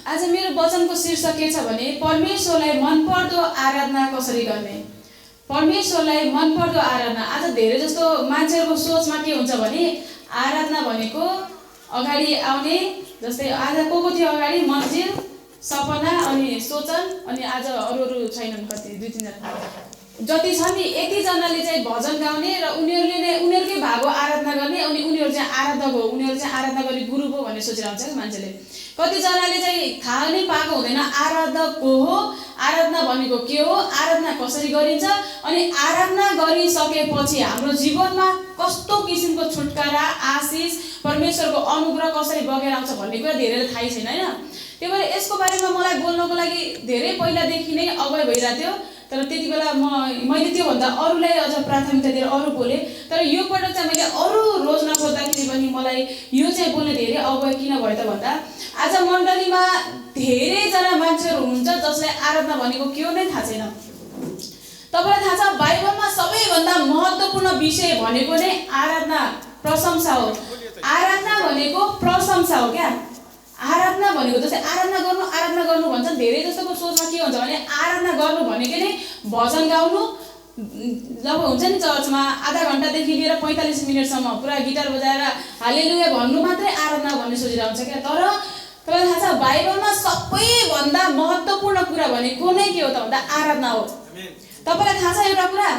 आज मेरो वचनको शीर्षक के छ भने परमेश्वरलाई मनपर्दो आराधना कसरी गर्ने। परमेश्वरलाई मनपर्दो आराधना। आज धेरै जस्तो मान्छेहरूको सोचमा के हुन्छ भने आराधना भनेको अगाडि आउने, जस्तै आज को थियो अगाडि मन्जिल, सपना अनि सोचन, अनि आज अरू छैनन्, कति 2-3 जना जति छ नि, यतिजनाले चाहिँ भजन गाउने र उनीहरूले नै उनीहरूकै भागको आराधना गर्ने, अनि उनीहरू चाहिँ आराधक हो, उनीहरू चाहिँ आराधना गर्ने गुरु हो भन्ने सोचिरहन्छ क्या मान्छेले। कतिजनाले चाहिँ थाहा नै पाएको हुँदैन आराधक को हो, आराधना भनेको के हो, आराधना कसरी गरिन्छ, अनि आराधना गरिसकेपछि हाम्रो जीवनमा कस्तो किसिमको छुटकारा, आशिष, परमेश्वरको अनुग्रह कसरी बगेर आउँछ भन्ने कुरा धेरैले थाहै छैन हैन। त्यही भएर यसको बारेमा मलाई बोल्नको लागि धेरै पहिलादेखि नै अगुवाई भइरहेको थियो, तर त्यति बेला मैले त्योभन्दा अरूलाई अझ प्राथमिकता दिएर अरू बोलेँ। तर यो पटक चाहिँ मैले अरू रोज नखोज्दाखेरि पनि मलाई यो चाहिँ बोल्ने धेरै अगुवाई किन भयो त भन्दा आज मण्डलीमा धेरैजना मान्छेहरू हुनुहुन्छ जसलाई आराधना भनेको के हो नै थाहा छैन। तपाईँलाई थाहा छ बाइबलमा सबैभन्दा महत्त्वपूर्ण विषय भनेको नै आराधना, प्रशंसा हो। आराधना भनेको प्रशंसा हो क्या। आराधना भनेको जस्तै आराधना गर्नु भन्छ, धेरै जस्तोको सोचमा के हुन्छ भने आराधना गर्नु भनेको नै भजन गाउनु, जब हुन्छ नि चर्चमा आधा घन्टादेखि लिएर 45 मिनटसम्म पुरा गिटार बजाएर हालेलुया भन्नु मात्रै आराधना भन्ने सोचिरहन्छ क्या। तर तपाईँलाई थाहा छ बाइबलमा सबैभन्दा महत्त्वपूर्ण कुरा भनेको नै के हो त भन्दा आराधना हो। तपाईँलाई थाहा छ एउटा कुरा,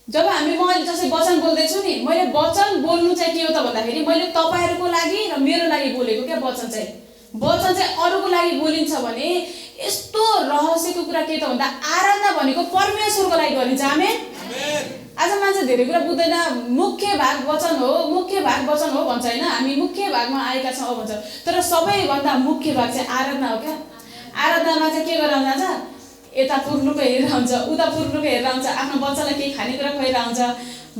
जब मैले जस्तै वचन बोल्दैछु नि, मैले वचन बोल्नु चाहिँ के हो त भन्दाखेरि मैले तपाईँहरूको लागि र मेरो लागि बोलेको क्या। वचन चाहिँ अरूको लागि बोलिन्छ भने यस्तो रहस्यको कुरा के त भन्दा आराधना भनेको परमेश्वरको लागि गरिन्छ। आमेन। आज मान्छे धेरै कुरा बुझ्दैन, मुख्य भाग वचन हो भन्छ हैन, हामी मुख्य भागमा आएका छौँ भन्छ, तर सबैभन्दा मुख्य भाग चाहिँ आराधना हो क्या। आराधनामा चाहिँ के गरेर जान्छ, यता पुर्नुको हेरेर हुन्छ, उता पुर्नुको हेरेर हुन्छ, आफ्नो बच्चालाई केही खानेकुरा खुवाइरहेको हुन्छ,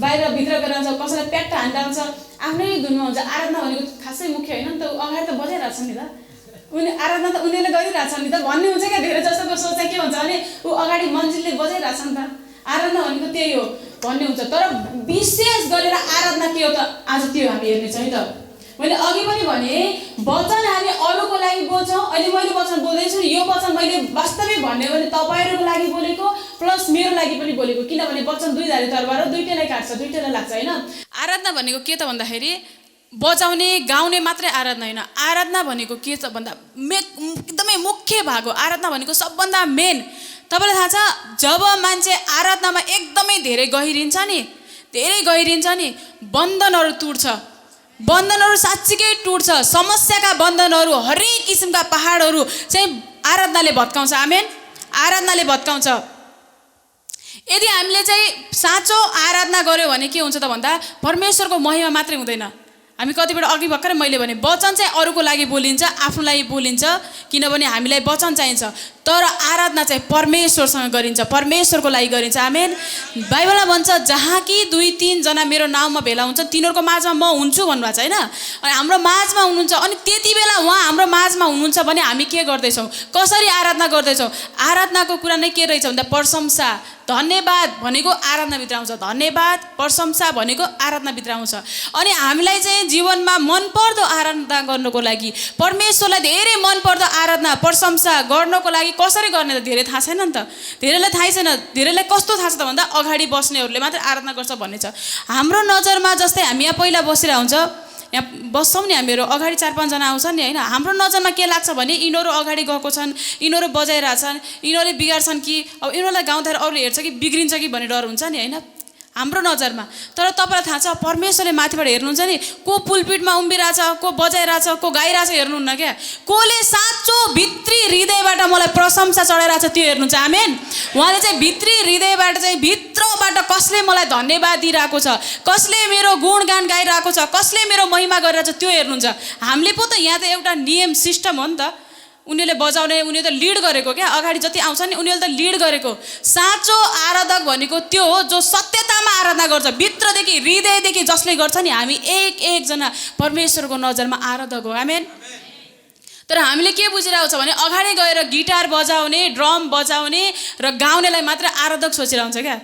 बाहिर भित्र गरेर हुन्छ, कसैलाई प्याट्ट हान्दा हुन्छ, आफ्नै धुनमा हुन्छ। आराधना भनेको खासै मुख्य होइन नि त, अगाडि त बजाइरहेको छ नि त, आराधना त उनीहरूले गरिरहेको छ नि त भन्ने हुन्छ क्या। धेरै जस्तोको सोच चाहिँ के हुन्छ भने ऊ अगाडि मन्जिलले बजाइरहेको छ नि त, आराधना भनेको त्यही हो भन्ने हुन्छ। तर विशेष गरेर आराधना के हो त आज त्यो हामी हेर्नेछौँ है त। मैले अघि पनि भने वचन हामी अरूको लागि बोल्छौँ। अहिले मैले वचन बोल्दैछु, यो वचन मैले वास्तविक भन्ने भने तपाईँहरूको लागि बोलेको प्लस मेरो लागि पनि बोलेको, किनभने वचन दुई धारे तरबार हो, दुईटैलाई काट्छ, दुईटैलाई लाग्छ होइन। आराधना भनेको के त भन्दाखेरि बजाउने गाउने मात्रै आराधना होइन। आराधना भनेको के छ भन्दा एकदमै मुख्य भाग हो। आराधना भनेको सबभन्दा मेन। तपाईँलाई थाहा छ जब मान्छे आराधनामा एकदमै धेरै गहिरिन्छ नि बन्धनहरू टुट्छ, बन्धनहरू साँच्चीकै टुट्छ। समस्याका बन्धनहरू, हरेक किसिमका पहाडहरू चाहिँ आराधनाले भत्काउँछ। आमेन। आराधनाले भत्काउँछ। यदि हामीले चाहिँ साँचो आराधना गर्यो भने के हुन्छ त भन्दा परमेश्वरको महिमा मात्रै हुँदैन। हामी कतिपल्ट अघि भर्खरै मैले भने वचन चाहिँ अरूको लागि बोलिन्छ, आफ्नो लागि बोलिन्छ, किनभने हामीलाई वचन चाहिन्छ, तर आराधना चाहिँ परमेश्वरसँग गरिन्छ, परमेश्वरको लागि गरिन्छ। आमेन। बाइबलमा भन्छ जहाँ कि 2-3 जना मेरो नाममा भेला हुन्छ तिनीहरूको माझमा म हुन्छु भन्नुभएको छ होइन। अनि हाम्रो माझमा हुनुहुन्छ, अनि त्यति बेला उहाँ हाम्रो माझमा हुनुहुन्छ भने हामी के गर्दैछौँ, कसरी आराधना गर्दैछौँ। आराधनाको कुरा नै के रहेछ भन्दा प्रशंसा, धन्यवाद भनेको आराधनाभित्र आउँछ। धन्यवाद, प्रशंसा भनेको आराधनाभित्र आउँछ। अनि हामीलाई चाहिँ जीवनमा मनपर्दो आराधना गर्नको लागि, परमेश्वरलाई धेरै मनपर्दो आराधना प्रशंसा गर्नको लागि कसरी गर्ने त धेरै थाहा छैन नि त। धेरैलाई थाहै छैन। धेरैलाई कस्तो थाहा छ त भन्दा अगाडि बस्नेहरूले मात्रै आराधना गर्छ भन्ने छ। हाम्रो नजरमा जस्तै हामी यहाँ पहिला बसेर हुन्छ, यहाँ बस्छौँ नि हामीहरू, अगाडि 4-5 जना आउँछन् नि होइन, हाम्रो नजरमा के लाग्छ भने यिनीहरू अगाडि गएको छन्, यिनीहरू बजाइरहेछन्, यिनीहरूले बिगार्छन् कि अब यिनीहरूलाई गाउँदाखेरि अरूले हेर्छ कि बिग्रिन्छ कि भन्ने डर हुन्छ नि होइन हाम्रो नजरमा। तर तपाईँलाई थाहा छ परमेश्वरले माथिबाट हेर्नुहुन्छ नि, को पुलपिटमा उम्बिरहेछ, को बजाइरहेछ, को गाइरहेछ हेर्नुहुन्न क्या, कोले साँचो भित्री हृदयबाट मलाई प्रशंसा चढाइरहेछ त्यो हेर्नुहुन्छ। आमेन। उहाँले चाहिँ भित्री हृदयबाट चाहिँ भित्रबाट कसले मलाई धन्यवाद दिइरहेको छ, कसले मेरो गुणगान गाइरहेको छ, कसले मेरो महिमा गरिरहेछ त्यो हेर्नुहुन्छ। हामीले पो त यहाँ त एउटा नियम सिस्टम हो नि त, उनीहरूले बजाउने, उनीहरूले त लिड गरेको क्या, अगाडि जति आउँछ नि उनीहरूले त लिड गरेको। साँचो आराधक भनेको त्यो हो जो सत्यतामा आराधना गर्छ, भित्रदेखि हृदयदेखि जसले गर्छ नि। हामी एक परमेश्वरको नजरमा आराधक हो। आमेन। तर हामीले के बुझिरहेको छ भने अगाडि गएर गिटार बजाउने, ड्रम बजाउने र गाउनेलाई मात्र आराधक सोचिरहन्छ क्या।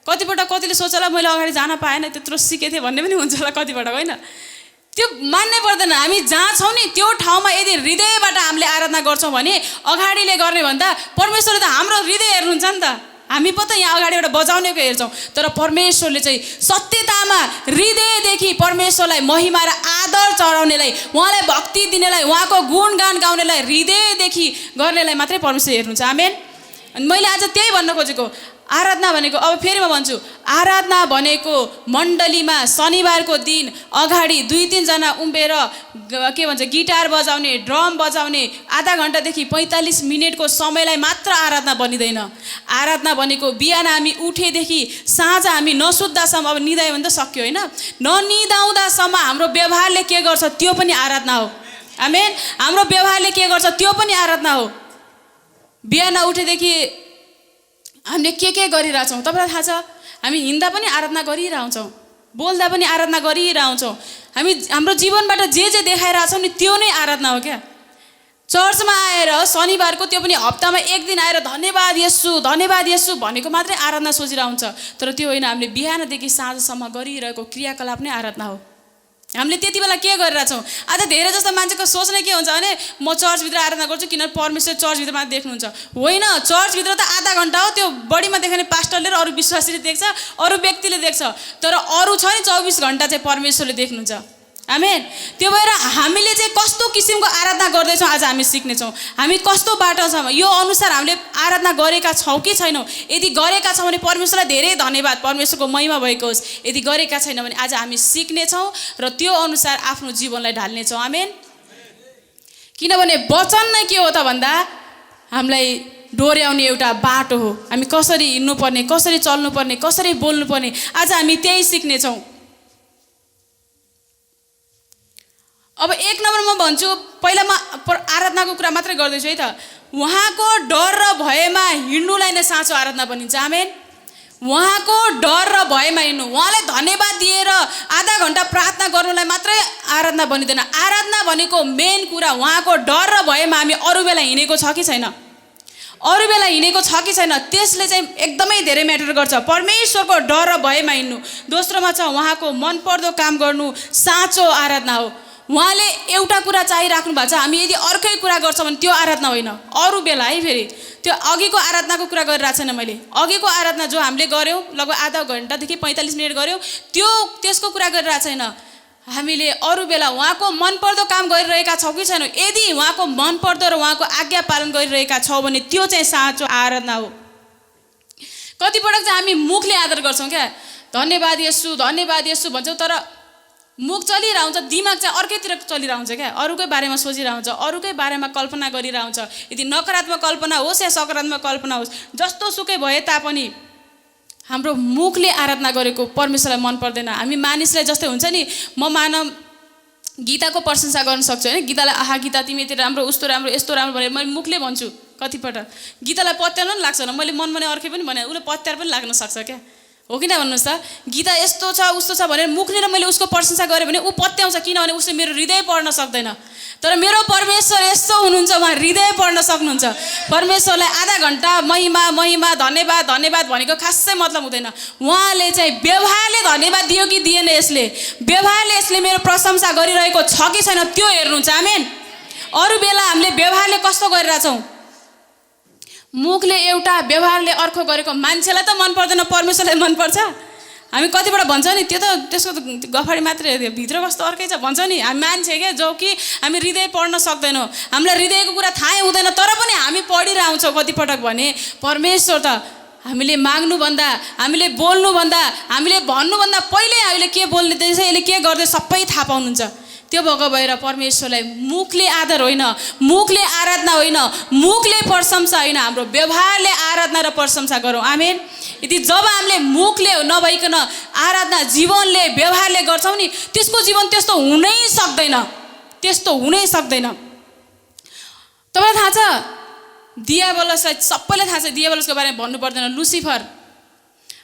कतिपल्ट कतिले सोच होला मैले अगाडि जान पाएन, त्यत्रो सिकेको थिएँ भन्ने पनि हुन्छ होला कतिपल्ट होइन। त्यो मान्नै पर्दैन। हामी जहाँ छौँ नि त्यो ठाउँमा यदि हृदयबाट हामीले आराधना गर्छौँ भने अगाडिले गर्ने भन्दा परमेश्वरले त हाम्रो हृदय हेर्नुहुन्छ नि त। हामी पो त यहाँ अगाडिबाट बजाउनेको हेर्छौँ, तर परमेश्वरले चाहिँ सत्यतामा हृदयदेखि परमेश्वरलाई महिमा र आदर चढाउनेलाई, उहाँलाई भक्ति दिनेलाई, उहाँको गुणगान गाउनेलाई, हृदयदेखि गर्नेलाई मात्रै परमेश्वर हेर्नुहुन्छ। आमेन। अनि मैले आज त्यही भन्न खोजेको, आराधना भनेको, अब फेरि म भन्छु, आराधना भनेको मण्डलीमा शनिबारको दिन अगाडि 2-3 जना उम्बेर के भन्छ गिटार बजाउने, ड्रम बजाउने, आधा घन्टादेखि 45 मिनटको समयलाई मात्र आराधना बनिँदैन। आराधना भनेको बिहान हामी उठेदेखि साँझ हामी नसुत्दासम्म, अब निदायो भने त सक्यो होइन, ननिदाउँदासम्म हाम्रो व्यवहारले के गर्छ त्यो पनि आराधना हो। आमेन। हाम्रो व्यवहारले के गर्छ त्यो पनि आराधना हो। बिहान उठेदेखि हामीले के गरिरहेछौँ तपाईँलाई थाहा छ? हामी हिँड्दा पनि आराधना गरिरहन्छौँ, बोल्दा पनि आराधना गरिरहन्छौँ। हामी हाम्रो जीवनबाट जे देखाइरहेछौँ नि त्यो नै आराधना हो क्या। चर्चमा आएर शनिबारको त्यो पनि हप्तामा 1 दिन आएर धन्यवाद येशू भनेको मात्रै आराधना सोचिरहन्छ, तर त्यो होइन। हामीले बिहानदेखि साँझसम्म गरिरहेको क्रियाकलाप नै आराधना हो। हामीले त्यति बेला के गरिरहेछौँ? आज धेरै जस्तो मान्छेको सोच नै के हुन्छ भने म चर्चभित्र आराधना गर्छु किनभने परमेश्वर चर्चभित्र मात्र देख्नुहुन्छ। होइन, चर्चभित्र त आधा घन्टा हो, त्यो बढीमा देखाउने पास्टरले र अरू विश्वासीले देख्छ, अरू व्यक्तिले देख्छ, तर अरू छ नि 24 घन्टा चाहिँ परमेश्वरले देख्नुहुन्छ। आमेन। त्यो भएर हामीले चाहिँ कस्तो किसिमको आराधना गर्दैछौँ आज हामी सिक्नेछौँ। हामी कस्तो बाटो छौँ यो अनुसार हामीले आराधना गरेका छौँ कि छैनौँ। यदि गरेका छौँ भने परमेश्वरलाई धेरै धन्यवाद, परमेश्वरको महिमा भएको होस्। यदि गरेका छैन भने आज हामी सिक्नेछौँ र त्यो अनुसार आफ्नो जीवनलाई ढाल्नेछौँ। आमेन। किनभने वचन नै के हो त भन्दा हामीलाई डोर्याउने एउटा बाटो हो। हामी कसरी हिँड्नुपर्ने, कसरी चल्नुपर्ने, कसरी बोल्नुपर्ने, आज हामी त्यही सिक्नेछौँ। अब 1 नम्बरमा भन्छु, पहिला म आराधनाको कुरा मात्रै गर्दैछु है त। उहाँको डर र भयमा हिँड्नुलाई नै साँचो आराधना बनिन्छ। आमेन। उहाँको डर र भयमा हिँड्नु, उहाँलाई धन्यवाद दिएर आधा घन्टा प्रार्थना गर्नुलाई मात्रै आराधना बनिँदैन। आराधना भनेको मेन कुरा उहाँको डर र भयमा हामी अरू बेला हिँडेको छ कि छैन, अरू बेला हिँडेको छ कि छैन, त्यसले चाहिँ एकदमै धेरै म्याटर गर्छ। परमेश्वरको डर र भयमा हिँड्नु। दोस्रोमा छ उहाँको मनपर्दो काम गर्नु, साँचो आराधना हो। उहाँले एउटा कुरा चाहिराख्नु भएको छ, हामी यदि अर्कै कुरा गर्छौँ भने त्यो आराधना होइन। अरू बेला है, फेरि त्यो अघिको आराधनाको कुरा गरिरहेको छैन मैले। अघिको आराधना जो हामीले गऱ्यौँ लगभग आधा घन्टादेखि 45 मिनट गऱ्यौँ, त्यसको कुरा गरिरहेको छैन। हामीले अरू बेला उहाँको मनपर्दो काम गरिरहेका छौँ कि छैनौँ। यदि उहाँको मनपर्दो र उहाँको आज्ञा पालन गरिरहेका छौँ भने त्यो चाहिँ साँचो आराधना हो। कतिपटक चाहिँ हामी मुखले आदर गर्छौँ क्या, धन्यवाद येशू भन्छौँ, तर मुख चलिरहन्छ, दिमाग चाहिँ अर्कैतिर चलिरहन्छ क्या, अरूकै बारेमा सोचिरहन्छ, अरूकै बारेमा कल्पना गरिरहन्छ। यदि नकारात्मक कल्पना होस् या सकारात्मक कल्पना होस्, जस्तो सुकै भए तापनि हाम्रो मुखले आराधना गरेको परमेश्वरलाई मन पर्दैन। हामी मानिसलाई जस्तै हुन्छ नि, म मानव गीताको प्रशंसा गर्न सक्छु होइन, गीतालाई आहा गीता तिमी यति राम्रो, उस्तो राम्रो, यस्तो राम्रो भनेर मैले मुखले भन्छु। कतिपटक गीतालाई पत्याउन पनि लाग्छ, मैले मनमा नै अर्कै पनि भने उसले पत्यार पनि लाग्न सक्छ क्या, हो कि न भन्नुहोस् त। गीता यस्तो छ उस्तो छ भनेर मुखले मैले उसको प्रशंसा गरेँ भने ऊ पत्याउँछ, किनभने उसले मेरो हृदय पढ्न सक्दैन। तर मेरो परमेश्वर यस्तो हुनुहुन्छ, उहाँ हृदय पढ्न सक्नुहुन्छ। परमेश्वरलाई आधा घन्टा महिमा धन्यवाद भनेको खासै मतलब हुँदैन। उहाँले चाहिँ व्यवहारले धन्यवाद दियो कि दिएन, यसले व्यवहारले यसले मेरो प्रशंसा गरिरहेको छ कि छैन त्यो हेर्नुहुन्छ। आमेन। अरू बेला हामीले व्यवहारले कस्तो गरिरहेछौँ, मुखले एउटा व्यवहारले अर्को गरेको मान्छेलाई त मन पर्दैन, परमेश्वरलाई मनपर्छ। हामी कतिबाट भन्छौँ नि त्यो त त्यसको गफाडी मात्रै, भित्र कस्तो अर्कै छ भन्छौँ नि। हामी मान्छे क्या, जो कि हामी हृदय पढ्न सक्दैनौँ, हामीलाई हृदयको कुरा थाहै हुँदैन, तर पनि हामी पढिरहन्छौँ कतिपटक भने परमेश्वर त हामीले माग्नुभन्दा, हामीले बोल्नुभन्दा, हामीले भन्नुभन्दा पहिल्यै हामीले के बोल्दैछ, यसले के गर्दै सबै थाहा पाउनुहुन्छ। त्यो भएको भएर परमेश्वरलाई मुखले आदर होइन, मुखले आराधना होइन, मुखले प्रशंसा होइन, हाम्रो व्यवहारले आराधना र प्रशंसा गरौँ। आमेन। यदि जब हामीले मुखले नभइकन आराधना जीवनले व्यवहारले गर्छौँ नि, त्यसको जीवन त्यस्तो हुनै सक्दैन, त्यस्तो हुनै सक्दैन। तपाईँलाई थाहा छ दियाबलसलाई, सबैलाई थाहा छ दियाबलसको बारेमा भन्नु पर्दैन। लुसिफर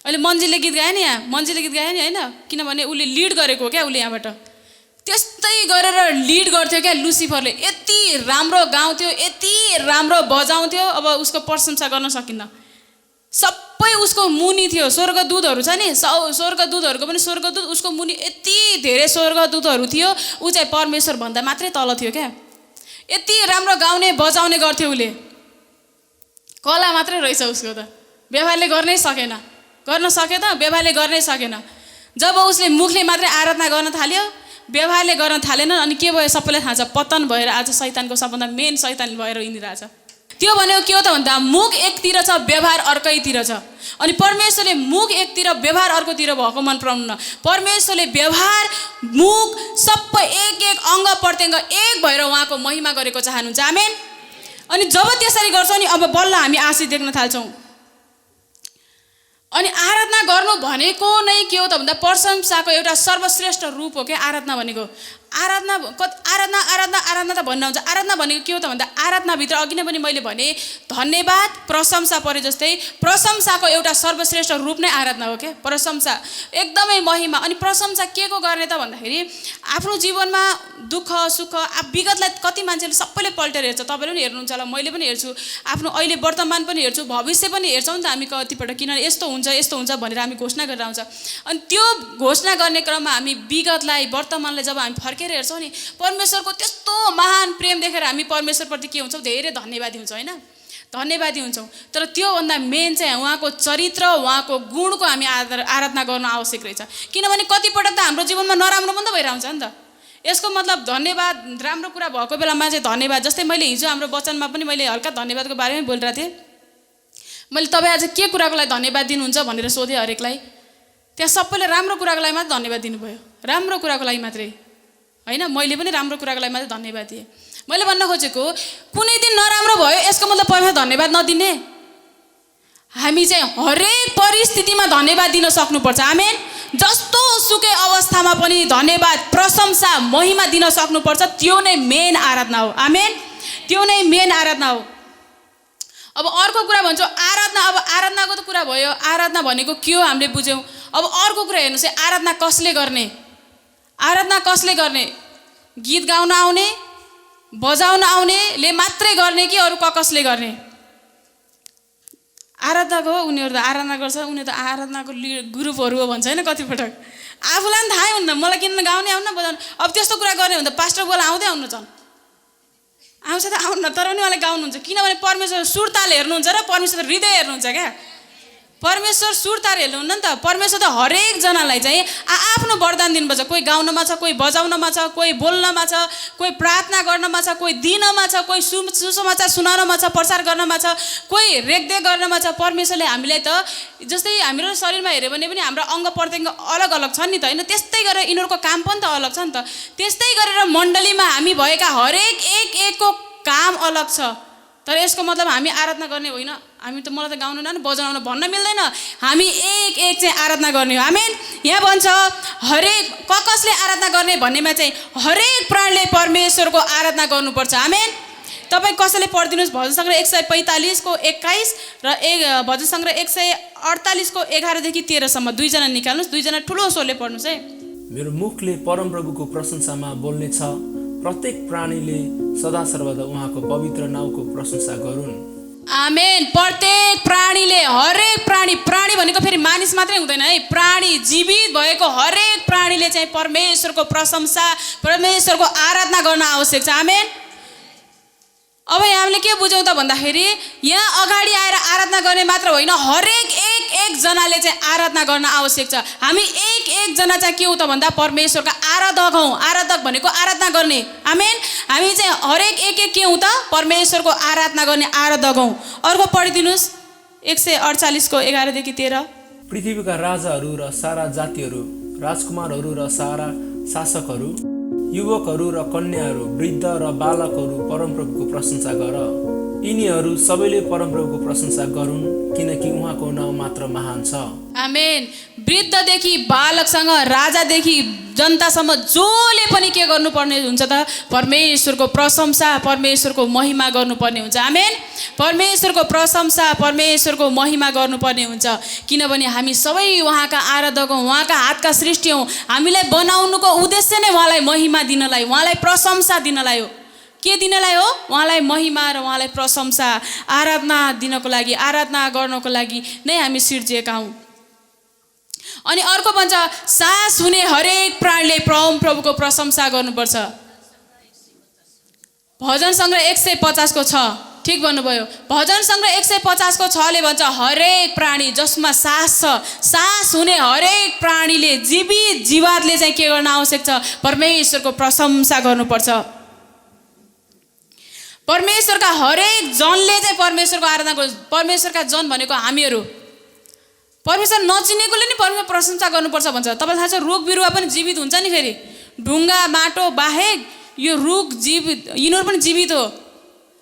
अहिले मन्जिलले गीत गायो नि, यहाँ मन्जिलले गीत गायो नि होइन, किनभने उसले लिड गरेको हो क्या, उसले यहाँबाट त्यस्तै गरेर लिड गर्थ्यो क्या। लुसिफरले यति राम्रो गाउँथ्यो, यति राम्रो बजाउँथ्यो, अब उसको प्रशंसा गर्न सकिन्न। सब सबै उसको मुनि थियो। स्वर्गदूतहरू छ नि, स्वर्गदूतहरूको पनि स्वर्गदूत उसको मुनि यति धेरै स्वर्गदूतहरू थियो। ऊ चाहिँ परमेश्वर भन्दा मात्रै तल थियो क्या। यति राम्रो गाउने बजाउने गर्थ्यो उसले, कला मात्रै रहेछ उसको त, व्यवहारले गर्नै सकेन, गर्न सके त व्यवहारले गर्नै सकेन। जब उसले मुखले मात्रै आराधना गर्न थाल्यो, व्यवहारले गर्न थालेन, अनि के भयो सबैलाई थाहा छ, पतन भएर आज शैतानको सबभन्दा मेन शैतान भएर हिँडिरहेछ। त्यो भनेको के हो त भन्दा मुख एकतिर छ, व्यवहार अर्कैतिर छ। अनि परमेश्वरले मुख एकतिर व्यवहार अर्कोतिर भएको मन पराउनु। परमेश्वरले व्यवहार मुख सबै एक एक अङ्ग प्रत्यङ्ग एक भएर उहाँको महिमा गरेको चाहनुहुन्छ। आमेन। अनि जब त्यसरी गर्छौँ नि अब बल्ल हामी आशिष देख्न थाल्छौँ। अनि आराधना गर्नु भनेको नै के हो त भन्दा प्रशंसाको एउटा सर्वश्रेष्ठ रूप हो क्या आराधना भनेको। आराधना आराधना आराधना आराधना त भन्न हुन्छ। आराधना भनेको के हो त भन्दा आराधनाभित्र अघि नै पनि मैले भने धन्यवाद प्रशंसा परे जस्तै प्रशंसाको एउटा सर्वश्रेष्ठ रूप नै आराधना हो क्या। प्रशंसा एकदमै महिमा। अनि प्रशंसा के को गर्ने त भन्दाखेरि आफ्नो जीवनमा दुःख सुख विगतलाई कति मान्छेले सबैले पल्टेर हेर्छ। तपाईँले पनि हेर्नुहुन्छ होला, मैले पनि हेर्छु, आफ्नो अहिले वर्तमान पनि हेर्छु, भविष्य पनि हेर्छौँ नि त हामी कतिपल्ट, किनभने यस्तो हुन्छ भनेर हामी घोषणा गरेर आउँछ। अनि त्यो घोषणा गर्ने क्रममा हामी विगतलाई वर्तमानलाई जब हामी फर्केर हेर्छौँ नि परमेश्वरको त्यस्तो महान प्रेम देखेर हामी परमेश्वरप्रति के हुन्छौँ, धेरै धन्यवादी हुन्छौँ होइन, धन्यवादी हुन्छौँ। तर त्योभन्दा मेन चाहिँ उहाँको चरित्र उहाँको गुणको हामी आराधना गर्न आवश्यक रहेछ। किनभने कतिपटक त हाम्रो जीवनमा नराम्रो पनि त भइरहन्छ नि त। यसको मतलब धन्यवाद राम्रो कुरा भएको बेलामा चाहिँ धन्यवाद। जस्तै मैले हिजो हाम्रो वचनमा पनि मैले हल्का धन्यवादको बारेमै बोलिरहेको थिएँ। मैले तपाईँ आज के कुराको लागि धन्यवाद दिनुहुन्छ भनेर सोधेँ हरेकलाई। त्यहाँ सबैले राम्रो कुराको लागि मात्रै धन्यवाद दिनुभयो, राम्रो कुराको लागि मात्रै होइन। मैले पनि राम्रो कुराको लागि मात्रै धन्यवाद दिएँ। मैले भन्न खोजेको कुनै दिन नराम्रो भयो यसको मतलब परमेश्वर धन्यवाद नदिने। हामी चाहिँ हरेक परिस्थितिमा धन्यवाद दिन सक्नुपर्छ। आमेन। जस्तो सुकै अवस्थामा पनि धन्यवाद प्रशंसा महिमा दिन सक्नुपर्छ। त्यो नै मेन आराधना हो। आमेन। त्यो नै मेन आराधना हो। अब अर्को कुरा भन्छौँ आराधना। अब आराधनाको त कुरा भयो, आराधना भनेको के हो हामीले बुझ्यौँ। अब अर्को कुरा हेर्नुहोस् है, आराधना कसले गर्ने? आराधना कसले गर्ने? गीत गाउन आउने बजाउन आउनेले मात्रै गर्ने कि अरू कसले गर्ने? आराधनाको हो उनीहरू त आराधना गर्छ, उनीहरू त आराधनाको ग्रुपहरू हो भन्छ होइन कतिपटक। आफूलाई पनि थाहै हुन्न मलाई किन गाउने आउन बजाउनु। अब त्यस्तो कुरा गर्ने भने त पास्टर बोला आउँदै आउनु छन्, आउँछ त आउनु, तर पनि उहाँले गाउनुहुन्छ। किनभने परमेश्वर सुरताल हेर्नुहुन्छ र परमेश्वर हृदय हेर्नुहुन्छ क्या। परमेश्वर सुरताल हेर्नुहुन्न नि त। परमेश्वर त हरेकजनालाई चाहिँ आफ्नो वरदान दिनुपर्छ। कोही गाउनमा छ, कोही बजाउनमा छ, कोही बोल्नमा छ, कोही प्रार्थना गर्नमा छ, कोही दिनमा छ, कोही सुसमाचार सुनाउनमा छ, प्रचार गर्नमा छ, कोही रेखदेख गर्नमा छ। परमेश्वरले हामीलाई त जस्तै हाम्रो शरीरमा हेऱ्यो भने पनि हाम्रो अङ्ग प्रत्यङ्ग अलग अलग छन् नि त होइन। त्यस्तै गरेर यिनीहरूको काम पनि त अलग छ नि त। त्यस्तै गरेर मण्डलीमा हामी भएका हरेक एकको काम अलग छ। तर यसको मतलब हामी आराधना गर्ने होइन। हामी त मलाई त गाउनु न बजाउन भन्न मिल्दैन। हामी एक चाहिँ आराधना गर्ने हो। आमेन। यहाँ भन्छ हरेक कसले आराधना गर्ने भन्नेमा चाहिँ हरेक प्राणीले परमेश्वरको आराधना गर्नुपर्छ। आमेन। तपाईँ कसैले पढिदिनुहोस् भजन सङ्ग्रह 145 को 21 र भजन सङ्ग्रह 148 को 11 देखि 13 सम्म। दुईजना निकाल्नुहोस्, दुईजना ठुलो स्वरले पढ्नुहोस् है। मेरो मुखले परमप्रभुको प्रशंसामा बोल्नेछ, प्रत्येक प्राणीले सदा सर्वदा उहाँको पवित्र नाउँको प्रशंसा गरून्। आमेन। प्रत्येक प्राणीले, हरेक प्राणी, प्राणी भनेको फेरि मानिस मात्रै हुँदैन है, प्राणी जीवित भएको हरेक प्राणीले चाहिँ परमेश्वरको प्रशंसा परमेश्वरको आराधना गर्न आवश्यक छ। आमेन। अब हामीले के बुझौँ त भन्दाखेरि यहाँ अगाडि आएर आराधना गर्ने मात्र होइन, हरेक एकजनाले चाहिँ आराधना गर्न आवश्यक छ। हामी एकजना चाहिँ के हो त भन्दा परमेश्वरका आराधक हौँ। आराधक भनेको आराधना गर्ने। आमेन। हामी चाहिँ हरेक के हौँ त परमेश्वरको आराधना गर्ने आराधक हौँ। अर्को पढिदिनुहोस् 148 को 11 देखि 13। पृथ्वीका राजाहरू र सारा जातिहरू, राजकुमारहरू र सारा शासकहरू, युवकहरू र कन्याहरू, वृद्ध र बालकहरू परमप्रभुको प्रशंसा गर। यिनीहरू सबैले परमप्रभुको प्रशंसा गरून्, किनकि उहाँको नाउँ मात्र महान छ। आमेन। वृद्धदेखि बालकसँग राजादेखि जनतासम्म जसले पनि के गर्नुपर्ने हुन्छ त परमेश्वरको प्रशंसा परमेश्वरको महिमा गर्नुपर्ने हुन्छ। आमेन। परमेश्वरको प्रशंसा परमेश्वरको महिमा गर्नुपर्ने हुन्छ। किनभने हामी सबै उहाँका आराधक हौँ, उहाँका हातका सृष्टि हौँ। हामीलाई बनाउनुको उद्देश्य नै उहाँलाई महिमा दिनलाई, उहाँलाई प्रशंसा दिनलाई हो। के दिनलाई हो? उहाँलाई महिमा र उहाँलाई प्रशंसा आराधना दिनको लागि, आराधना गर्नको लागि नै हामी सिर्जिएका हौँ। अनि अर्को भन्छ सास हुने हरेक प्राणीले प्रभुको प्रशंसा गर्नुपर्छ। भजन सङ्ग्रह 150 को 6 ठिक भन्नुभयो। भजन सङ्ग्रह 150 को 6 ले भन्छ हरेक प्राणी जसमा सास छ, सास हुने हरेक प्राणीले जीवित जीवात्ले चाहिँ के गर्न आवश्यक छ? परमेश्वरको प्रशंसा गर्नुपर्छ। परमेश्वरका हरेक जनले चाहिँ परमेश्वरको आराधना गर्छ। परमेश्वरका जन भनेको हामीहरू। परमेश्वर नचिनेकोले नि परमेश्वर प्रशंसा गर्नुपर्छ भन्छ। तपाईँलाई थाहा छ रुख बिरुवा पनि जीवित हुन्छ नि, फेरि ढुङ्गा माटो बाहेक यो रुख जीवित, यिनीहरू पनि जीवित हो।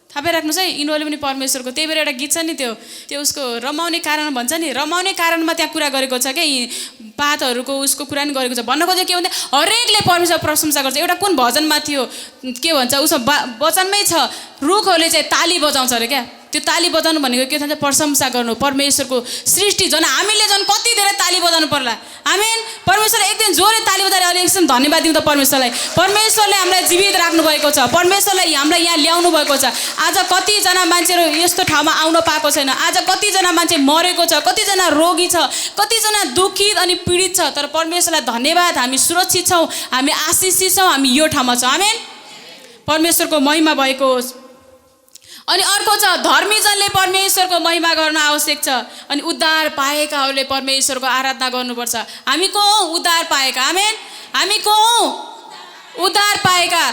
थाहा पाइराख्नुहोस् है, यिनीहरूले पनि परमेश्वरको। त्यही भएर एउटा गीत छ नि, त्यो उसको रमाउने कारण भन्छ नि, रमाउने कारणमा त्यहाँ कुरा गरेको छ क्या, यी पातहरूको उसको कुरा नि गरेको छ। भन्न खोजेको के भन्दा हरेकले परमेश्वर प्रशंसा गर्छ। एउटा कुन भजनमा थियो के भन्छ, उसमा वचनमै छ रुखहरूले चाहिँ ताली बजाउँछ अरे क्या। त्यो ताली बजाउनु भनेको के भन्छ? प्रशंसा गर्नु। परमेश्वरको सृष्टि झन् हामीले झन् कति धेरै ताली बजाउनु पर्ला। आमेन। परमेश्वरले एक दिन जोरे ताली बजाएर अहिले एकछिन धन्यवाद दिउँ त परमेश्वरलाई। परमेश्वरले हामीलाई जीवित राख्नु भएको छ। परमेश्वरलाई हामीलाई यहाँ ल्याउनु भएको छ। आज कतिजना मान्छेहरू यस्तो ठाउँमा आउन पाएको छैन। आज कतिजना मान्छे मरेको छ, कतिजना रोगी छ, कतिजना दुखित अनि पीडित छ। तर परमेश्वरलाई धन्यवाद, हामी सुरक्षित छौँ, हामी आशिषित छौँ, हामी यो ठाउँमा छौँ। आमेन। परमेश्वरको महिमा भएको होस्। अनि अर्को छ धर्मीजनले परमेश्वरको महिमा गर्न आवश्यक छ। अनि उद्धार पाएकाहरूले परमेश्वरको आराधना गर्नुपर्छ। हामी को हौँ? उद्धार पाएका। आमेन। हामी को हौँ? उद्धार पाएका,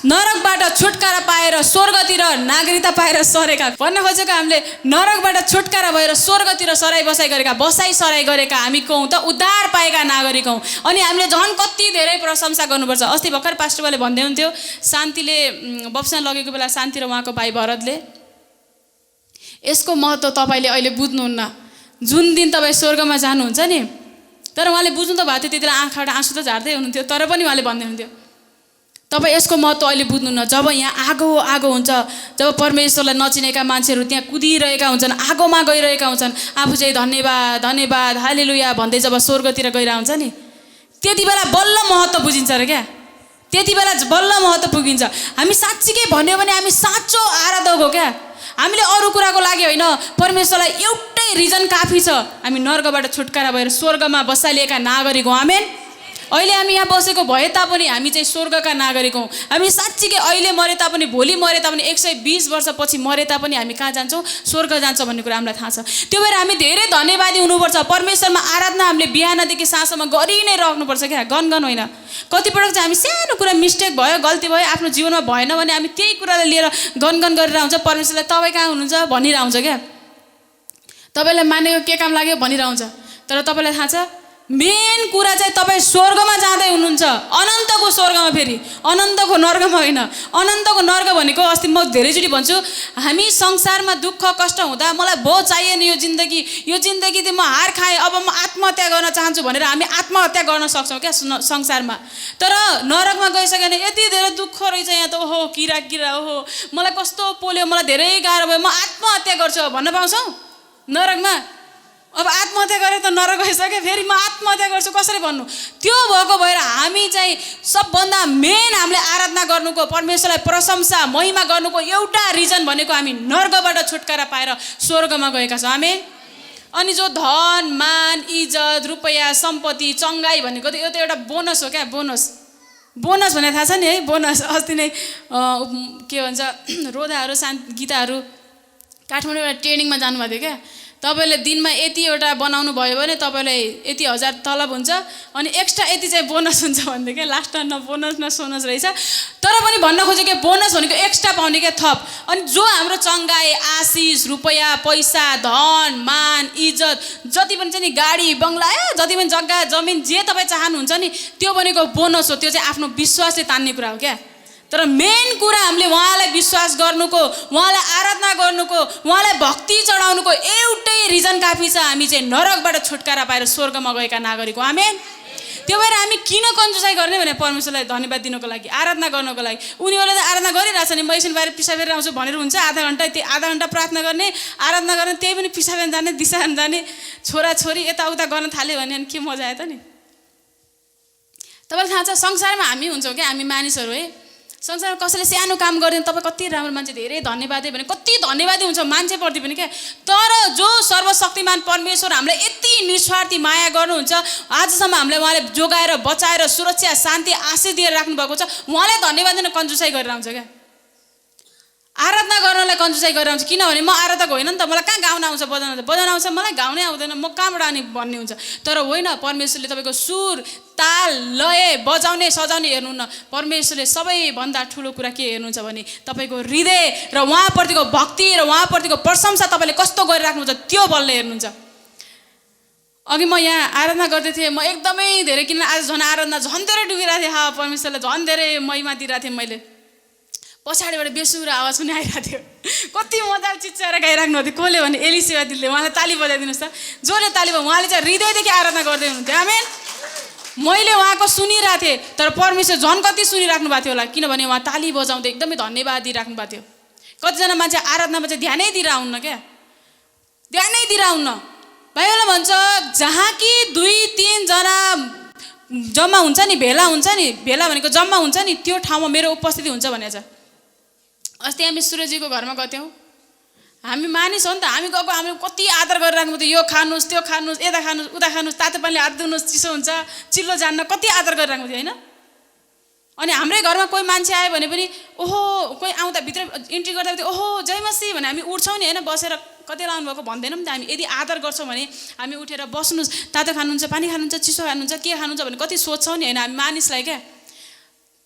नरकबाट छुटकारा पाएर स्वर्गतिर नागरिकता पाएर सरेका। भन्न खोजेको हामीले नरकबाट छुटकारा भएर स्वर्गतिर सराई बसाइ गरेका, बसाइ सराई गरेका हामी को हौँ त? उद्धार पाएका नागरिक हौँ। अनि हामीले झन् कति धेरै प्रशंसा गर्नुपर्छ। अस्ति भर्खर पास्टरले भन्दै हुन्थ्यो, शान्तिले बप्सा लगेको बेला शान्ति र उहाँको भाइ भरतले, यसको महत्त्व तपाईँले अहिले बुझ्नुहुन्न। जुन दिन तपाईँ स्वर्गमा जानुहुन्छ नि, तर उहाँले बुझ्नु त भएको थियो, त्यति बेला आँखाबाट आँसु त झार्दै हुनुहुन्थ्यो, तर पनि उहाँले भन्दै हुन्थ्यो तपाईँ यसको महत्त्व अहिले बुझ्नुहुन्न। जब यहाँ आगो हुन्छ, जब परमेश्वरलाई नचिनेका मान्छेहरू त्यहाँ कुदिरहेका हुन्छन्, आगोमा गइरहेका हुन्छन्, आफू चाहिँ धन्यवाद धन्यवाद हालेलुया भन्दै जब स्वर्गतिर गइरहेको हुन्छ नि, त्यति बेला बल्ल महत्त्व बुझिन्छ अरे क्या। त्यति बेला बल्ल महत्त्व पुगिन्छ। हामी साँच्चीकै भन्यो भने हामी साँचो आराधक हो क्या। हामीले अरू कुराको लागि होइन, परमेश्वरलाई एउटै रिजन काफी छ। हामी नर्कबाट छुटकारा भएर स्वर्गमा बसालिएका नागरिक हौँ। आमेन। अहिले हामी यहाँ बसेको भए तापनि हामी चाहिँ स्वर्गका नागरिक हौँ। हामी साँच्चीकै अहिले मरे तापनि, भोलि मरे तापनि, 120 वर्षपछि मरे तापनि हामी कहाँ जान्छौँ? स्वर्ग जान्छौँ भन्ने कुरा हामीलाई थाहा छ। त्यो भएर हामी धेरै धन्यवादी हुनुपर्छ। परमेश्वरमा आराधना हामीले बिहानदेखि साँझसम्म गरि नै राख्नुपर्छ क्या, गनगन होइन। कतिपटक चाहिँ हामी सानो कुरा मिस्टेक भयो, गल्ती भयो, आफ्नो जीवनमा भएन भने हामी त्यही कुरालाई लिएर गनगन गरेर हुन्छ। परमेश्वरलाई तपाईँ कहाँ हुनुहुन्छ भनिरहन्छ क्या। तपाईँलाई मानेको के काम लाग्यो भनिरहन्छ। तर तपाईँलाई थाहा छ मेन कुरा चाहिँ तपाईँ स्वर्गमा जाँदै हुनुहुन्छ, अनन्तको स्वर्गमा, फेरि अनन्तको नर्कमा होइन। अनन्तको नर्क भनेको अस्ति म धेरैचोटि भन्छु, हामी संसारमा दुःख कष्ट हुँदा मलाई बहुत चाहिएन यो जिन्दगी चाहिँ म हार खाएँ, अब म आत्महत्या गर्न चाहन्छु भनेर हामी आत्महत्या गर्न सक्छौँ क्या संसारमा। तर नरकमा गइसक्यो भने यति धेरै दुःख रहेछ यहाँ त, ओहो किरा ओहो मलाई कस्तो पोल्यो, मलाई धेरै गाह्रो भयो, म आत्महत्या गर्छु भन्न पाउँछौँ नरकमा? अब आत्महत्या गरेर त नरक गइसक्यो, फेरि म आत्महत्या गर्छु कसरी भन्नु? त्यो भएको भएर हामी चाहिँ सबभन्दा मेन हामीले आराधना गर्नुको, परमेश्वरलाई प्रशंसा महिमा गर्नुको एउटा रिजन भनेको हामी नर्कबाट छुटकारा पाएर स्वर्गमा गएका छौँ। आमेन। अनि जो धन मान इज्जत रुपैयाँ सम्पत्ति चङ्गाई भनेको त यो त एउटा बोनस हो क्या। बोनस भनेर थाहा छ नि है? बोनस अस्ति नै के भन्छ रोदाहरू गीताहरू काठमाडौँ एउटा ट्रेनिङमा जानुभएको थियो क्या। तपाईँले दिनमा यतिवटा बनाउनु भयो भने तपाईँलाई यति 1000 तलब हुन्छ, अनि एक्स्ट्रा यति चाहिँ बोनस हुन्छ भन्दै क्या। लास्टमा न बोनस न सोनस रहेछ। तर पनि भन्न खोजेको के बोनस भनेको एक्स्ट्रा पाउने क्या, थप। अनि जो हाम्रो चङ्गाई आशिष रुपैयाँ पैसा धन मान इज्जत जति पनि चाहिँ नि गाडी बङ्गला जति पनि जग्गा जमिन जे तपाईँ चाहनुहुन्छ नि त्यो भनेको बोनस हो। त्यो चाहिँ आफ्नो विश्वासले तान्ने कुरा हो क्या। तर मेन कुरा हामीले उहाँलाई विश्वास गर्नुको, उहाँलाई आराधना गर्नुको, उहाँलाई भक्ति चढाउनुको एउटै रिजन काफी छ। हामी चाहिँ नरकबाट छुटकारा पाएर स्वर्गमा गएका नागरिक हो। आमेन। त्यो भएर हामी किन कन्जुसाइ गर्ने भने परमेश्वरलाई धन्यवाद दिनको लागि, आराधना गर्नको लागि। उनीहरूले त आराधना गरिरहेछ नि, म एकछिन बाहिर पिसाब फेरेर आउँछु भनेर हुन्छ, आधा घन्टा प्रार्थना गर्ने आराधना गर्ने, त्यही पनि पिसाब जाने दिशा जाने छोराछोरी यताउता गर्न थाल्यो भने के मजा आयो त नि। तपाईँलाई थाहा छ संसारमा हामी हुन्छौँ क्या, हामी मानिसहरू है। संसारमा कसैले सानो काम गरिदिनु तपाईँ कति राम्रो मान्छे धेरै धन्यवादै भने कति धन्यवादी हुन्छ मान्छेप्रति पनि क्या। तर जो सर्वशक्तिमान परमेश्वर हामीलाई यति निस्वार्थी माया गर्नुहुन्छ, आजसम्म हामीलाई उहाँले जोगाएर बचाएर सुरक्षा शान्ति आशिष दिएर राख्नुभएको छ, उहाँलाई धन्यवाद दिन कन्जुसाइ गरेर आउँछ क्या। आराधना गर्नलाई कन्जुसाइ गरेर आउँछ, किनभने म आराधक होइन नि त, मलाई कहाँ गाउन आउँछ बजाउन आउँछ, मलाई गाउनै आउँदैन, म कहाँबाट आउने भन्ने हुन्छ। तर होइन, परमेश्वरले तपाईँको सुर ताल लय बजाउने सजाउने हेर्नुहुन्न, परमेश्वरले सबैभन्दा ठुलो कुरा के हेर्नुहुन्छ भने तपाईँको हृदय र उहाँप्रतिको भक्ति र उहाँप्रतिको प्रशंसा तपाईँले कस्तो गरिराख्नुहुन्छ त्यो बलले हेर्नुहुन्छ। अघि म यहाँ आराधना गर्दै थिएँ, म एकदमै धेरै, किन आज झन् आराधना झन् धेरै डुबिरहेको थिएँ, परमेश्वरलाई झन् धेरै महिमा दिइरहेको थिएँ। मैले पछाडिबाट बेसुरो आवाज पनि आइरहेको थियो, कति मजाले चिच्चाएर गाइराख्नु थियो। कसले भने एलिसेवा दिदीले, उहाँलाई ताली बजाइदिनुहोस् त, जोले ताली भयो। उहाँले चाहिँ हृदयदेखि आराधना गर्दै हुनुहुन्थ्यो, आमेन। मैले उहाँको सुनिरहेको थिएँ, तर परमेश्वर झन् कति सुनिराख्नु भएको थियो होला, किनभने उहाँ ताली बजाउँदै एकदमै धन्यवाद दिइराख्नु भएको थियो। कतिजना मान्छे आराधनामा चाहिँ ध्यानै दिइरहन्न क्या, ध्यानै दिइरहन्न। बाइबलमा भन्छ जहाँ कि 2-3 जना जम्मा हुन्छ नि, भेला हुन्छ नि, भेला भनेको जम्मा हुन्छ नि, त्यो ठाउँमा मेरो उपस्थिति हुन्छ भनेको छ। अस्ति हामी सूर्यजीको घरमा गएको थियौँ, हामी मानिस हो नि त, हामी गएको, हामीले कति आदर गरिराख्नु थियो, यो खानुहोस् त्यो खानुहोस् यता खानुहोस् उता खानुहोस्, तातो पानीले हात धुनुहोस् चिसो हुन्छ, चिल्लो जान्न, कति आदर गरिराख्नु थियो होइन। अनि हाम्रै घरमा कोही मान्छे आयो भने पनि ओहो, कोही आउँदा भित्र इन्ट्री गर्दा पनि ओहो जय मसी भने हामी उठ्छौँ नि होइन, बसेर कति लाउनु भएको भन्दैनौँ नि त। हामी यदि आदर गर्छौँ भने हामी उठेर बस्नुहोस्, तातो खानुहुन्छ पानी खानुहुन्छ चिसो खानुहुन्छ के खानुहुन्छ भने कति सोध्छौँ नि होइन हामी मानिसलाई क्या।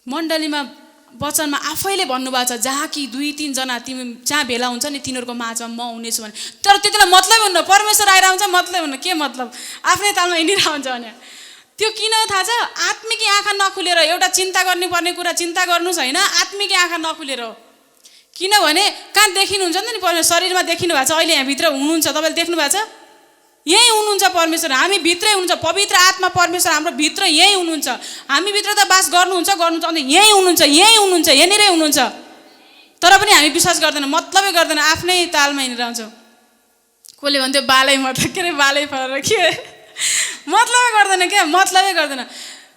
मण्डलीमा वचनमा आफैले भन्नुभएको छ जहाँ कि 2-3 जना तिमी जहाँ भेला हुन्छ नि तिनीहरूको माझमा म हुनेछु भने। तर त्यतिलाई मतलब हुन्न, परमेश्वर आएर आउँछ मतलब हुन्न, के मतलब आफ्नै तालमा हिँडिरह हुन्छ भने। त्यो किन थाहा छ, आत्मिक आँखा नखुलेर, एउटा चिन्ता गर्नुपर्ने कुरा चिन्ता गर्नुहोस् होइन, आत्मिक आँखा नखुलेर हो। किनभने कहाँ देखिनुहुन्छ नि परमेश्वर, शरीरमा देखिनु भएको छ, अहिले यहाँभित्र हुनुहुन्छ, तपाईँले देख्नु भएको छ, यहीँ हुनुहुन्छ परमेश्वर, हामी भित्रै हुनुहुन्छ, पवित्र आत्मा परमेश्वर हाम्रो भित्र यहीँ हुनुहुन्छ। हामी भित्र त बास गर्नुहुन्छ अन्त यहीँ हुनुहुन्छ, यहीँनिरै हुनुहुन्छ। तर पनि हामी विश्वास गर्दैन, मतलबै गर्दैन, आफ्नै तालमा हिँडेर आउँछौँ। कसले भन्थ्यो बालै मतलब के अरे बालै फरेर के मतलबै गर्दैन क्या, मतलबै गर्दैन।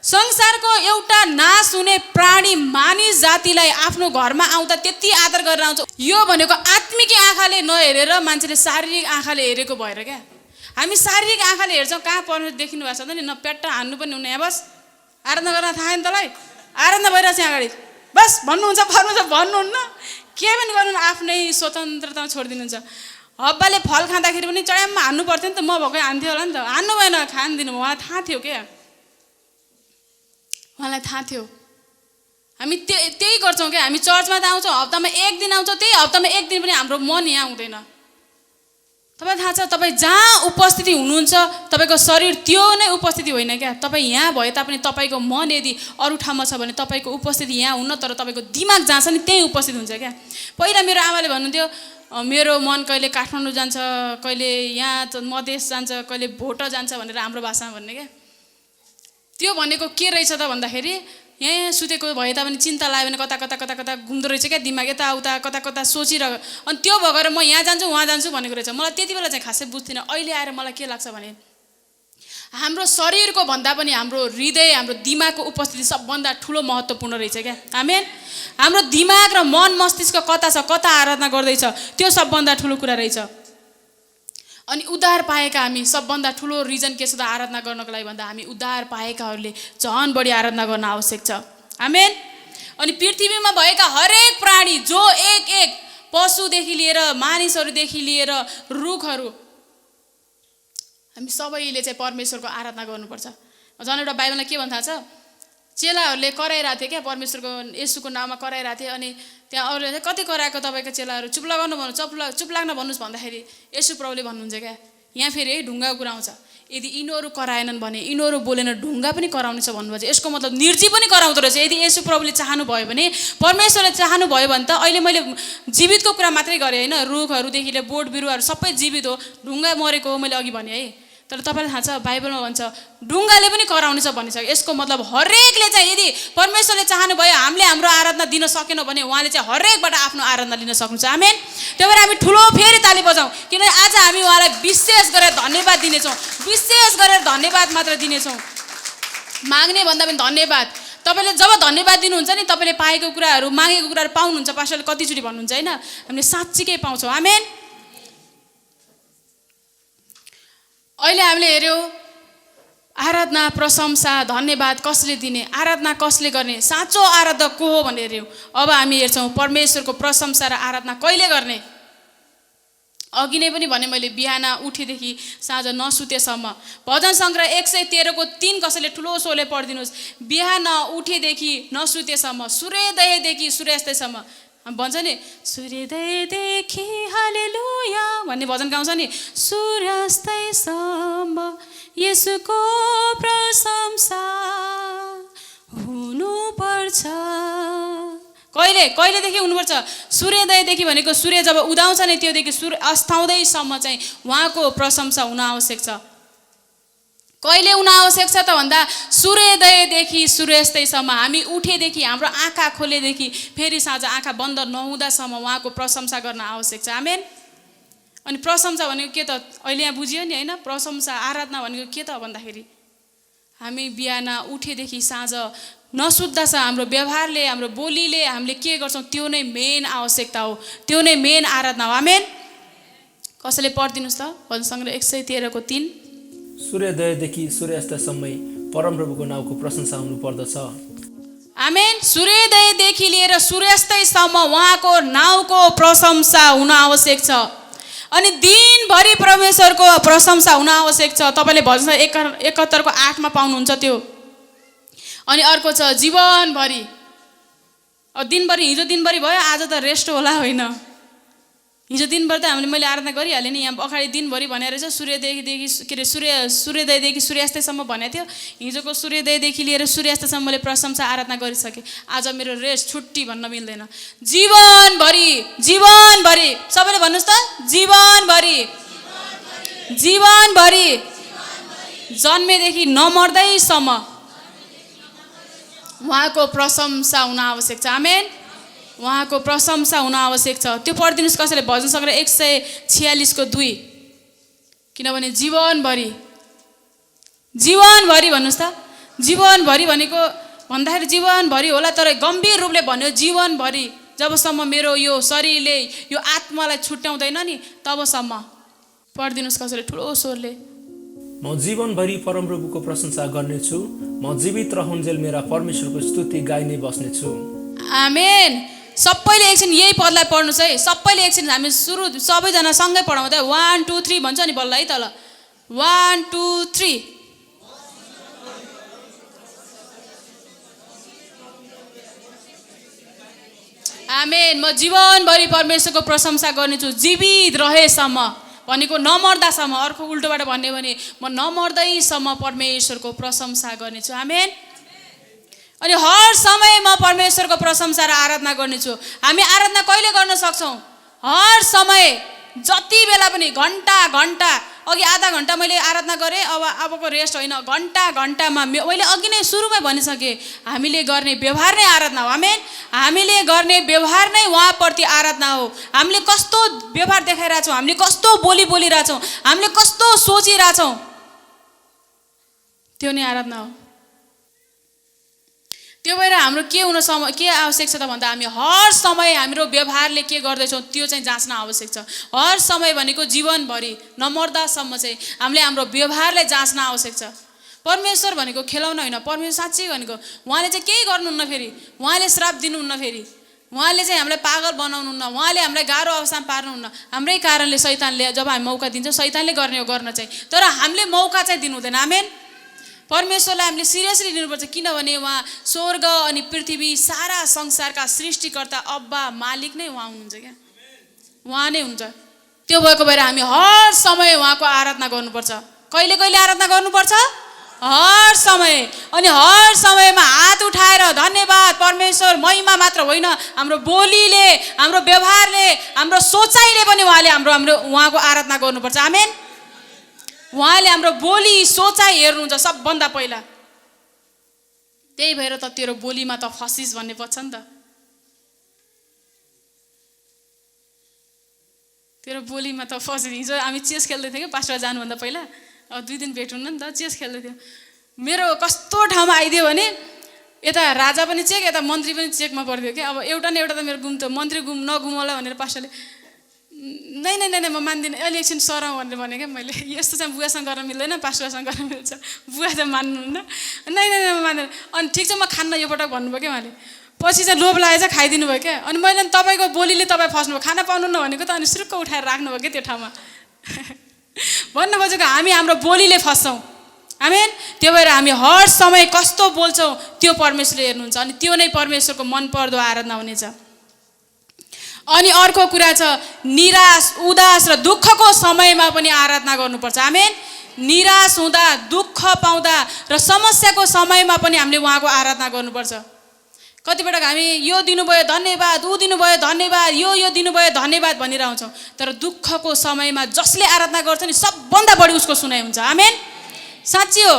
संसारको एउटा नाश हुने प्राणी मानिस जातिलाई आफ्नो घरमा आउँदा त्यति आदर गरेर आउँछ। यो भनेको आत्मिक आँखाले नहेरेर मान्छेले शारीरिक आँखाले हेरेको भएर क्या। हामी शारीरिक आँखाले हेर्छौँ, कहाँ परमेश्वर देखिनु भएको छ त नि, न पेट्टा हान्नु पनि हुने, यहाँ बस आराधना गर्न थाहा नि तँलाई, आराधना भइरहेछ यहाँ अगाडि बस भन्नुहुन्छ, भन्नुहुन्न, के पनि गर्नु, आफ्नै स्वतन्त्रतामा छोडिदिनुहुन्छ। हब्बाले फल खाँदाखेरि पनि चढाममा हान्नु पर्थ्यो नि त, म भएकै हान्थ्यो होला नि त, हान्नु भएन, खान दिनु, उहाँलाई थाहा थियो क्या, उहाँलाई थाहा थियो। हामी त्यही गर्छौँ क्या, हामी चर्चमा त आउँछौँ, हप्तामा 1 दिन आउँछौँ, त्यही हप्तामा 1 दिन पनि हाम्रो मन यहाँ हुँदैन। तपाईँ थाहा छ, तपाईँ जहाँ उपस्थिति हुनुहुन्छ तपाईँको शरीर त्यो नै उपस्थिति होइन क्या। तपाईँ यहाँ भए तापनि तपाईँको मन यदि अरू ठाउँमा छ भने तपाईँको उपस्थिति यहाँ हुन्न, तर तपाईँको दिमाग जहाँ छ नि त्यहीँ उपस्थित हुन्छ क्या। पहिला मेरो आमाले भन्नुहुन्थ्यो मेरो मन कहिले काठमाडौँ जान्छ, कहिले यहाँ मधेस जान्छ, कहिले भोट जान्छ भनेर हाम्रो भाषामा भन्ने क्या। त्यो भनेको के रहेछ त भन्दाखेरि यहाँ सुतेको भए तापनि चिन्ता लाग्यो भने कता कता कता कता घुम्दो रहेछ क्या दिमाग, यताउता कता कता सोचिरह, अनि त्यो भएर म यहाँ जान्छु उहाँ जान्छु भनेको रहेछ। मलाई त्यति बेला चाहिँ खासै बुझ्थिनँ। अहिले आएर मलाई के लाग्छ भने हाम्रो शरीरको भन्दा पनि हाम्रो हृदय हाम्रो दिमागको उपस्थिति सबभन्दा ठुलो महत्त्वपूर्ण रहेछ क्या। आमेन। हाम्रो दिमाग र मन मस्तिष्क कता छ, कता आराधना गर्दैछ, त्यो सबभन्दा ठुलो कुरा रहेछ। अनि उद्धार पाएका हामी सबभन्दा ठुलो रिजन के छ त आराधना गर्नको लागि भन्दा हामी उद्धार पाएकाहरूले झन् बढी आराधना गर्न आवश्यक छ। आमेन। अनि पृथ्वीमा भएका हरेक प्राणी जो एक एक पशुदेखि लिएर मानिसहरूदेखि लिएर रुखहरू हामी सबैले चाहिँ परमेश्वरको आराधना गर्नुपर्छ। झन् एउटा बाइबलमा के भन्छ थाहा छ, चेलाहरूले कराइरहेको थियो क्या, परमेश्वरको येशूको नाममा कराइरहेको थिए। अनि त्यहाँ अरूले कति कराएको तपाईँको चेलाहरू, चुप लगाउनु भन्नु, चुप लाग्न भन्नुहोस् भन्दाखेरि येशू प्रभुले भन्नुहुन्छ क्या, यहाँ फेरि है ढुङ्गाको कुरा आउँछ, यदि यिनीहरू कराएनन् भने यिनीहरू बोलेन ढुङ्गा पनि कराउनेछ भन्नुभएको छ। यसको मतलब निर्जीव पनि कराउँदो रहेछ। यदि येशू प्रभुले चाहनुभयो भने, परमेश्वरले चाहनुभयो भने त अहिले मैले जीवितको कुरा मात्रै गरेँ होइन, रुखहरूदेखि लिएर बोट बिरुवाहरू सबै जीवित हो, ढुङ्गा मरेको हो मैले अघि भने है। तर तपाईँलाई थाहा छ बाइबलमा भन्छ ढुङ्गाले पनि कराउनेछ भनिन्छ। यसको मतलब हरेकले चाहिँ यदि परमेश्वरले चाहनुभयो हामीले हाम्रो आराधना दिन सकेनौँ भने उहाँले चाहिँ हरेकबाट आफ्नो आराधना लिन सक्नुहुन्छ। आमेन। त्यही भएर हामी ठुलो फेरि ताली बजाउँ, किनभने आज हामी उहाँलाई विशेष गरेर धन्यवाद दिनेछौँ, विशेष गरेर धन्यवाद मात्र दिनेछौँ, माग्ने भन्दा पनि धन्यवाद। तपाईँले जब धन्यवाद दिनुहुन्छ नि तपाईँले पाएको कुराहरू मागेको कुराहरू पाउनुहुन्छ। पास्टरले कतिचोटि भन्नुहुन्छ होइन, हामीले साँच्चीकै पाउँछौँ। आमेन। अहिले हामीले हेऱ्यौँ आराधना, प्रशंसा, धन्यवाद कसले दिने, आराधना कसले गर्ने, साँचो आराधक को हो भनेर हेऱ्यौँ। अब हामी हेर्छौँ परमेश्वरको प्रशंसा र आराधना कहिले गर्ने। अघि नै पनि भने मैले, बिहान उठेदेखि साँझ नसुतेसम्म। भजन सङ्ग्रह 113 को 3 कसैले ठुलो स्वरले पढिदिनुहोस्। बिहान उठेदेखि नसुतेसम्म, सूर्योदयदेखि सूर्यास्तसम्म भन्छ नि, सूर्योदयदेखि हालेलुया भन्ने भजन गाउँछ नि, सूर्यास्तसम्म येशूको प्रशंसा हुनुपर्छ। कहिलेदेखि हुनुपर्छ? सूर्योदयदेखि भनेको सूर्य जब उदाउँछ नि त्योदेखि सूर्य अस्ताउँदैसम्म चाहिँ उहाँको प्रशंसा हुन आवश्यक छ। कहिले हुन आवश्यक छ त भन्दा सूर्योदयदेखि सूर्यास्तसम्म, हामी उठेदेखि, हाम्रो आँखा खोलेदेखि फेरि साँझ आँखा बन्द नहुँदासम्म उहाँको प्रशंसा गर्न आवश्यक छ। आमेन। अनि प्रशंसा भनेको के त? अहिले यहाँ बुझियो नि होइन, प्रशंसा आराधना भनेको के त भन्दाखेरि हामी बिहान उठेदेखि साँझ नसुत्दासम्म हाम्रो व्यवहारले, हाम्रो बोलीले हामीले के गर्छौँ त्यो नै मेन आवश्यकता हो, त्यो नै मेन आराधना हो। आमेन। कसैले पढिदिनुहोस् त भजन सङ्ग्रह 113 को 3। सूर्योदयदेखि सूर्यास्तसम्मै परमप्रभुको नाउँको प्रशंसा हुनुपर्दछ। आमेन। सूर्योदयदेखि लिएर सूर्यास्तसम्म उहाँको नाउँको प्रशंसा हुन आवश्यक छ। अनि दिनभरि परमेश्वरको प्रशंसा हुन आवश्यक छ। तपाईँले भजन 71 को 8 मा पाउनुहुन्छ त्यो। अनि अर्को छ जीवनभरि। अब दिनभरि, हिजो दिनभरि भयो, आज त रेस्ट होला होइन। हिजो दिनभरि त मैले आराधना गरिहालेँ नि, यहाँ अगाडि दिनभरि भनेर रहेछ, सूर्योदयदेखि सूर्यास्तसम्म भनेको थियो। हिजोको सूर्योदयदेखि लिएर सूर्यास्तसम्म मैले प्रशंसा आराधना गरिसकेँ। आज मेरो रेस्ट, छुट्टी भन्न मिल्दैन। जीवनभरि, जीवनभरि, सबैले भन्नुहोस् त, जीवनभरि, जीवनभरि, जन्मेदेखि नमर्दैसम्म उहाँको प्रशंसा हुन आवश्यक छ। आमेन। उहाँको प्रशंसा हुन आवश्यक छ। त्यो पढिदिनुहोस् कसैले भजन सङ्ग्रह 146 को 2। किनभने जीवनभरि, जीवनभरि भन्नुहोस् त, जीवनभरि भनेको भन्दाखेरि जीवनभरि होला, तर गम्भीर रूपले भन्यो जीवनभरि, जबसम्म मेरो यो शरीरले यो आत्मालाई छुट्याउँदैन नि तबसम्म। पढिदिनुहोस् कसैले ठुलो स्वरले। म जीवनभरि परमप्रभुको प्रशंसा गर्नेछु, म जीवित रहुन्जेल मेरा परमेश्वरको स्तुति गाइ नै बस्नेछु। आमेन। सबैले एकछिन यही पदलाई पढ्नुहोस् है। सबैले एकछिन हामी सुरु सबैजना सँगै पढाउँ त। 1 2 3 भन्छ नि बल्ल है तल। 1 2 3। आमेन। म जीवनभरि परमेश्वरको प्रशंसा गर्नेछु, जीवित रहेसम्म भनेको नमर्दासम्म। अर्को उल्टोबाट भन्ने भने म नमर्दैसम्म परमेश्वरको प्रशंसा गर्नेछु। आमेन। अनि हर समय म परमेश्वरको प्रशंसा र आराधना गर्नेछु। हामी आराधना कहिले गर्न सक्छौँ? हर समय, जति बेला पनि, घन्टा घन्टा। अघि आधा घन्टा मैले आराधना गरेँ, अबको रेस्ट होइन, घन्टा घन्टामा। मैले अघि नै सुरुमै भनिसकेँ, हामीले गर्ने व्यवहार नै आराधना हो। आमेन। हामीले गर्ने व्यवहार नै उहाँप्रति आराधना हो। हामीले कस्तो व्यवहार देखाइरहेछौँ, हामीले कस्तो बोली बोलिरहेछौँ, हामीले कस्तो सोचिरहेछौँ, त्यो नै आराधना हो। त्यो भएर हाम्रो के आवश्यक छ त भन्दा हामी हर समय हाम्रो व्यवहारले के गर्दैछौँ त्यो चाहिँ जाँच्न आवश्यक छ। हर समय भनेको जीवनभरि नमर्दासम्म चाहिँ हामीले हाम्रो व्यवहारलाई जाँच्न आवश्यक छ। परमेश्वर भनेको खेलाउन होइन, परमेश्वर साँच्चै भनेको उहाँले चाहिँ केही गर्नुहुन्न, फेरि उहाँले श्राप दिनुहुन्न, फेरि उहाँले चाहिँ हामीलाई पागल बनाउनुहुन्न, उहाँले हामीलाई गाह्रो अवस्थामा पार्नुहुन्न। हाम्रै कारणले शैतानले जब हामी मौका दिन्छ, शैतानले गर्ने हो गर्न चाहिँ, तर हामीले मौका चाहिँ दिनु हुँदैन। आमेन। परमेश्वरलाई हामीले सिरियसली लिनुपर्छ, किनभने उहाँ स्वर्ग अनि पृथ्वी सारा संसारका सृष्टिकर्ता, अब्बा, मालिक नै उहाँ हुनुहुन्छ क्या, उहाँ नै हुन्छ। त्यो भएको भएर हामी हर समय उहाँको आराधना गर्नुपर्छ। कहिले कहिले आराधना गर्नुपर्छ? हर समय। अनि हर समयमा हात उठाएर धन्यवाद परमेश्वर, महिमा मात्र होइन, हाम्रो बोलीले, हाम्रो व्यवहारले, हाम्रो सोचाइले पनि उहाँको आराधना गर्नुपर्छ। आमेन। उहाँले हाम्रो बोली सोचाइ हेर्नुहुन्छ सबभन्दा पहिला। त्यही भएर त तेरो बोलीमा त फसिस भन्ने पर्छ नि त। तेरो बोलीमा त फसिस। हिजो हामी चेस खेल्दै थियौँ कि पास्टर जानुभन्दा पहिला, अब 2 दिन भेट हुन्न नि त, चेस खेल्दै थियौँ। मेरो कस्तो ठाउँमा आइदियो भने यता राजा पनि चेक, यता मन्त्री पनि चेकमा पर्थ्यो कि। अब एउटा न एउटा त मेरो गुम्थ्यो, मन्त्री नगुमाउला भनेर पास्टरले नै नै नै नै म मान्दिनँ, अहिले एकछिन सरौँ भनेर भने क्या मैले। यस्तो चाहिँ बुवासँग गर्न मिल्दैन, पास्टरसँग गर्न मिल्छ, बुवा चाहिँ मान्नुहुन्न, नै नै नै म मान्दैन। अनि ठिक छ म खान्न यो पटक भन्नुभयो क्या उहाँले। पछि चाहिँ लोभ लागेर चाहिँ खाइदिनु भयो क्या। अनि मैले तपाईँको बोलीले तपाईँ फस्नुभयो, खाना पाउनुहुन्न भनेको त, अनि सुरुक्क उठाएर राख्नुभयो क्या त्यो ठाउँमा। भन्न खोजेको हामी हाम्रो बोलीले फस्छौँ, आमेन। त्यो भएर हामी हर समय कस्तो बोल्छौँ त्यो परमेश्वरले हेर्नुहुन्छ, अनि त्यो नै परमेश्वरको मनपर्दो आराधना हुनेछ। अनि अर्को कुरा छ, निराश उदास र दुःखको समयमा पनि आराधना गर्नुपर्छ, आमेन। निराश हुँदा, दुःख पाउँदा र समस्याको समयमा पनि हामीले उहाँको आराधना गर्नुपर्छ। कतिपटक हामी यो दिनुभयो धन्यवाद, ऊ दिनुभयो धन्यवाद, यो दिनुभयो धन्यवाद भनिरहन्छौँ, तर दुःखको समयमा जसले आराधना गर्छ नि सबभन्दा बढी उसको सुनाइ हुन्छ, आमेन। साँच्ची हो,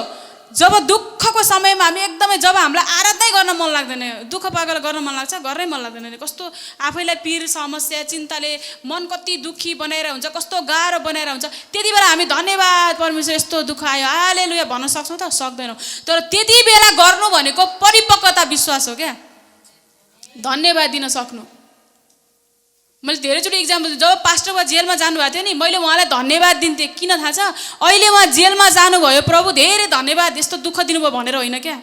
जब दुःखको समयमा हामी एकदमै, जब हामीलाई आराधनै गर्न मन लाग्दैन, दुःख पाएकोलाई गर्न मन लाग्छ, गर्नै मन लाग्दैन, कस्तो आफैलाई पीर समस्या चिन्ताले मन कति दुःखी बनाएर हुन्छ, कस्तो गाह्रो बनाएर हुन्छ, त्यति बेला हामी धन्यवाद परमेश्वर यस्तो दुःख आयो हालेलुया भन्न सक्छौँ त? सक्दैनौँ। तर त्यति बेला गर्नु भनेको परिपक्वता विश्वास हो क्या, धन्यवाद दिन सक्नु। मैले धेरैचोटि इक्जाम्पल, जब पास्टर बा जेलमा जानुभएको थियो नि, मैले उहाँलाई धन्यवाद दिन्थेँ। किन थाहा छ? अहिले उहाँ जेलमा जानुभयो, प्रभु धेरै धन्यवाद, यस्तो दुःख दिनुभयो भनेर होइन क्या।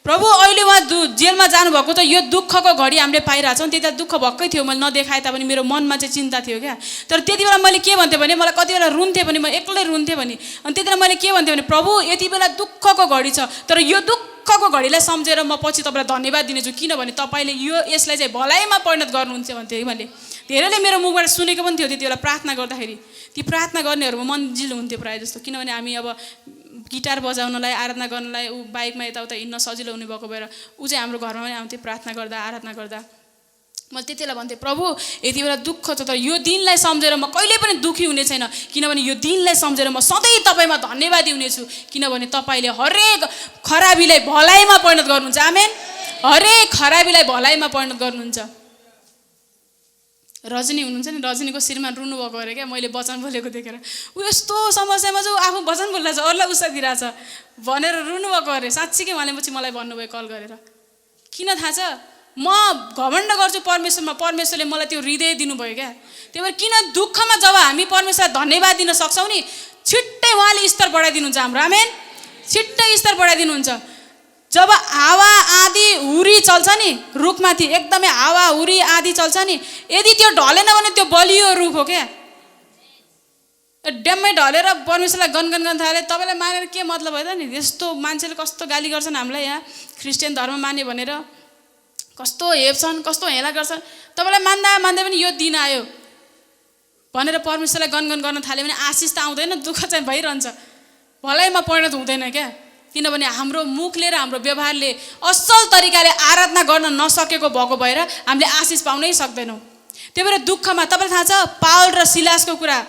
प्रभु अहिले उहाँ जेलमा जानुभएको त यो दुःखको घडी हामीले पाइरहेछौँ, त्यति बेला दुःख भएकै थियो, मैले नदेखाए तापनि मेरो मनमा चाहिँ चिन्ता थियो क्या। तर त्यति बेला मैले के भन्थेँ भने, मलाई कति बेला रुन्थेँ भने, म एक्लै रुन्थेँ भने, अनि त्यति बेला मैले के भन्थेँ भने, प्रभु यति बेला दुःखको घडी छ, तर यो दुःखको घडीलाई सम्झेर म पछि तपाईँलाई धन्यवाद दिनेछु, किनभने तपाईँले यसलाई चाहिँ भलाइमा परिणत गर्नुहुन्छ भन्थेँ है मैले। धेरैले मेरो मुखबाट सुनेको पनि थियो त्यति बेला प्रार्थना गर्दाखेरि। ती प्रार्थना गर्नेहरूमा मन्जिल हुन्थ्यो प्रायः जस्तो, किनभने हामी अब गिटार बजाउनलाई, आराधना गर्नलाई ऊ बाइकमा यताउता हिँड्न सजिलो हुने भएको भएर ऊ चाहिँ हाम्रो घरमा पनि आउँथ्यो प्रार्थना गर्दा, आराधना गर्दा। मैले त्यति बेला भन्थेँ, प्रभु यति बेला दुःख छ, तर यो दिनलाई सम्झेर म कहिले पनि दुःखी हुने छैन, किनभने यो दिनलाई सम्झेर म सधैँ तपाईँमा धन्यवादी हुनेछु, किनभने तपाईँले हरेक खराबीलाई भलाइमा परिणत गर्नुहुन्छ, आमेन। हरेक खराबीलाई भलाइमा परिणत गर्नुहुन्छ। रजनी हुनुहुन्छ नि, रजनीको श्रीमान रुनुभएको अरे क्या, मैले वचन बोलेको देखेर। ऊ यस्तो समस्यामा चाहिँ आफू वचन बोलिरहेछ, अरूलाई उत्साह दिइरहेछ भनेर रुनुभएको अरे। साँच्चीकै उहाँले पछि मलाई भन्नुभयो कल गरेर। किन थाहा छ? म घमण्ड गर्छु परमेश्वरमा, परमेश्वरले मलाई त्यो हृदय दिनुभयो क्या। त्यही भएर किन दुःखमा जब हामी परमेश्वरलाई धन्यवाद दिन सक्छौँ नि, छिट्टै उहाँले स्तर बढाइदिनुहुन्छ हाम्रो, आमेन। छिट्टै स्तर बढाइदिनुहुन्छ। जब हावा आँधी हुरी चल्छ नि रुखमाथि, एकदमै हावा हुरी आँधी चल्छ नि, यदि त्यो ढलेन भने त्यो बलियो रुख हो क्या, ड्याममै ढलेर परमेश्वरलाई गनगन गर्न थाले, तपाईँलाई मानेर के मतलब भयो त नि? यस्तो मान्छेले कस्तो गाली गर्छन् हामीलाई, यहाँ क्रिस्चियन धर्म मान्यो भनेर कस्तो हेप्छन्, कस्तो हेला गर्छन्। तपाईँलाई मान्दा मान्दै पनि यो दिन आयो भनेर परमेश्वरलाई गनगन गर्न थाल्यो भने आशिष त आउँदैन, दुःख चाहिँ भइरहन्छ, भलाइमा परिणत हुँदैन क्या। किनभने हाम्रो मुखले र हाम्रो व्यवहारले असल तरिकाले आराधना गर्न नसकेको भएको भएर हामीले आशिष पाउनै सक्दैनौँ। त्यही भएर दुःखमा तपाईँलाई थाहा छ पावल र सिलासको कुरा,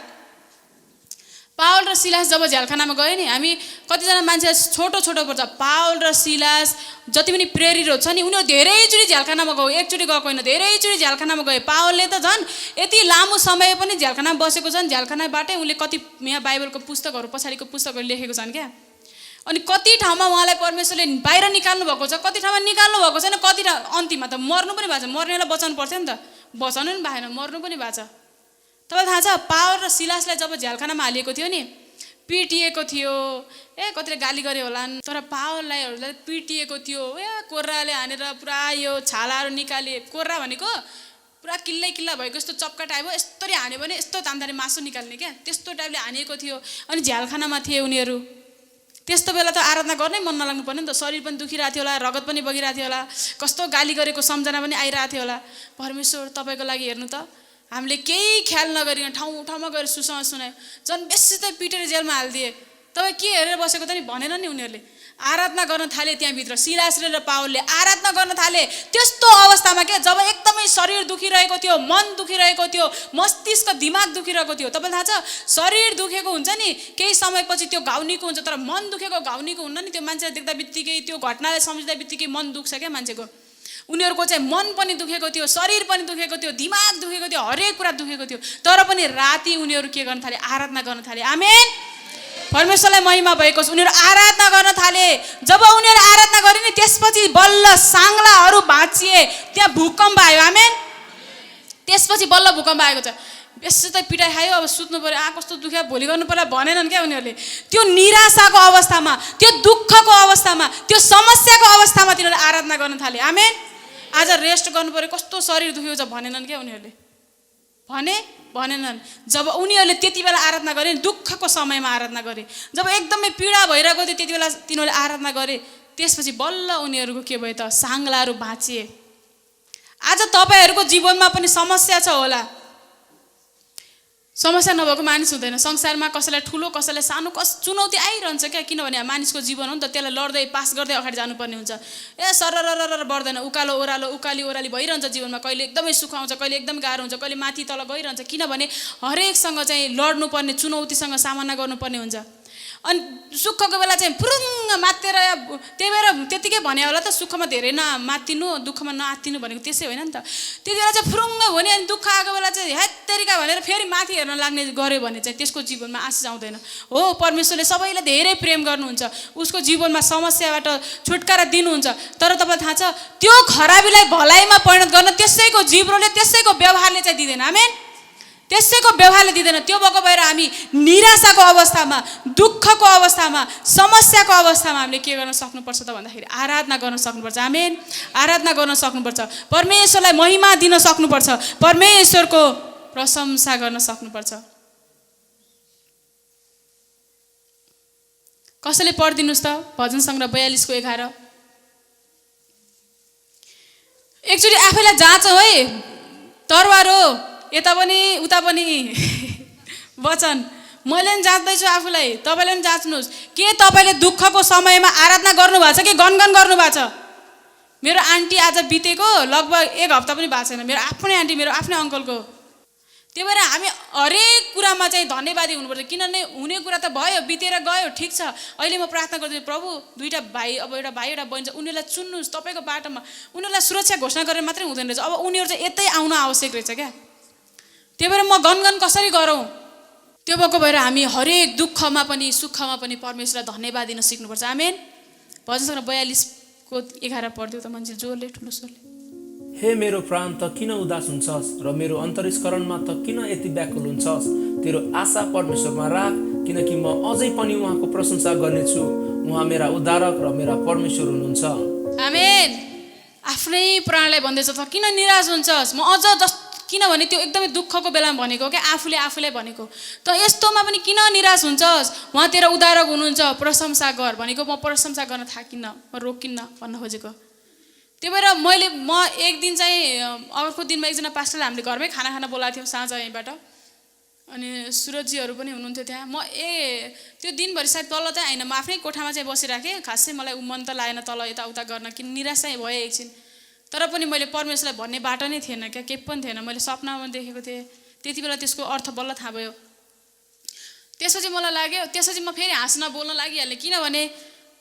पावल र सिलास जब झ्यालखानामा गयो नि, हामी कतिजना मान्छे छोटो छोटो पर्छ, पावल र सिलास जति पनि प्रेरितहरू छ नि उनीहरू धेरैचोटि झ्यालखानामा गयो, एकचोटि गएको होइन, धेरैचोटि झ्यालखानामा गयो। पावलले त झन् यति लामो समय पनि झ्यालखानामा बसेको छन्, झ्यालखानाबाटै उनले कति यहाँ बाइबलको पुस्तकहरू पछाडिको पुस्तकहरू लेखेको छन् क्या। अनि कति ठाउँमा उहाँलाई परमेश्वरले बाहिर निकाल्नु भएको छ, कति ठाउँमा निकाल्नु भएको छैन, कति अन्तिममा त मर्नु पनि भएको छ, मर्नेलाई बचाउनु पर्थ्यो नि त, बचाउनु पनि भएन, मर्नु पनि भएको छ। तपाईँलाई थाहा छ पावल र सिलासलाई जब झ्यालखानामा हालिएको थियो नि, पिटिएको थियो, कतिले गाली गरे होलान्, तर पावललाई पिटिएको थियो, कोर्राले हानेर पुरा यो छालाहरू निकाले, कोर्रा भनेको पुरा किल्लै किल्ला भएको यस्तो चप्का टाइप हो, यस्तरी हान्यो भने यस्तो तान्दाले मासु निकाल्ने क्या, त्यस्तो टाइपले हानेको थियो। अनि झ्यालखानामा थिए उनीहरू। त्यस्तो बेला त आराधना गर्नै मन नलाग्नु पर्ने नि त, शरीर पनि दुखिरहेको थियो होला, रगत पनि बगिरहेको थियो होला, कस्तो गाली गरेको सम्झना पनि आइरहेको थियो होला। परमेश्वर तपाईँको लागि हेर्नु त, हामीले केही ख्याल नगरिकन ठाउँ ठाउँमा गएर सुसमाचार सुनायो, झन् बेसी त पिटेर जेलमा हालिदिए। तपाईँ के हेरेर बसेको त नि भनेन नि उनीहरूले। आराधना गर्न थाले त्यहाँभित्र, सिलासले र पावलले आराधना गर्न थाले त्यस्तो अवस्थामा के, जब एकदमै शरीर दुखिरहेको थियो, मन दुखिरहेको थियो, मस्तिष्क दिमाग दुखिरहेको थियो। तपाईँलाई थाहा छ शरीर दुखेको हुन्छ नि केही समयपछि त्यो घाउ निको हुन्छ, तर मन दुखेको घाउ निको हुन्न नि। त्यो मान्छेलाई देख्दा बित्तिकै, त्यो घटनालाई सम्झिँदा बित्तिकै मन दुख्छ क्या मान्छेको। उनीहरूको चाहिँ मन पनि दुखेको थियो, शरीर पनि दुखेको थियो, दिमाग दुखेको थियो, हरेक कुरा दुखेको थियो, तर पनि राति उनीहरू के गर्न थाले? आराधना गर्न थाले, आमेन। परमेश्वरलाई महिमा भएको छ। उनीहरू आराधना गर्न थाले। जब उनीहरू आराधना गरे नि त्यसपछि बल्ल साङ्लाहरू भाँचिए, त्यहाँ भूकम्प आयो। आमेन। त्यसपछि बल्ल भूकम्प आएको छ। यसो त पिटाइ खायो, अब सुत्नु पर्यो, कस्तो दुख्या, भोलि गर्नु पर्ला भनेनन् क्या उनीहरूले। त्यो निराशाको अवस्थामा, त्यो दुःखको अवस्थामा, त्यो समस्याको अवस्थामा तिनीहरूले आराधना गर्न थाले। आमेन। आज रेस्ट गर्नु पर्यो, कस्तो शरीर दुख्यो छ भनेनन् क्या उनीहरूले। भनेनन्। जब उनीहरूले त्यति बेला आराधना गरे, दुःखको समयमा आराधना गरे, जब एकदमै पीडा भइरहेको थियो त्यति बेला तिनीहरूले आराधना गरे, त्यसपछि बल्ल उनीहरूको के भयो त, साङ्लाहरू भाँचिए। आज तपाईँहरूको जीवनमा पनि समस्या छ होला। समस्या नभएको मानिस हुँदैन। संसारमा कसैलाई ठुलो कसैलाई सानो चुनौती आइरहन्छ क्या, किनभने मानिसको जीवन हो नि त, त्यसलाई लड्दै पास गर्दै अगाडि जानुपर्ने हुन्छ। सरर बढ्दैन, उकालो ओह्रालो उकाली ओह्राली भइरहन्छ जीवनमा। कहिले एकदमै सुख आउँछ, कहिले एकदम गाह्रो हुन्छ, कहिले माथि तल गइरहन्छ, किनभने हरेकसँग चाहिँ लड्नुपर्ने, चुनौतीसँग सामना गर्नुपर्ने हुन्छ। अनि सुखको बेला चाहिँ फुरुङ्ग मात्तेर, त्यही भएर त्यतिकै भने होला त, सुखमा धेरै नमात्तिनु, दुःखमा नआत्तिनु भनेको त्यसै होइन नि त। त्यति बेला चाहिँ फुरुङ्ग भने, अनि दुःख आएको बेला चाहिँ हेत्तेरिका भनेर फेरि माथि हेर्न लाग्ने गऱ्यो भने चाहिँ त्यसको जीवनमा आशिष आउँदैन। हो, परमेश्वरले सबैलाई धेरै प्रेम गर्नुहुन्छ, उसको जीवनमा समस्याबाट छुटकारा दिनुहुन्छ। तर तपाईँलाई थाहा छ, त्यो खराबीलाई भलाइमा परिणत गर्न त्यसैको जिब्रोले, त्यसैको व्यवहारले चाहिँ दिँदैन। आमेन। त्यसैको व्यवहारले दिँदैन। त्यो भएको भएर हामी निराशाको अवस्थामा, दुःखको अवस्थामा, समस्याको अवस्थामा हामीले के गर्न सक्नुपर्छ त भन्दाखेरि आराधना गर्न सक्नुपर्छ। आमेन। आराधना गर्न सक्नुपर्छ, परमेश्वरलाई महिमा दिन सक्नुपर्छ, परमेश्वरको प्रशंसा गर्न सक्नुपर्छ। कसैले पढिदिनुहोस् त भजन सङ्ग्रह 42 को 11। एकचोटि आफैलाई जाँच है, तरवार हो, यता पनि उता पनि वचन। मैले पनि जाँच्दैछु आफूलाई, तपाईँले पनि जाँच्नुहोस्। के तपाईँले दुःखको समयमा आराधना गर्नुभएको छ कि गनगन गर्नुभएको छ? मेरो आन्टी आज बितेको लगभग 1 हप्ता पनि भएको छैन, मेरो आफ्नै आन्टी, मेरो आफ्नै अङ्कलको। त्यही भएर हामी हरेक कुरामा चाहिँ धन्यवादी हुनुपर्छ, किनभने हुने कुरा त भयो, बितेर गयो, ठिक छ। अहिले म प्रार्थना गर्दैछु, प्रभु 2टा भाइ, अब एउटा भाइ एउटा बहिनी छ, उनीहरूलाई चुन्नुहोस् तपाईँको बाटोमा। उनीहरूलाई सुरक्षा घोषणा गरेर मात्रै हुँदैन रहेछ, अब उनीहरू चाहिँ यतै आउन आवश्यक रहेछ क्या। त्यही भएर म गनगन कसरी गरौँ? त्यो भएको भएर हामी हरेक दुःखमा पनि सुखमा पनि परमेश्वरलाई धन्यवाद दिन सिक्नुपर्छ। आमेन। भजन सङ्ग्रह 42 को 11 पढ्दियो त मान्छे जोरले, ठुलो स्वरले। हे मेरो प्राण त किन उदास हुन्छस् र मेरो अन्तरिस्करणमा त किन यति व्याकुल हुन्छस्? तेरो आशा परमेश्वरमा राख, किनकि म अझै पनि उहाँको प्रशंसा गर्नेछु। उहाँ मेरा उद्धारक र मेरा परमेश्वर हुनुहुन्छ। आमेन। आफ्नै प्राणलाई भन्दैछ त किन निराश हुन्छस्? म अझ किनभने त्यो एकदमै दुःखको बेलामा भनेको क्या, आफूलाई भनेको। त यस्तोमा पनि किन निराश हुन्छस्? उहाँ तेरो उद्धारक हुनुहुन्छ, प्रशंसा गर भनेको। म प्रशंसा गर्न थाकिन्न, म रोकिन्न भन्न खोजेको। त्यही भएर म एक दिन चाहिँ अर्को दिनमा एकजना पास्टरले हामीले घरमै खाना खान बोलाएको थियौँ साँझ यहीँबाट। अनि सुरजीहरू पनि हुनुहुन्थ्यो त्यहाँ। म त्यो दिनभरि सायद तल चाहिँ आइन, म आफ्नै कोठामा चाहिँ बसिराखेँ। खासै मलाई मन त लागेन तल यताउता गर्न, किन निराशै भएँ एकछिन। तर पनि मैले परमेश्वरलाई भन्ने बाटो नै थिएन क्या, केही पनि थिएन। मैले सपनामा देखेको थिएँ, त्यति बेला त्यसको अर्थ बल्ल थाहा भयो। त्यसपछि मलाई लाग्यो, त्यसपछि म फेरि हाँस्न बोल्न लागिहालेँ, किनभने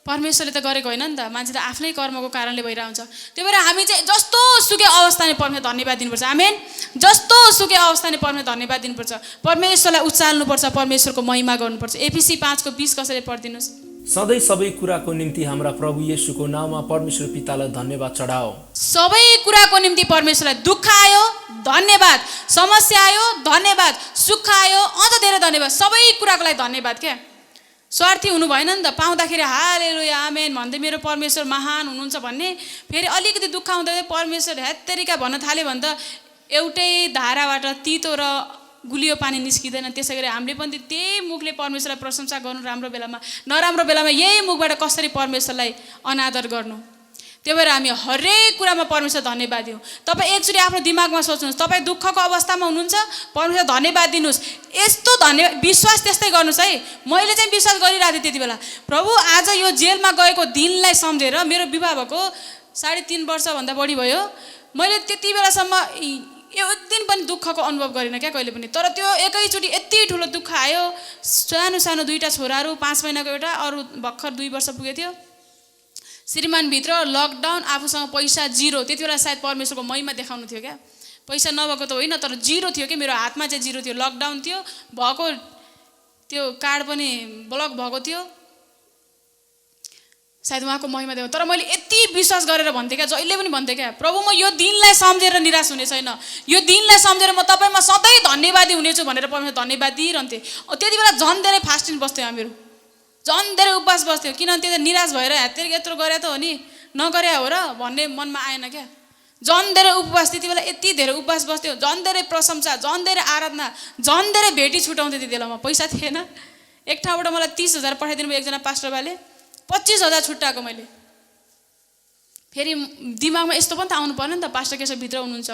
परमेश्वरले त गरेको होइन नि त, मान्छे त आफ्नै कर्मको कारणले भइरहेको हुन्छ। त्यही भएर हामी चाहिँ जस्तो सुकै अवस्था नै परमेश्वरलाई धन्यवाद दिनुपर्छ। आमेन। जस्तो सुकै अवस्था नै परमेश्वरलाई धन्यवाद दिनुपर्छ, परमेश्वरलाई उचाल्नुपर्छ, परमेश्वरको महिमा गर्नुपर्छ। एफिसी 5 को 20 कसैले पढिदिनुहोस्। सधैँ सबै कुराको निम्ति हाम्रा प्रभु येशूको नाममा परमेश्वर पितालाई धन्यवाद चढाओ। सबै कुराको निम्ति परमेश्वरलाई दुःख आयो धन्यवाद, समस्या आयो धन्यवाद, सुख आयो अझ धेरै धन्यवाद, सबै कुराको लागि धन्यवाद। क्या स्वार्थी हुनु भएन नि त। पाउँदाखेरि हालेलुया आमेन भन्दै मेरो परमेश्वर महान हुनुहुन्छ भन्ने, फेरि अलिकति दुःख आउँदा परमेश्वर हेत्तेरिका भन्न थाल्यो भने त एउटै धाराबाट तितो र गुलियो पानी निस्किँदैन। त्यसै गरी हामीले पनि त्यही मुखले परमेश्वरलाई प्रशंसा गर्नु, राम्रो बेलामा नराम्रो बेलामा यही मुखबाट कसरी परमेश्वरलाई अनादर गर्नु। त्यही भएर हामी हरेक कुरामा परमेश्वर धन्यवाद दिउँ। तपाईँ एकचोटि आफ्नो दिमागमा सोच्नुहोस्, तपाईँ दुःखको अवस्थामा हुनुहुन्छ, परमेश्वर धन्यवाद दिनुहोस्। यस्तो विश्वास त्यस्तै गर्नुहोस् है। मैले चाहिँ विश्वास गरिरहेको थिएँ त्यति बेला, प्रभु आज यो जेलमा गएको दिनलाई सम्झेर, मेरो विवाह भएको 3.5 वर्षभन्दा बढी भयो, मैले त्यति बेलासम्म एक दिन पनि दुःखको अनुभव गरिनँ क्या कहिले पनि। तर त्यो एकैचोटि यति ठुलो दुःख आयो। सानो सानो 2टा छोराहरू, 5 महिनाको एउटा, अरू भर्खर 2 वर्ष पुगेको थियो। श्रीमानभित्र लकडाउन, आफूसँग पैसा 0। त्यति बेला सायद परमेश्वरको महिमा देखाउनु थियो क्या। पैसा नभएको त होइन, तर 0 थियो कि मेरो हातमा चाहिँ 0 थियो। लकडाउन थियो, भएको त्यो कार्ड पनि ब्लक भएको थियो, सायद उहाँको महिमा देऊ। तर मैले यति विश्वास गरेर भन्थेँ क्या, जहिले पनि भन्थेँ क्या, प्रभु म यो दिनलाई सम्झेर निराश हुने छैन, यो दिनलाई सम्झेर म तपाईँमा सधैँ धन्यवादी हुनेछु भनेर परमेश्वर धन्यवाद दिइरहन्थेँ। त्यति बेला झन् धेरै फास्टिङ बस्थ्यो हामीहरू, झन् धेरै उपवास बस्थ्यो, किनभने त्यो निराश भएर हेतेर यत्रो गरे त हो नि, नगरे हो र भन्ने मनमा आएन क्या। झन् धेरै उपवास, त्यति बेला यति धेरै उपवास बस्थ्यो, झन् धेरै प्रशंसा, झन् धेरै आराधना, झन् धेरै भेटी छुटाउँथेँ। त्यति बेला म पैसा थिएन, एक ठाउँबाट मलाई 30,000 पठाइदिनु भयो एकजना पास्टर भाइले, 25,000 छुट्टाएको मैले। फेरि दिमागमा यस्तो पनि त आउनु पर्ने नि त, पास्टर केशव भित्र हुनुहुन्छ,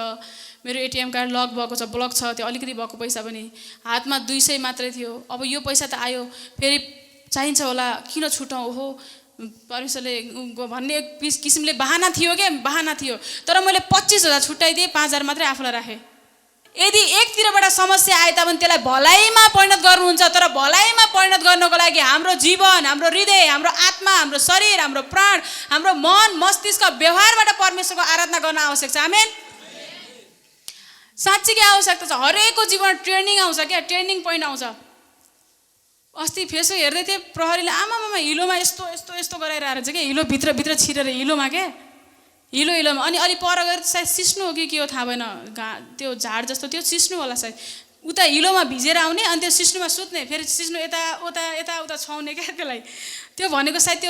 मेरो एटिएम कार्ड लक भएको छ, ब्लक छ, त्यो अलिकति भएको पैसा पनि हातमा 200 मात्रै थियो। अब यो पैसा त आयो, फेरि चाहिन्छ होला, किन छुटाउँ हो परमेश्वरले भन्ने किसिमले बहाना थियो क्या, बहाना थियो। तर मैले 25,000 छुट्याइदिएँ, 5,000 मात्रै आफूलाई राखेँ। यदि एकतिरबाट समस्या आए तापनि त्यसलाई भलाइमा परिणत गर्नुहुन्छ, तर भलाइमा परिणत गर्नको लागि हाम्रो जीवन, हाम्रो हृदय, हाम्रो आत्मा, हाम्रो शरीर, हाम्रो प्राण, हाम्रो मन, मस्तिष्क, व्यवहारबाट परमेश्वरको आराधना गर्न आवश्यक छ। आमेन। साँच्चीकै आवश्यकता छ। हरेकको जीवन ट्रेनिङ आउँछ क्या, ट्रेनिङ पोइन्ट आउँछ। अस्ति फेसबुक हेर्दै थिएँ, प्रहरीले आमामा हिलोमा यस्तो यस्तो यस्तो गराइरहेको रहेछ क्या, हिलो भित्र छिरेर हिलोमा क्या, हिलोमा। अनि अलि पर गएर सायद सिस्नु हो कि के हो थाहा भएन, त्यो झाड जस्तो त्यो सिस्नु होला सायद, उता हिलोमा भिजेर आउने अनि त्यो सिस्नुमा सुत्ने, फेरि सिस्नु यताउता छाउने क्या त्यसलाई। त्यो भनेको सायद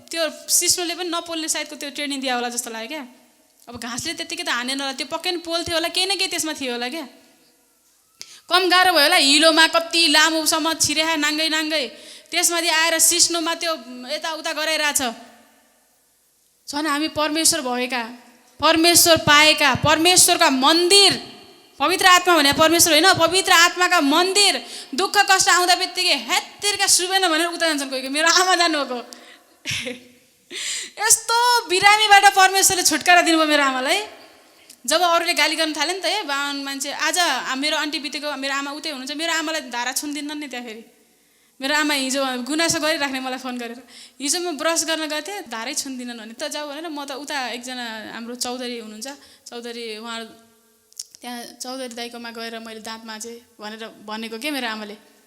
त्यो सिस्नुले पनि नपोल्ने सायदको त्यो ट्रेनिङ दियो होला जस्तो लाग्यो क्या। अब घाँसले त्यत्तिकै त हानेन होला, त्यो पक्कै पनि पोल्थ्यो होला, केही न केही त्यसमा थियो होला क्या। कम गाह्रो भयो होला, हिलोमा कति लामोसम्म छिर्या नाङ्गै, त्यसमाथि आएर सिस्नुमा त्यो यताउता गराइरहेछ। झन् हामी परमेश्वर भएका, परमेश्वर पाएका, परमेश्वरका मन्दिर, पवित्र आत्मा भने परमेश्वर होइन, पवित्र आत्माका मन्दिर, दुःख कष्ट आउँदा बित्तिकै हेत्तिरका सुबेन भनेर उता जान्छन् कोही। मेरो आमा जानुभएको यस्तो बिरामीबाट परमेश्वरले छुटकारा दिनुभयो मेरो आमालाई। जब अरूले गाली गर्न थाले नि त, बाहुन मान्छे, आज मेरो आन्टी बितेको, मेरो आमा उतै हुनुहुन्छ, मेरो आमालाई धारा छुन्दिनन् नि त्यहाँ। फेरि मेरो आमा हिजो गुनासो गरिराख्ने मलाई फोन गरेर, हिजो म ब्रस गर्न गएको थिएँ, धारै छुन्दिनन् भने, त जाऊ भनेर म त उता एकजना हाम्रो चौधरी हुनुहुन्छ, चौधरी उहाँ त्यहाँ चौधरी दाइकोमा गएर मैले दाँत माझेँ भनेर भनेको के मेरो आमाले।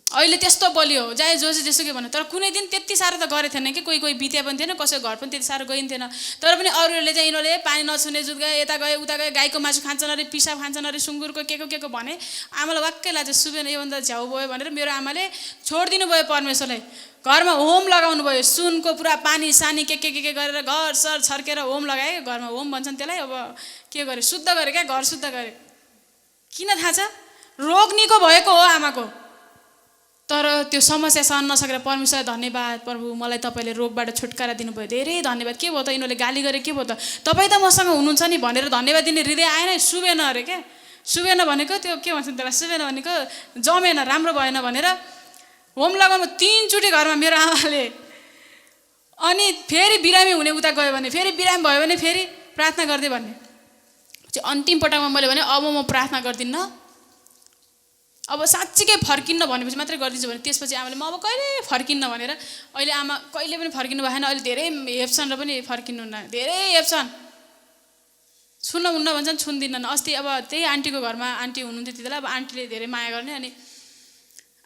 अहिले त्यस्तो बलियो जाए जोसे जेसो के भन्नु, तर कुनै दिन त्यति साह्रो त गरेको थिएन कि, कोही बित्या पनि थिएन, कसैको घर पनि त्यति साह्रो गइन्थेन। तर पनि अरूहरूले चाहिँ यिनीहरूले पानी नछुने जुत गए, यता गए उता गए, गाईको मासु खान्छन् अरे, पिसाब खान्छन् अरे, सुँगुरको के को भने आमालाई वाक्कै लाग्यो, सुबेन योभन्दा झ्याउ भयो भनेर मेरो आमाले छोडिदिनु भयो परमेश्वरलाई। घरमा होम लगाउनु भयो, सुनको पुरा पानी सानी के गरेर घर सर छर्केर होम लगाए। घरमा होम भन्छन् त्यसलाई। अब के गरे, शुद्ध गरे क्या, घर शुद्ध गरे। किन थाहा छ? रोग निको भएको हो आमाको। तर त्यो समस्या सहन नसकेर परमेश्वर धन्यवाद प्रभु, मलाई तपाईँले रोगबाट छुटकारा दिनुभयो, धेरै धन्यवाद। के भयो त, यिनीहरूले गाली गरे के भयो त, तपाईँ त मसँग हुनुहुन्छ नि भनेर धन्यवाद दिने हृदय आएन। सुबेन अरे क्या, सुबेन भनेको त्यो के भन्छन् त्यसलाई, सुबेन भनेको जमेन, राम्रो भएन भनेर होम लगाउनु 3 चोटि घरमा मेरो आमाले। अनि फेरि बिरामी हुने उता गयो भने, फेरि बिरामी भयो भने फेरि प्रार्थना गर्दै भन्ने। चाहिँ अन्तिम पटकमा मैले भने अब म प्रार्थना गर्दिनँ, अब साँच्चीकै फर्किन्न भनेपछि मात्रै गरिदिन्छु भने। त्यसपछि आमाले म अब कहिले फर्किन्न भनेर, अहिले आमा कहिले पनि फर्किनु भएन। अहिले धेरै हेप्छन् र पनि फर्किनुहुन्न, धेरै हेप्छन्, छुन्न भन्छन्, छुन्दिनन्। अस्ति अब त्यही आन्टीको घरमा आन्टी हुनुहुन्थ्यो त्यति बेला, अब आन्टीले धेरै माया गर्ने। अनि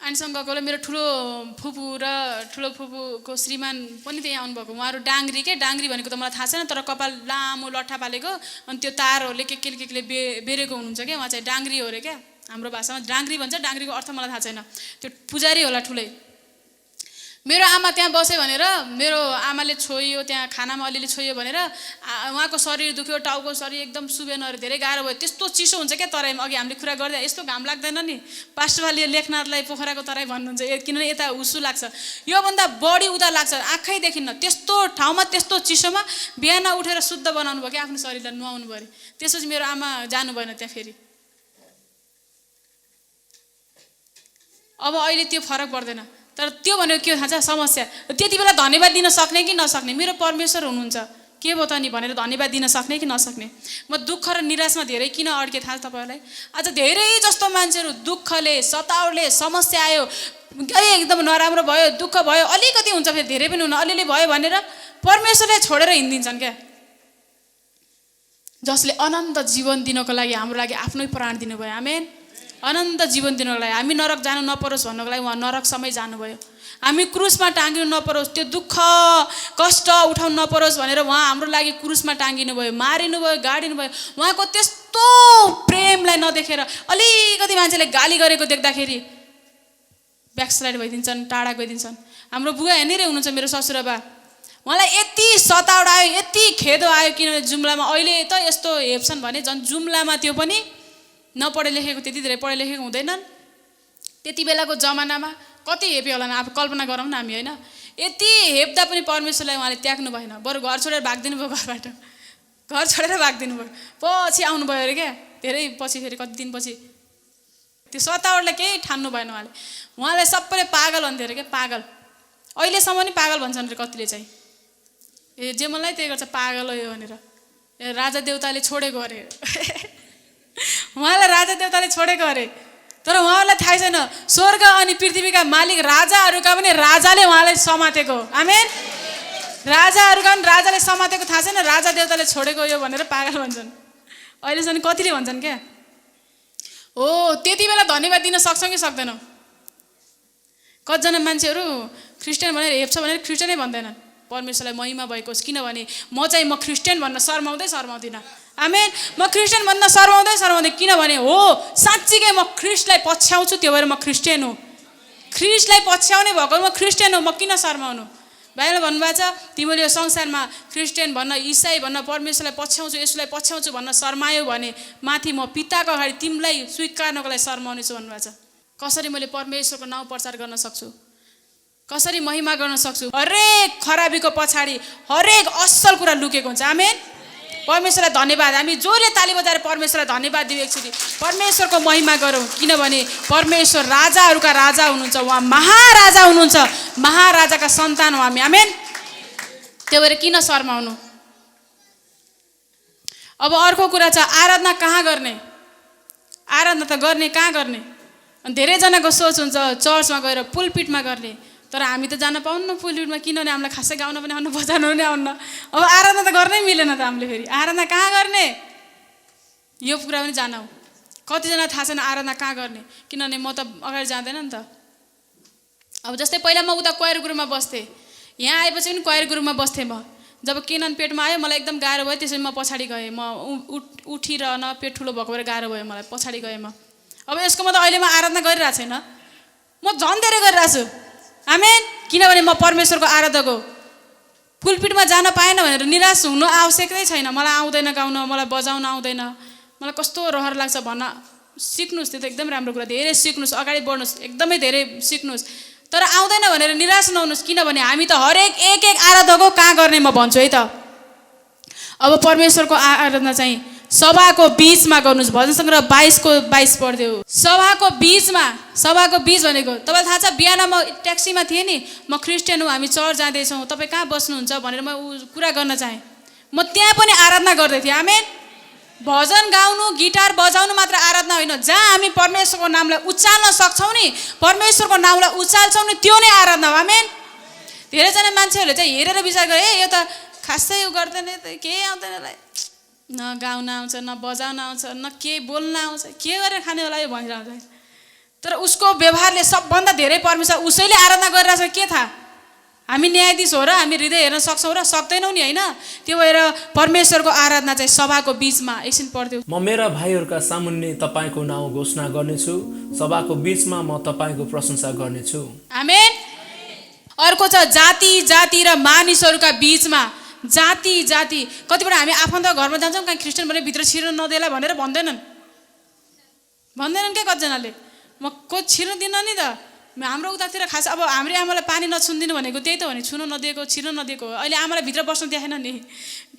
आन्टीसँग गएको मेरो ठुलो फुपूको श्रीमान पनि त्यही आउनुभएको। उहाँहरू डाङ्ग्री के, डाङ्ग्री भनेको त मलाई थाहा छैन, तर कपाल लामो लट्ठा पालेको, अनि त्यो तारहरूले के बेरेको हुनुहुन्छ क्या, उहाँ चाहिँ डाङ्ग्री हो अरे क्या। हाम्रो भाषामा डाङ्ग्री भन्छ, डाङ्ग्रीको अर्थ मलाई थाहा छैन, त्यो पुजारी होला ठुलै। मेरो आमा त्यहाँ बस्यो भनेर, मेरो आमाले छोइयो त्यहाँ खानामा अलिअलि छोइयो भनेर उहाँको शरीर दुख्यो, टाउको शरीर एकदम सुबेनहरू धेरै गाह्रो भयो। त्यस्तो चिसो हुन्छ क्या तराईमा, अघि हामीले कुरा गर्दै यस्तो घाम लाग्दैन नि। पास्टरले लेखनाथलाई पोखराको तराई भन्नुहुन्छ, किनभने यता उसु लाग्छ, योभन्दा बढी उता लाग्छ, आँखै देखिन्न। त्यस्तो ठाउँमा त्यस्तो चिसोमा बिहान उठेर शुद्ध बनाउनु भयो क्या आफ्नो शरीरलाई, नुहाउनु भयो। त्यसपछि मेरो आमा जानु भएन त्यहाँ फेरि। अब अहिले त्यो फरक पर्दैन। तर त्यो भनेको के थाहा छ समस्या, त्यति बेला धन्यवाद दिन सक्ने कि नसक्ने। मेरो परमेश्वर हुनुहुन्छ, के भयो त नि भनेर धन्यवाद दिन सक्ने कि नसक्ने। म दुःख र निराशमा धेरै किन अड्के थाहा छ तपाईँहरूलाई? आज धेरै जस्तो मान्छेहरू दुःखले, सताउले, समस्या आयो, एकदम नराम्रो भयो, दुःख भयो, अलिकति हुन्छ फेरि धेरै पनि हुन, अलिअलि भयो भनेर परमेश्वरलाई छोडेर हिँडिदिन्छन् क्या। जसले अनन्त जीवन दिनको लागि हाम्रो लागि आफ्नै प्राण दिनुभयो। आमेन। अनन्त जीवन दिनको लागि, हामी नरक जानु नपरोस् भन्नको लागि उहाँ नरकसम्मै जानुभयो। हामी क्रुसमा टाँगिनु नपरोस्, त्यो दुःख कष्ट उठाउनु नपरोस् भनेर उहाँ हाम्रो लागि क्रुसमा टाँगिनु भयो, मारिनु भयो, गाडिनु भयो। उहाँको त्यस्तो प्रेमलाई नदेखेर अलिकति मान्छेले गाली गरेको देख्दाखेरि ब्याकस्लाइड भइदिन्छन्, टाढा गइदिन्छन्। हाम्रो बुवा यहाँनिरै हुनुहुन्छ, मेरो ससुराबा। उहाँलाई यति सतावट आयो, यति खेदो आयो, किनभने जुम्लामा अहिले त यस्तो हेप्छन् भने झन् जुम्लामा त्यो पनि नपढे लेखेको, त्यति धेरै पढे लेखेको हुँदैनन्। त्यति बेलाको जमानामा कति हेपे होला, अब कल्पना गरौँ न हामी, होइन? यति हेप्दा पनि परमेश्वरलाई उहाँले त्याग्नु भएन, बरु घर छोडेर भागिदिनु भयो, घरबाट घर छोडेर भागिदिनु भयो। पछि आउनुभयो अरे क्या, धेरै पछि, फेरि कति दिनपछि। त्यो सतावटलाई केही ठान्नु भएन उहाँले। उहाँलाई सबैले पागल भन्थ्यो अरे क्या, पागल। अहिलेसम्म नि पागल भन्छन् अरे कतिले चाहिँ, जे मलाई त्यही गर्छ पागल हो यो भनेर। राजा देवताले छोडेको अरे उहाँलाई राजा देवताले छोडेको अरे। तर उहाँहरूलाई थाहै छैन स्वर्ग अनि पृथ्वीका मालिक राजाहरूका पनि राजाले उहाँलाई समातेको। आमेन। राजाहरूका पनि राजाले समातेको थाहा छैन, राजा देवताले छोडेको यो भनेर पागल भन्छन्। अहिलेसम्म कतिले भन्छन् क्या, हो त्यति बेला धन्यवाद दिन सक्छौँ कि सक्दैनौँ? कतिजना मान्छेहरू क्रिस्चियन भनेर हेप्छ भनेर क्रिस्चियनै भन्दैनन्। परमेश्वरलाई महिमा भएको होस्, किनभने म क्रिस्चियन भन्न शर्माउँदिनँ। आमेन। म क्रिस्चियन भन्न शर्माउँदैन, किनभने हो साँच्चीकै म ख्रिस्टलाई पछ्याउँछु, त्यो भएर म क्रिस्चियन हो। ख्रिस्टलाई पछ्याउने भएको म क्रिस्चियन हो, म किन शर्माउनु? बाइबलमा भन्नुभएको छ, तिमीले यो संसारमा क्रिस्चियन भन्न, इसाई भन्न, परमेश्वरलाई पछ्याउँछु, यसलाई पछ्याउँछु भन्न शर्मायो भने माथि म पिताको अगाडि तिमीलाई स्वीकार्नको लागि शर्माउने छु भन्नुभएको छ। कसरी मैले परमेश्वरको नाउँ प्रचार गर्न सक्छु, कसरी महिमा गर्न सक्छु? हरेक खराबीको पछाडि हरेक असल कुरा लुकेको हुन्छ। आमेन। परमेश्वरलाई धन्यवाद। हामी जोरले ताली बजाएर परमेश्वरलाई धन्यवाद दिउँ, एकचोटि परमेश्वरको महिमा गरौँ, किनभने परमेश्वर राजाहरूका राजा हुनुहुन्छ, उहाँ महाराजा हुनुहुन्छ, महाराजाका सन्तान हो हामी। आमेन। त्यो भएर किन शर्माउनु? अब अर्को कुरा छ, आराधना कहाँ गर्ने? आराधना त गर्ने कहाँ गर्ने? धेरैजनाको सोच हुन्छ चर्चमा गएर पुलपिटमा गर्ने, तर हामी त जान पाउन्न पुलपिटमा, किनभने हामीलाई खासै गाउन पनि आउनु, बजाउनु पनि आउन्न। अब आराधना त गर्नै मिलेन त हामीले। फेरि आराधना कहाँ गर्ने? यो कुरा पनि जानौ। कतिजना थाहा छैन आराधना कहाँ गर्ने, किनभने म त अगाडि जाँदैन नि त। अब जस्तै पहिला म उता क्वायर ग्रुपमा बस्थेँ, यहाँ आएपछि पनि क्वायर ग्रुपमा बस्थेँ म। जब केनन पेटमा आयो मलाई एकदम गाह्रो भयो, त्यसरी म पछाडि गएँ। म उठिरहन पेट ठुलो भएको भएर गाह्रो भयो मलाई, पछाडि गएँ म। अब यसको मतलब अहिले म आराधना गरिरहेको छैन, म झन् धेरै गरिरहेको छु। आमेन। किनभने म परमेश्वरको आराधक हो। पुलपिटमा जान पाएन भनेर निराश हुनु आवश्यकै छैन। मलाई आउँदैन गाउन, मलाई बजाउन आउँदैन, मलाई कस्तो रहर लाग्छ भन्न सिक्नुहोस्, त्यो त एकदम राम्रो कुरा। धेरै सिक्नुहोस्, अगाडि बढ्नुहोस्, एकदमै धेरै सिक्नुहोस्। तर आउँदैन भनेर निराश नहुनुहोस्, किनभने हामी त हरेक एक आराधक हो। कहाँ गर्ने म भन्छु है त। अब परमेश्वरको आराधना चाहिँ सभाको बीचमा गर्नुहोस्। भजन सङ्ग्रह 22:22 पढ्दियो। सभाको बीचमा, सभाको बीच भनेको तपाईँलाई थाहा छ, बिहान म ट्याक्सीमा थिएँ नि, म क्रिस्चियन हो, हामी चर्च जाँदैछौँ, तपाईँ कहाँ बस्नुहुन्छ भनेर म कुरा गर्न चाहेँ। म त्यहाँ पनि आराधना गर्दै थिएँ। आमेन। भजन गाउनु, गिटार बजाउनु मात्र आराधना होइन, जहाँ हामी परमेश्वरको नामलाई उचाल्न सक्छौँ नि, परमेश्वरको नामलाई उचाल्छौँ नि, त्यो नै आराधना हो। आमेन। धेरैजना मान्छेहरूले चाहिँ हेरेर विचार गरे, यो त खासै उ गर्दैन, त केही आउँदैनलाई, न गाउन आउँछ, न बजाउन आउँछ, न के बोल्न आउँछ, के गरेर खाने होला यो भनिरहन्छ। तर उसको व्यवहारले सबभन्दा धेरै परमेश्वर उसैले आराधना गरिरहेछ के थाहा? हामी न्यायाधीश हो र हामी हृदय हेर्न सक्छौँ र सक्दैनौँ नि, होइन? त्यो भएर परमेश्वरको आराधना चाहिँ सभाको बीचमा। एकछिन पढ्दियो। म मेरा भाइहरूका सामुन्ने तपाईँको नाउँ घोषणा गर्नेछु, सभाको बीचमा म तपाईँको प्रशंसा गर्नेछु। आमेन। अर्को छ जाति जाति र मानिसहरूका बीचमा। जाति जाति, कतिपल्ट हामी आफन्त घरमा जान्छौँ, कहीँ क्रिस्चियन भने भित्र छिर्न नदेला भनेर भन्दैनन् क्या कतिजनाले। म को छिर्न दिन नि त। हाम्रो उतातिर खास अब हाम्रो आमालाई पानी नछुनिदिनु भनेको त्यही त हो नि, छुन नदिएको, छिर्न नदिएको। अहिले आमालाई भित्र बस्न दिएन नि,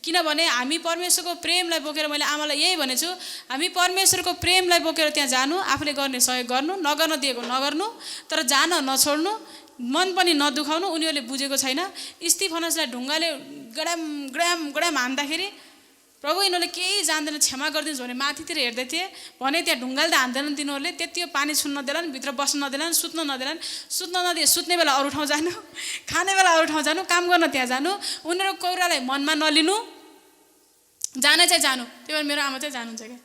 किनभने हामी परमेश्वरको प्रेमलाई बोकेर, मैले आमालाई यही भनेको छु, हामी परमेश्वरको प्रेमलाई बोकेर त्यहाँ जानु, आफूले गर्ने सहयोग गर्नु, नगर्न दिएको नगर्नु, तर जान नछोड्नु, मन पनि नदुखाउनु। उनीहरूले बुझेको छैन। स्तिफनसलाई ढुङ्गाले गडाम गडाम गडाम हान्दाखेरि प्रभु यिनीहरूले केही जान्दैन, क्षमा गरिदिनुहोस् भने माथितिर हेर्दै थिए भने त्यहाँ ढुङ्गाले त हान्दैनन् तिनीहरूले, त्यति पानी छुन्न नदेलान्, भित्र बस्न नदेलान्, सुत्न नदेलान्। सुत्न नदिए सुत्ने बेला अरू ठाउँ जानु, खाने बेला अरू ठाउँ जानु, काम गर्न त्यहाँ जानु। उनीहरूको कुरालाई मनमा नलिनु, जाने चाहिँ जानु। त्यही भएर मेरो आमा चाहिँ जानुहुन्छ क्या।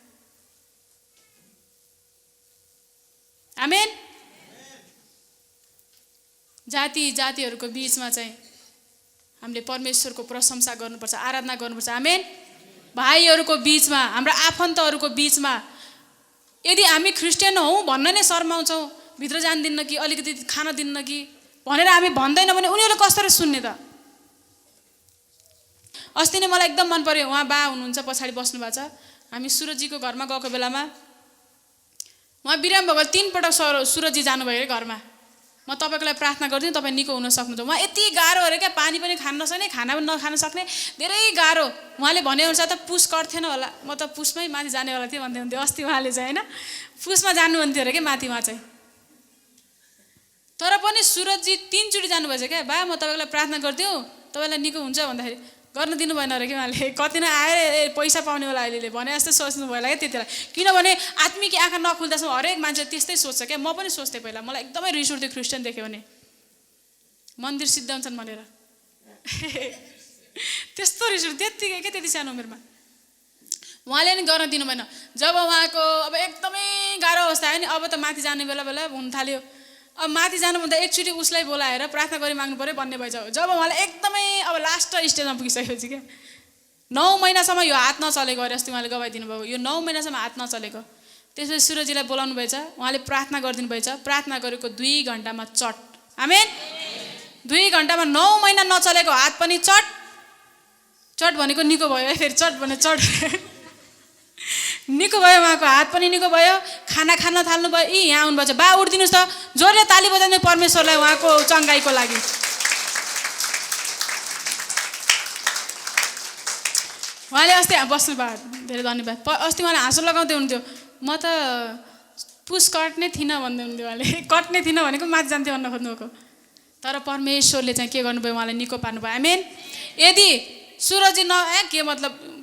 आमेन। जातिहरूको बीचमा चाहिँ हामीले परमेश्वरको प्रशंसा गर्नुपर्छ, आराधना गर्नुपर्छ। आमेन। भाइहरूको बीचमा, हाम्रा आफन्तहरूको बीचमा यदि हामी क्रिस्चियन हौँ भन्न नै शर्माउँछौँ, भित्र जान्दिन्न कि, अलिकति खान दिन्न कि भनेर हामी भन्दैन भने उनीहरूले कसरी सुन्ने त? अस्ति नै मलाई एकदम मन पर्यो, उहाँ बा हुनुहुन्छ, पछाडि बस्नु भएको छ। हामी सुरजीको घरमा गएको बेलामा उहाँ बिराम भएको 3 पटक सुरजी जानुभयो अरे घरमा। म तपाईँको लागि प्रार्थना गरिदिनु, तपाईँ निको हुन सक्नुहुन्छ। उहाँ यति गाह्रो अरे क्या, पानी पनि खान नसक्ने, खाना पनि नखान सक्ने, धेरै गाह्रो। उहाँले भनेअनुसार त पुस कट्थेन होला, म त पुसमै माथि जानेवाला थिएँ भन्दै हुन्थ्यो अस्ति उहाँले चाहिँ, होइन? पुसमा जानुहुन्थ्यो अरे क्या माथि उहाँ चाहिँ। तर पनि सुरजी 3 चोटि जानुभएछ क्या। बा म तपाईँको लागि प्रार्थना गरिदिउँ, तपाईँलाई निको हुन्छ भन्दाखेरि गर्न दिनु भएन अरे कि उहाँले। कति नै आएर पैसा पाउने होला अहिले भने जस्तै सोच्नु भयो क्या त्यति बेला। किनभने आत्मिक आँखा नखुल्दासम्म हरेक मान्छे त्यस्तै सोच्छ क्या। म पनि सोच्थेँ पहिला, मलाई एकदमै रिस उठ्थ्यो क्रिस्चियन देख्यो भने, मन्दिर सिद्धाउँछन् भनेर। त्यस्तो रिस उठ्थ्यो त्यत्तिकै क्या, त्यति सानो उमेरमा। उहाँले नि गर्न दिनु भएन। जब उहाँको अब एकदमै गाह्रो अवस्था आयो नि, अब त माथि जाने बेला हुन थाल्यो। अब माथि जानुभन्दा एकचोटि उसलाई बोलाएर प्रार्थना गरी माग्नु पऱ्यो भन्ने भएछ। जब उहाँलाई एकदमै अब लास्ट स्टेजमा पुगिसकेपछि क्या, 9 महिनासम्म यो हात नचलेको अरे, अस्ति उहाँले गवाइदिनु भयो, यो 9 महिनासम्म हात नचलेको। त्यसपछि सुरजीलाई बोलाउनु भएछ, उहाँले प्रार्थना गरिदिनु भएछ। प्रार्थना गरेको 2 घन्टामा चट। आमेन। 2 घन्टामा 9 महिना नचलेको हात पनि चट। चट भनेको निको भयो है, फेरि चट भने चट निको भयो। उहाँको हात पनि निको भयो, खाना खान थाल्नु भयो। यहाँ आउनुभएको छ, बा उठिदिनुहोस् त, जोरले ताली बजाउने परमेश्वरलाई उहाँको चङ्गाइको लागि। उहाँले अस्ति बस्नु भयो, धेरै धन्यवाद। अस्ति उहाँले हाँसो लगाउँदै हुन्थ्यो, म त पुस कट्ने थिइनँ भन्दै हुन्थ्यो उहाँले। कट्ने थिइनँ भनेको माथि जान्थ्यो भन्न खोज्नुभएको। तर परमेश्वरले चाहिँ के गर्नुभयो, उहाँलाई निको पार्नुभयो। आमेन। यदि सुरजी के मतलब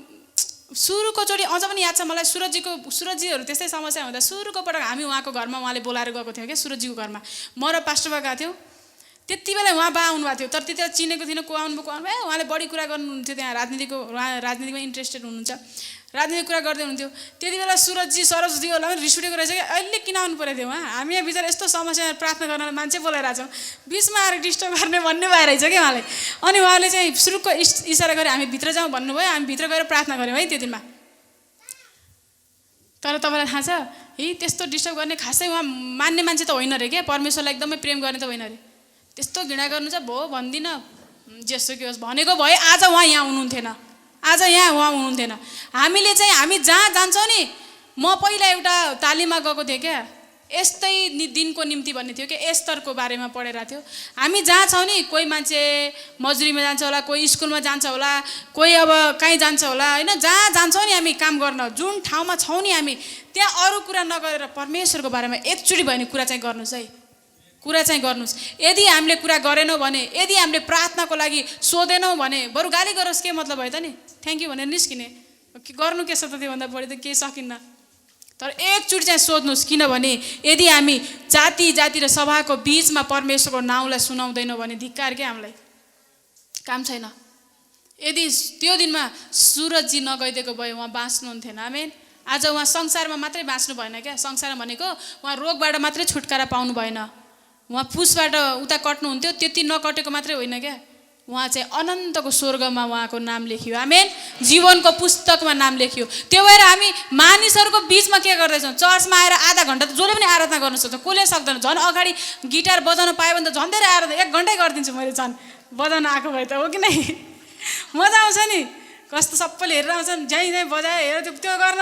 सुरुको चोटि अझ पनि याद छ मलाई, सुरजीहरू त्यस्तै समस्या हुँदा सुरुको पटक हामी उहाँको घरमा उहाँले बोलाएर गएको थियौँ क्या, सुरजीको घरमा। म र पास्टर बा गएको थियौँ। त्यति बेला उहाँ बा आउनुभएको थियो, तर त्यति बेला चिनेको थिएन को आउनुभएको। उहाँले बढी कुरा गर्नुहुन्थ्यो, त्यहाँ राजनीतिमा इन्ट्रेस्टेड हुनुहुन्छ, राजनीतिक कुरा गर्दै हुनुहुन्थ्यो। त्यति बेला सरस्वती होला रिस उठेको रहेछ क्या, अहिले किन आउनु परेको थियो उहाँ? हामी यहाँ बिचरा यस्तो समस्या प्रार्थना गर्न मान्छे बोलाइरहेको छौँ, बिचमा आएर डिस्टर्ब गर्ने भन्ने भएर क्या उहाँले। अनि उहाँले चाहिँ सुरुको इसारा गरे, हामी भित्र जाउँ भन्नुभयो। हामी भित्र गएर प्रार्थना गऱ्यौँ है त्यो दिनमा। तर तपाईँलाई थाहा छ त्यस्तो डिस्टर्ब गर्ने खासै उहाँ मान्ने मान्छे त होइन अरे क्या, परमेश्वरलाई एकदमै प्रेम गर्ने त होइन अरे। त्यस्तो घृणा गर्नु चाहिँ भयो भन्दिनँ, जेसो कि होस् भनेको भए आज उहाँ यहाँ हुनुहुन्थेन, आज यहाँ उहाँ हुनुहुन्थेन। हामीले चाहिँ हामी जहाँ जान्छौँ नि, म पहिला एउटा तालिममा गएको थिएँ क्या, यस्तै दिनको निम्ति भन्ने थियो क्या, एस्तरको बारेमा पढेर थियो। हामी जहाँ छौँ नि, कोही मान्छे मजुरीमा जान्छ होला, कोही स्कुलमा जान्छ होला, कोही अब कहीँ जान्छ होला, होइन? जहाँ जान्छौँ नि हामी काम गर्न, जुन ठाउँमा छौँ नि हामी, त्यहाँ अरू कुरा नगरेर परमेश्वरको बारेमा एकचोटि भयो भने कुरा चाहिँ गर्नुहोस् है, कुरा चाहिँ गर्नुहोस्। यदि हामीले कुरा गरेनौँ भने, यदि हामीले प्रार्थनाको लागि सोधेनौँ भने, बरु गाली गरोस् के मतलब भयो त नि? थ्याङ्क यू भनेर निस्किने, गर्नु के छ त? त्योभन्दा बढी त केही सकिन्न। तर एकचोटि चाहिँ सोध्नुहोस्, किनभने यदि हामी जाति र सभाको बीचमा परमेश्वरको नाउँलाई सुनाउँदैनौँ भने धिक्कार क्या, हामीलाई काम छैन। यदि त्यो दिनमा सुरजी नगइदिएको भए उहाँ बाँच्नुहुन्थेन। आमेन। आज उहाँ संसारमा मात्रै बाँच्नु भएन क्या, संसारमा भनेको उहाँ रोगबाट मात्रै छुटकारा पाउनु भएन, उहाँ पुसबाट उता कट्नुहुन्थ्यो, त्यति नकटेको मात्रै होइन क्या, उहाँ चाहिँ अनन्तको स्वर्गमा उहाँको नाम लेखियो। आमेन। जीवनको पुस्तकमा नाम लेखियो। त्यो भएर हामी मानिसहरूको बिचमा के गर्दैछौँ? चर्चमा आएर आधा घन्टा त जसले पनि आराधना गर्न सक्छ, कसले सक्दैन। झन् अगाडि गिटार बजाउन पायो भने त झन् धेरै आराधना 1 घन्टै गरिदिन्छु मैले, झन् बजाउन आएको भए त, हो कि नै? मजा आउँछ नि, कस्तो सबैले हेरेर आउँछन्, झ्याइ बजायो हेर, त्यो गर्न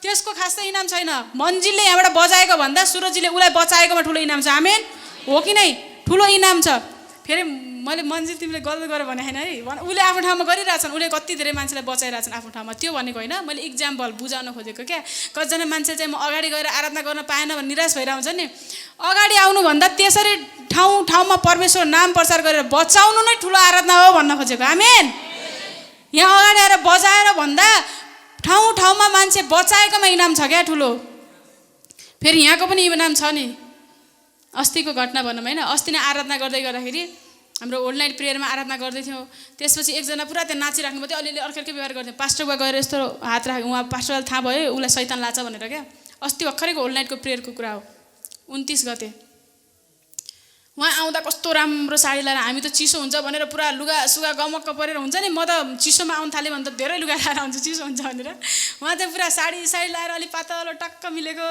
त्यसको खासै इनाम छैन। मन्जिलले यहाँबाट बजाएको भन्दा सुरजीले उसलाई बचाएकोमा ठुलो इनाम छ। आमेन, हो कि नै? ठुलो इनाम छ। फेरि मैले मन्जिल तिमीले गल्त गर भने होइन है, उसले आफ्नो ठाउँमा गरिरहेछन्, उसले कति धेरै मान्छेलाई बचाइरहेछन् आफ्नो ठाउँमा, त्यो भनेको होइन। मैले इक्जाम्पल बुझाउन खोजेको क्या। कतिजना मान्छे चाहिँ म अगाडि गएर आराधना गर्न पाएन भने निराश भएर आउँछ नि। अगाडि आउनुभन्दा त्यसरी ठाउँमा परमेश्वर नाम प्रचार गरेर बचाउनु नै ठुलो आराधना हो भन्न खोजेको। आमेन। यहाँ अगाडि आएर बजाएर भन्दा ठाउँमा मान्छे बचाएकोमा इनाम छ क्या ठुलो। फेरि यहाँको पनि इनाम छ नि। अस्तिको घटना भनौँ होइन, अस्ति नै आराधना गर्दै गर्दाखेरि हाम्रो होल नाइट प्रेयरमा आराधना गर्दै थियौँ। त्यसपछि एकजना पुरा त्यहाँ नाचिराख्नु भयो, अलिअलि अर्कै व्यवहार गर्थ्यो। पास्टरबा गएर यस्तो हात राख्यो, उहाँ पास्टरलाई थाहा भयो उसलाई शैतान लाछ भनेर क्या। अस्ति भर्खरैको होल नाइटको प्रेयरको कुरा हो। 29 गते उहाँ आउँदा कस्तो राम्रो साडी लगाएर, हामी त चिसो हुन्छ भनेर पुरा लुगा सुगा गमक्क परेर हुन्छ नि, म त चिसोमा आउनु थालेँ भने त धेरै लुगा लगाएर आउँछु चिसो हुन्छ भनेर। उहाँ चाहिँ पुरा साडी लगाएर अलिक पातलो टक्क मिलेको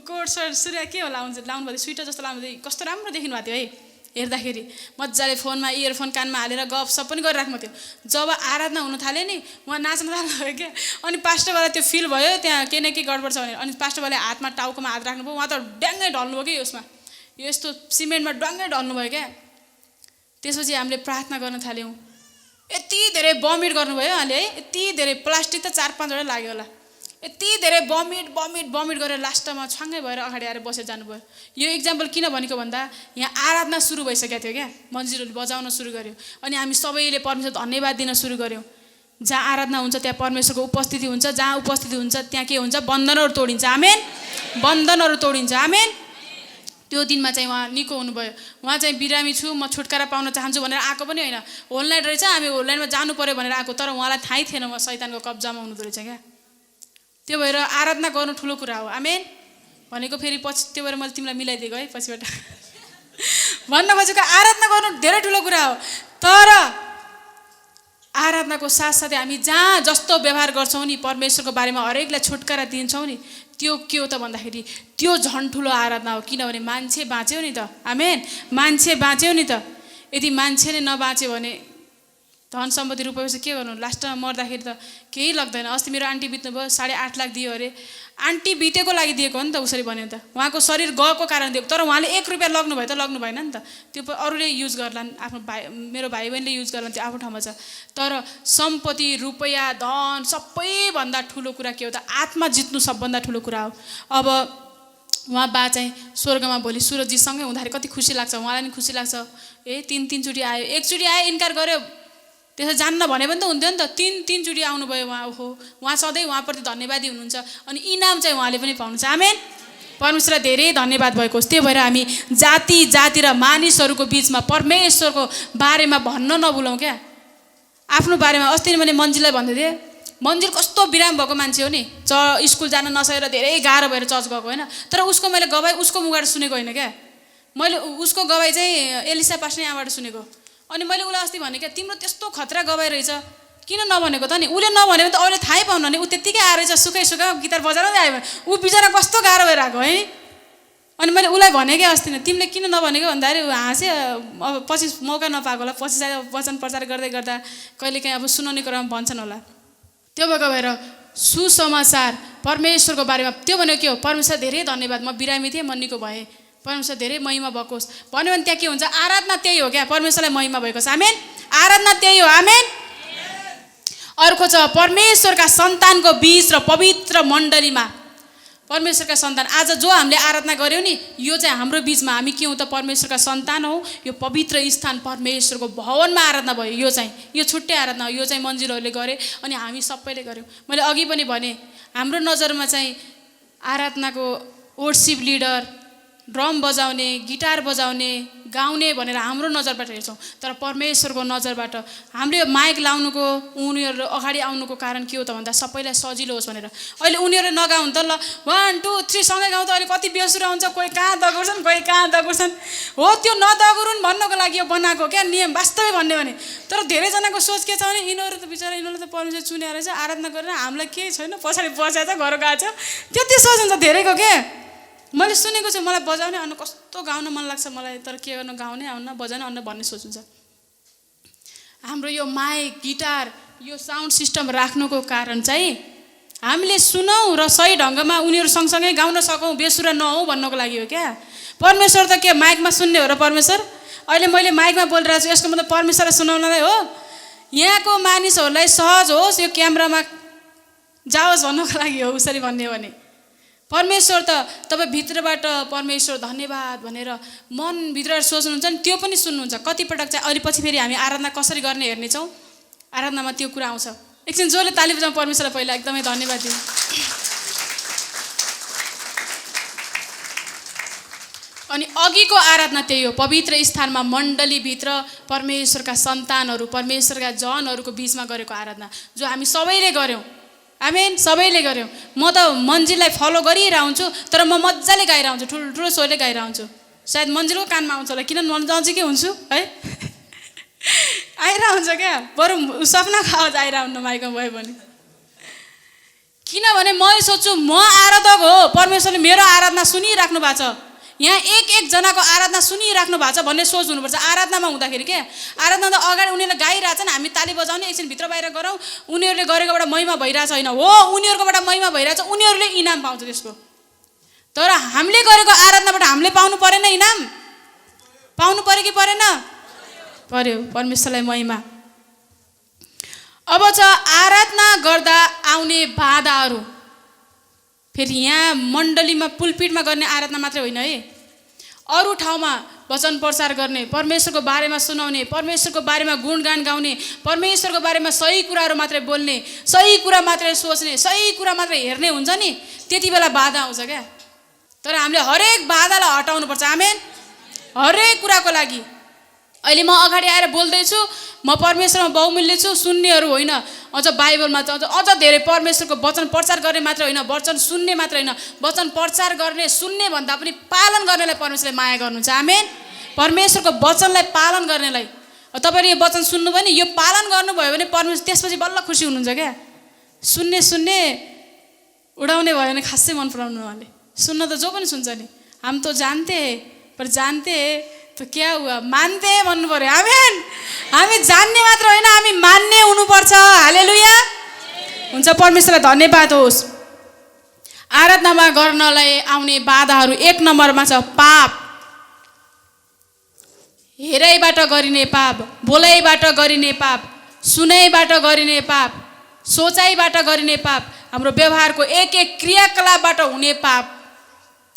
कोट सर्ट सुरुवा के होला लाउनु भयो, स्वेटर जस्तो लाउनु भयो, कस्तो राम्रो देखिनु भएको थियो है। हेर्दाखेरि मजाले फोनमा इयरफोन कानमा हालेर गफसप पनि गरिराख्नु थियो। जब आराधना हुन थाल्यो नि उहाँ नाच्न थाल्नुभयो क्या। अनि पास्टरवाला त्यो फिल भयो त्यहाँ केही न केही गडबड छ भनेर। अनि पास्टरवाले हातमा टाउकोमा हात राख्नुभयो, उहाँ त ड्याङ्गै ढल्नुभयो कि यसमा, यस्तो सिमेन्टमा ड्याङ्गै ढल्नुभयो क्या। त्यसपछि हामीले प्रार्थना गर्न थाल्यौँ। यति धेरै बमिट गर्नुभयो उहाँले है, यति धेरै प्लास्टिक त 4-5 वटा लाग्यो होला, यति धेरै बमिट गरेर लास्टमा छाङ्गै भएर अगाडि आएर बसेर जानुभयो। यो इक्जाम्पल किन भनेको भन्दा यहाँ आराधना सुरु भइसकेको थियो क्या, मन्जिरहरूले बजाउन सुरु गर्यो। अनि हामी सबैले परमेश्वर धन्यवाद दिन सुरु गऱ्यौँ। जहाँ आराधना हुन्छ त्यहाँ परमेश्वरको उपस्थिति हुन्छ, जहाँ उपस्थिति हुन्छ त्यहाँ के हुन्छ, बन्धनहरू तोडिन्छ। आमेन, बन्धनहरू तोडिन्छ। आमेन। त्यो दिनमा चाहिँ उहाँ निको हुनुभयो। उहाँ चाहिँ बिरामी छु, म छुटकारा पाउन चाहन्छु भनेर आएको पनि होइन, होलनाइट रहेछ, हामी होलनाइटमा जानु पर्यो भनेर आएको। तर उहाँलाई थाहै थिएन उहाँ शैतानको कब्जामा हुनुहुँदो रहेछ क्या। त्यो भएर आराधना गर्नु ठुलो कुरा हो। आमेन भनेको फेरि पछि, त्यो भएर मैले तिमीलाई मिलाइदिएको है पछिबाट भन्न खोजेको, आराधना गर्नु धेरै ठुलो कुरा हो। तर आराधनाको साथसाथै हामी जहाँ जस्तो व्यवहार गर्छौँ नि, परमेश्वरको बारेमा हरेकलाई छुटकारा दिन्छौँ नि, त्यो के हो त भन्दाखेरि त्यो झन् ठुलो आराधना हो। किनभने मान्छे बाँच्यो नि त। आमेन, मान्छे बाँच्यो नि त। यदि मान्छे नै नबाँच्यो भने धन सम्पत्ति रुपियाँ पैसा के गर्नु, लास्टमा मर्दाखेरि त केही लाग्दैन। अस्ति मेरो आन्टी बित्नुभयो, 8.5 लाख दियो अरे। आन्टी बितेको लागि दिएको हो नि त, उसरी भन्यो त, उहाँको शरीर गएको कारण दिएको। तर उहाँले 1 रुपियाँ लग्नु भयो त लग्नु भएन नि त, त्यो अरूले युज गर्लान्, आफ्नो भाइ मेरो भाइ बहिनीले युज गर्लान्, त्यो आफ्नो ठाउँमा छ। तर सम्पत्ति रुपियाँ धन सबैभन्दा ठुलो कुरा के हो त, आत्मा जित्नु सबभन्दा ठुलो कुरा हो। अब उहाँ बा चाहिँ स्वर्गमा भोलि सुरजीसँगै हुँदाखेरि कति खुसी लाग्छ, उहाँलाई पनि खुसी लाग्छ। 3-3 चोटि आयो, एकचोटि आयो इन्कार गर्यो, त्यसो जान्न भने पनि त हुन्थ्यो नि त। 3-3 चोटि आउनुभयो उहाँ। ओहो, उहाँ सधैँ उहाँप्रति धन्यवादी हुनुहुन्छ। अनि इनाम चाहिँ उहाँले पनि पाउनुहुन्छ। आमेन, परमेश्वरलाई धेरै धन्यवाद भएको होस्। त्यही भएर हामी जाति जाति र मानिसहरूको बिचमा परमेश्वरको बारेमा भन्न नभुलौँ क्या। आफ्नो बारेमा अस्ति नै मैले मन्जिललाई भन्दै थिएँ, मन्जिल कस्तो बिराम भएको मान्छे हो नि, स्कुल जान नसकेर धेरै गाह्रो भएर चर्च गएको होइन। तर उसको मैले गवाई उसको मुखबाट सुनेको होइन क्या, मैले उसको गवाई चाहिँ एलिसा पास्ने यहाँबाट सुनेको। अनि मैले उसलाई अस्ति भने क्या, तिम्रो त्यस्तो खतरा गवाई रहेछ, किन नभनेको त नि? उसले नभनेको त अरूले थाहै पाउनु नि, ऊ त्यत्तिकै आएर रहेछ सुकै गिटार बजाएर आयो भने ऊ बिचरा कस्तो गाह्रो भएर आएको है। अनि मैले उसलाई भने क्या अस्ति नै, तिमीले किन नभनेको भन्दाखेरि ऊ हाँसे। अब पछि मौका नपाएको होला, पछि सायद वचन प्रचार गर्दै गर्दा कहिलेकाहीँ अब सुनाउने कुरामा भन्छन् होला। त्यो भएको भएर सुसमाचार परमेश्वरको बारेमा त्यो भनेको के हो, परमेश्वर धेरै धन्यवाद, म बिरामी थिएँ, म निको भएँ, परमेश्वर धेरै महिमा भएको होस् भन्यो भने त्यहाँ के हुन्छ, आराधना त्यही हो क्या, परमेश्वरलाई महिमा भएको छ। आमेन, आराधना त्यही हो। आमेन। अर्को छ परमेश्वरका सन्तानको बीच र पवित्र मण्डलीमा। परमेश्वरका सन्तान, आज जो हामीले आराधना गऱ्यौँ नि, यो चाहिँ हाम्रो बिचमा हामी के हौँ त, परमेश्वरका सन्तान हौ। यो पवित्र स्थान परमेश्वरको भवनमा आराधना भयो। यो चाहिँ यो छुट्टै आराधना हो। यो चाहिँ मन्जिरहरूले गरे अनि हामी सबैले गऱ्यौँ। मैले अघि पनि भने, हाम्रो नजरमा चाहिँ आराधनाको वर्शिप लिडर, ड्रम बजाउने, गिटार बजाउने, गाउने भनेर हाम्रो नजरबाट हेर्छौँ। तर परमेश्वरको नजरबाट हामीले माइक लाउनुको, उनीहरू अगाडि आउनुको कारण के हो त भन्दा सबैलाई सजिलो होस् भनेर। अहिले उनीहरूले नगाउनु त, ल 1 2 3 सँगै गाउँ त अहिले कति बेसुरा हुन्छ, कोही कहाँ दगुर्छन्, कोही कहाँ दगुर्छन्। हो, त्यो नदगुरुन् भन्नको लागि यो बनाएको क्या नियम, वास्तवै भन्यो भने। तर धेरैजनाको सोच के छ भने, यिनीहरू त बिचरा, यिनीहरूले त परमेश्वर चुनेर रहेछ, आराधना गरेर हामीलाई केही छैन, पछाडि बसेर त घर गएको छ, त्यति सोच हुन्छ धेरैको के। मैले सुनेको छु, मलाई बजाउने आउनु, कस्तो गाउन मन लाग्छ मलाई, तर के गर्नु, गाउने आउन बजाउने आउन भन्ने सोच हुन्छ। हाम्रो यो माइक, गिटार, यो साउन्ड सिस्टम राख्नुको कारण चाहिँ हामीले सुनौँ र सही ढङ्गमा उनीहरू सँगसँगै गाउन सकौँ, बेसुरा नहौँ भन्नको लागि हो क्या। परमेश्वर त के माइकमा सुन्ने हो र परमेश्वर? अहिले मैले माइकमा बोलिरहेको छु, यसको मतलब परमेश्वरलाई सुनाउनलाई हो? यहाँको मानिसहरूलाई सहज होस्, यो क्यामेरामा जाओस् भन्नको लागि हो। उसरी भन्ने हो भने परमेश्वर त तपाईँ भित्रबाट परमेश्वर धन्यवाद भनेर मनभित्र सोच्नुहुन्छ नि, त्यो पनि सुन्नुहुन्छ। कतिपटक चाहिँ अहिले पछि फेरि हामी आराधना कसरी गर्ने हेर्नेछौँ, आराधनामा त्यो कुरा आउँछ। एकछिन जोले ताली बजाउँ परमेश्वरलाई पहिला एकदमै धन्यवाद दिउँ। अनि अघिको आराधना त्यही हो, पवित्र स्थानमा मण्डलीभित्र परमेश्वरका सन्तानहरू, परमेश्वरका जनहरूको बिचमा गरेको आराधना, जो हामी सबैले गऱ्यौँ। आमेन। सबैले गर्यौँ। म त मन्जिललाई फलो गरिरहेको हुन्छु, तर म मजाले गाइरहेको हुन्छु, ठुल्ठुलो स्वरले गाइरहेको हुन्छु। सायद मन्जिलको कानमा आउँछ होला, किन नजिकै हुन्छु है। आइरहेको हुन्छ क्या, बरु सपनाको आवाज आइरहेको हुन्न माइकमा भयो भने। किनभने म सोच्छु म आराधक हो, परमेश्वरले मेरो आराधना सुनिराख्नु भएको छ, यहाँ एक जनाको आराधना सुनिराख्नु भएको छ भन्ने सोच हुनुपर्छ। आराधनामा हुँदाखेरि के, आराधना त अगाडि उनीहरूले गाइरहेछन्, हामी ताली बजाउने, एकछिन भित्र बाहिर गरौँ, उनीहरूले गरेकोबाट महिमा भइरहेछ होइन हो, उनीहरूकोबाट महिमा भइरहेछ, उनीहरूले इनाम पाउँछ त्यसको। तर हामीले गरेको आराधनाबाट हामीले पाउनु परेन, इनाम पाउनु पर्यो कि परेन? पर्यो। परमेश्वरलाई महिमा। अब छ आराधना गर्दा आउने बाधाहरू। फेरि यहाँ मण्डलीमा पुलपिटमा गर्ने आराधना मात्रै होइन है, अरू ठाउँमा वचन प्रचार गर्ने, परमेश्वरको बारेमा सुनाउने, परमेश्वरको बारेमा गुणगान गाउने, परमेश्वरको बारेमा सही कुराहरू मात्रै बोल्ने, सही कुरा मात्रै सोच्ने, सही कुरा मात्रै हेर्ने हुन्छ नि, त्यति बेला बाधा आउँछ क्या। तर हामीले हरेक बाधालाई हटाउनुपर्छ। आमेन। हरेक कुराको लागि अहिले म अगाडि आएर बोल्दैछु, म परमेश्वरमा बहुमूल्य छु, सुन्नेहरू होइन, अझ बाइबलमा अझ धेरै परमेश्वरको वचन प्रचार गर्ने मात्र होइन, वचन सुन्ने मात्र होइन, वचन प्रचार गर्ने सुन्ने भन्दा पनि पालन गर्नेलाई परमेश्वरले माया गर्नुहुन्छ। आमेन। परमेश्वरको वचनलाई पालन गर्नेलाई। तपाईँले यो वचन सुन्नुभयो नि, यो पालन गर्नुभयो भने परमेश्वर त्यसपछि बल्ल खुसी हुनुहुन्छ क्या। सुन्ने उडाउने भयो भने खासै मन पराउनु उहाँले। सुन्न त जो पनि सुन्छ नि, हामी त जानते पर जानते तो क्या हुआ, मान्ते भन्नु पर्यो। आमेन। हामी जान्ने मात्र होइन, हामी मान्ने हुनुपर्छ। हालेलुया। हुन्छ। परमेश्वरलाई धन्यवाद होस्। आराधनामा गर्नलाई आउने बाधाहरू 1 नम्बरमा छ पाप। हेराइबाट गरिने पाप, बोलाइबाट गरिने पाप, सुनाइबाट गरिने पाप, सोचाइबाट गरिने पाप, हाम्रो व्यवहारको एक क्रियाकलापबाट हुने पाप,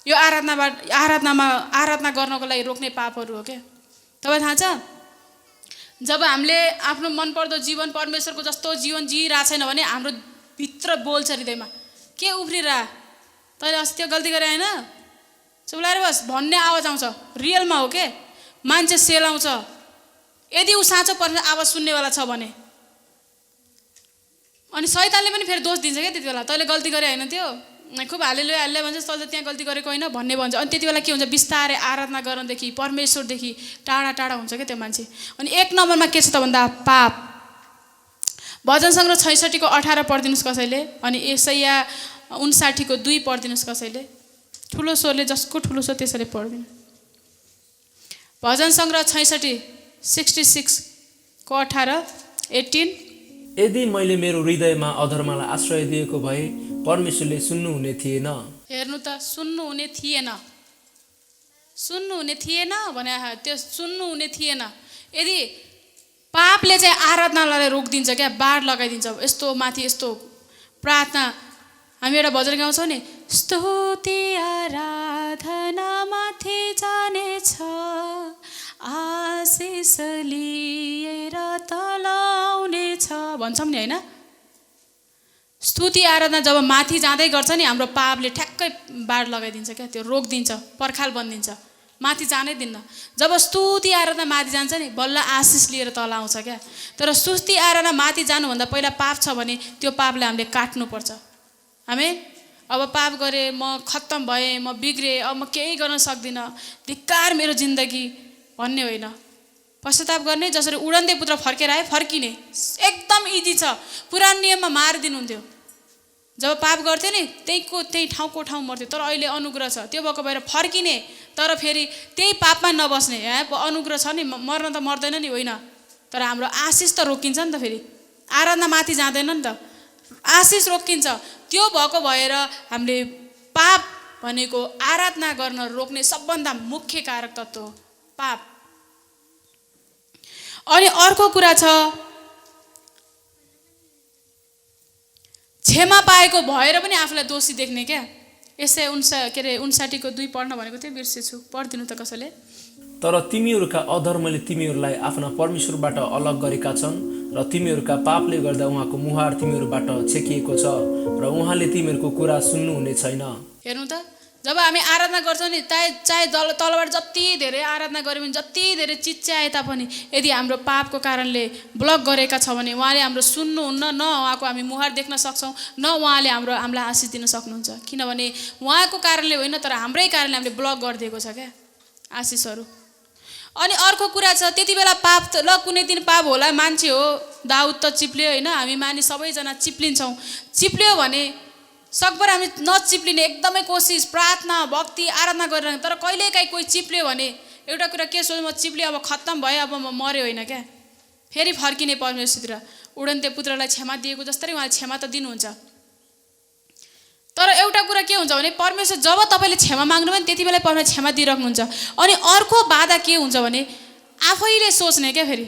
यो आराधना गर्नको लागि रोक्ने पापहरू हो क्या। तपाईँ थाहा छ, जब हामीले आफ्नो मनपर्दो जीवन परमेश्वरको जस्तो जीवन जिइरहेको छैन भने हाम्रो भित्र बोल्छ हृदयमा, के उफ्रिरह, तैँले अस्ति त्यो गल्ती गरे होइन, चुप्लाएर बस भन्ने आवाज आउँछ। रियलमा हो के, मान्छे सेलाउँछ यदि ऊ साँचो परमेश्वर आवाज सुन्नेवाला छ भने। अनि शैतानले पनि फेरि दोष दिन्छ क्या त्यति बेला, तैँले गल्ती गरे होइन, त्यो खुब हालेलुया भन्छ, तैँले त्यहाँ गल्ती गरेको होइन भन्ने भन्छ। अनि त्यति बेला के हुन्छ, बिस्तारै आराधना गर्नदेखि परमेश्वरदेखि टाढा हुन्छ क्या त्यो मान्छे। अनि 1 नम्बरमा के छ त भन्दा पाप। भजन सङ्ग्रह 66 को 18 पढिदिनुहोस् कसैले, अनि यशाया 59 को 2 पढिदिनुहोस् कसैले, ठुलो स्वरले, जसको ठुलो स्वर त्यसरी पढिदिनु। भजन सङ्ग्रह 66 को 18 यदि मैले मेरो हृदयमा अधर्मलाई आश्रय दिएको भए परमेश्वरले सुन्नुहुने थिएन। हेर्नु त, सुन्नुहुने थिएन भने त्यो सुन्नुहुने थिएन। यदि पापले चाहिँ आराधनालाई रोकिदिन्छ क्या, बाड लगाइदिन्छ, यस्तो माथि यस्तो प्रार्थना। हामी एउटा भजन गाउँछौँ नि, स्तुति आराधना माथि जानेछ, आशिष लिएर तलाउनेछ भन्छौँ नि होइन। स्तुति आराधना जब माथि जाँदै गर्छ नि, हाम्रो पापले ठ्याक्कै बाड लगाइदिन्छ क्या, त्यो रोकिदिन्छ, पर्खाल बनिदिन्छ, माथि जानै दिन्न। जब स्तुति आराधना माथि जान्छ नि, बल्ल आशिष लिएर तल आउँछ क्या। तर स्तुति आराधना माथि जानुभन्दा पहिला पाप छ भने त्यो पापले हामीले काट्नुपर्छ। आमेन। अब पाप गरेँ, म खत्तम भएँ, म बिग्रेँ, अब म केही गर्न सक्दिनँ, धिक्कार मेरो जिन्दगी भन्ने होइन। पश्चाताप गर्ने, जसरी उडन्ते पुत्र फर्केर आए फर्किने, एकदम इजी छ। पुरानो नियममा मारिदिनुहुन्थ्यो, जब पाप गर्थ्यो नि त्यही ठाउँको ठाउँ मर्थ्यो। तर अहिले अनुग्रह छ, त्यो भएको भएर फर्किने, तर फेरि त्यही पापमा नबस्ने। अनुग्रह छ नि, मर्न त मर्दैन नि होइन, तर हाम्रो आशिष त रोकिन्छ नि त। फेरि आराधना माथि जाँदैन नि त, आशिष रोकिन्छ। त्यो भएको भएर हामीले पाप भनेको आराधना गर्न रोक्ने सबभन्दा मुख्य कारक तत्त्व हो पाप। अनि अर्को कुरा छ, क्षमा पाएको भएर पनि आफूलाई दोषी देख्ने क्या। यसै 59 को 2 पढ्न भनेको थिएँ, बिर्सेछु, पढिदिनु त कसैले। तर तिमीहरूका अधर्मले तिमीहरूलाई आफ्ना परमेश्वरबाट अलग गरेका छन् र तिमीहरूका पापले गर्दा उहाँको मुहार तिमीहरूबाट छेकिएको छ र उहाँले तिमीहरूको कुरा सुन्नुहुने छैन। हेर्नु त, जब हामी आराधना गर्छौँ नि चाहे तलबाट जति धेरै आराधना गऱ्यो भने जति धेरै चिच्याए तापनि यदि हाम्रो पापको कारणले ब्लक गरेका छ भने उहाँले हाम्रो सुन्नुहुन्न, न उहाँको हामी मुहार देख्न सक्छौँ, न उहाँले हामीलाई आशिष दिन सक्नुहुन्छ। किनभने उहाँको कारणले होइन तर हाम्रै कारणले हामीले ब्लक गरिदिएको छ क्या आशिषहरू। अनि अर्को कुरा छ, त्यति बेला पाप ल कुनै दिन पाप होला, मान्छे हो, दाउद त चिप्लियो होइन, हामी मानिस सबैजना चिप्लिन्छौँ। चिप्लियो भने सकभर हामी नचिप्लिने एकदमै कोसिस, प्रार्थना, भक्ति, आराधना गरिरहने, तर कहिलेकाहीँ कोही चिप्लियो भने एउटा कुरा के सोच, म चिप्लियो अब खत्तम भयो, अब म मऱ्यो होइन क्या, फेरि फर्किने परमेश्वरतिर। उडन्ते पुत्रलाई क्षमा दिएको जस्तै उहाँले क्षमा त दिनुहुन्छ। तर एउटा कुरा के हुन्छ भने परमेश्वर जब तपाईँले क्षमा माग्नुभयो नि त्यति बेला परमेश्वर क्षमा दिइराख्नुहुन्छ। अनि अर्को बाधा के हुन्छ भने आफैले सोच्ने क्या, फेरि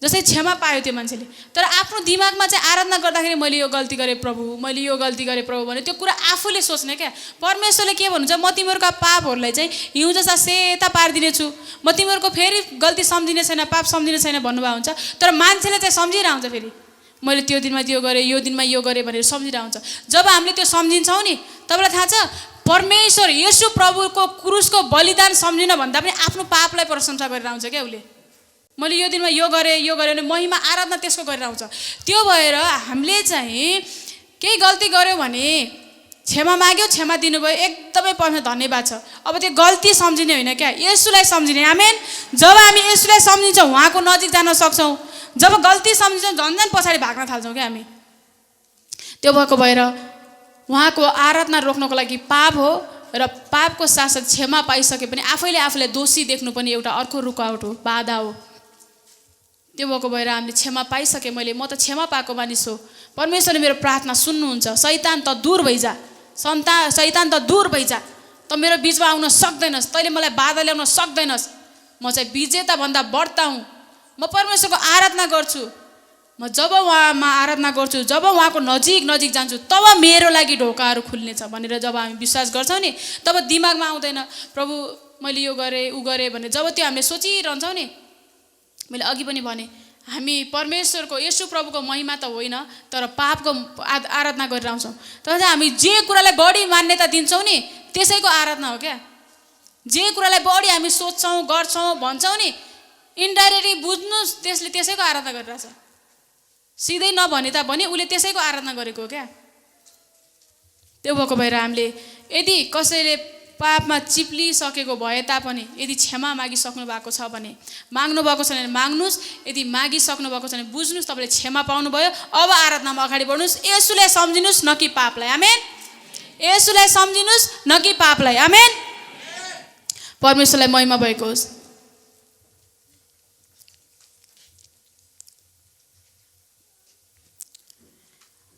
जस्तै क्षमा पायो त्यो मान्छेले, तर आफ्नो दिमागमा चाहिँ आराधना गर्दाखेरि मैले यो गल्ती गरेँ प्रभु, मैले यो गल्ती गरेँ प्रभु भने त्यो कुरा आफूले सोच्ने क्या। परमेश्वरले के भन्नुहुन्छ, म तिमीहरूका पापहरूलाई चाहिँ हिउँ जस्ता सेता पारिदिनेछु, म तिमीहरूको फेरि गल्ती सम्झिने छैन, पाप सम्झिने छैन भन्नुभएको हुन्छ। तर मान्छेले चाहिँ सम्झिरहेको हुन्छ, फेरि मैले त्यो दिनमा त्यो गरेँ, यो दिनमा यो गरेँ भनेर सम्झिरहेको हुन्छ। जब हामीले त्यो सम्झिन्छौँ नि तपाईँलाई थाहा छ परमेश्वर येशू प्रभुको क्रुसको बलिदान सम्झिन भन्दा पनि आफ्नो पापलाई प्रशंसा गरेर आउँछ क्या उसले। मैले यो दिनमा यो गरेँ भने महिमा आराधना त्यसको गरेर आउँछ। त्यो भएर हामीले चाहिँ केही गल्ती गऱ्यौँ भने क्षमा माग्यो, क्षमा दिनुभयो, एकदमै परमेश्वर धन्यवाद छ। अब त्यो गल्ती सम्झिने होइन क्या, येशूलाई सम्झिने। आमेन। जब हामी येशूलाई सम्झिन्छौँ उहाँको नजिक जान सक्छौँ। जब गल्ती सम्झिन्छौँ झन् पछाडि भाग्न थाल्छौँ क्या हामी। त्यो भएको भएर उहाँको आराधना रोक्नको लागि पाप हो, र पापको साथसाथ क्षमा पाइसके पनि आफैले आफूलाई दोषी देख्नु पनि एउटा अर्को रुकावट हो, बाधा हो। त्यो भएको भएर हामीले क्षमा पाइसके, मैले म त क्षमा पाएको मानिस हो, परमेश्वरले मेरो प्रार्थना सुन्नुहुन्छ, शैतान त दूर भइजा, शैतान त दूर भइजा, त मेरो बिचमा आउन सक्दैनस्, तैँले मलाई बाधा ल्याउन सक्दैनस्, म चाहिँ विजेता भन्दा बढ्ता हुँ, म परमेश्वरको आराधना गर्छु, म जब उहाँमा आराधना गर्छु, जब उहाँको नजिक जान्छु तब मेरो लागि ढोकाहरू खुल्नेछ भनेर जब हामी विश्वास गर्छौँ नि तब दिमागमा आउँदैन प्रभु मैले यो गरेँ उ गरेँ भने। जब त्यो हामीले सोचिरहन्छौँ नि, मैले अघि पनि भने हामी परमेश्वरको येशू प्रभुको महिमा त होइन तर पापको आराधना गरेर आउँछौँ। तर हामी जे कुरालाई बढी मान्यता दिन्छौँ नि त्यसैको आराधना हो क्या। जे कुरालाई बढी हामी सोच्छौँ, गर्छौँ, भन्छौँ नि इन्डाइरेक्टली बुझ्नुहोस् त्यसले त्यसैको आराधना गरिरहेछ। सिधै नभने तापनि उसले त्यसैको आराधना गरेको हो क्या। त्यो भएको भएर हामीले यदि कसैले पापमा चिप्लिसकेको भए तापनि यदि क्षमा मागिसक्नु भएको छ भने माग्नु भएको छ भने माग्नुहोस्, यदि मागिसक्नु भएको छ भने बुझ्नुहोस् तपाईँले क्षमा पाउनुभयो। अब आराधनामा अगाडि बढ्नुहोस्, येशूलाई सम्झिनुहोस् न कि पापलाई। आमेन। येशूलाई सम्झिनुहोस् न कि पापलाई। आमेन। परमेश्वरलाई महिमा भएको होस्।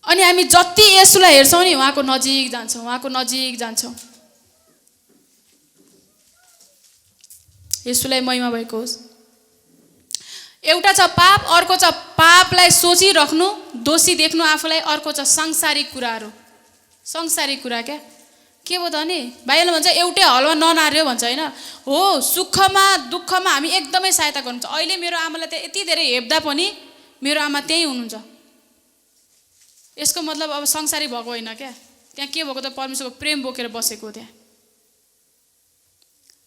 अनि हामी जति येशूलाई हेर्छौँ नि उहाँको नजिक जान्छौँ, उहाँको नजिक जान्छौँ। येशूलाई महिमा भएको होस्। एउटा छ पाप, अर्को छ पापलाई सोचिराख्नु, दोषी देख्नु आफूलाई, अर्को छ सांसारिक कुराहरू। सांसारिक कुरा क्या के भयो त नि बाइबलमा भन्छ एउटै हलमा ननार्यो भन्छ होइन। हो, सुखमा दुःखमा हामी एकदमै सहायता गर्नुहुन्छ। अहिले मेरो आमालाई त यति धेरै हेप्दा पनि मेरो आमा त्यहीँ हुनुहुन्छ। यसको मतलब अब संसारी भएको होइन क्या, त्यहाँ के भएको त परमेश्वरको प्रेम बोकेर बसेको त्यहाँ।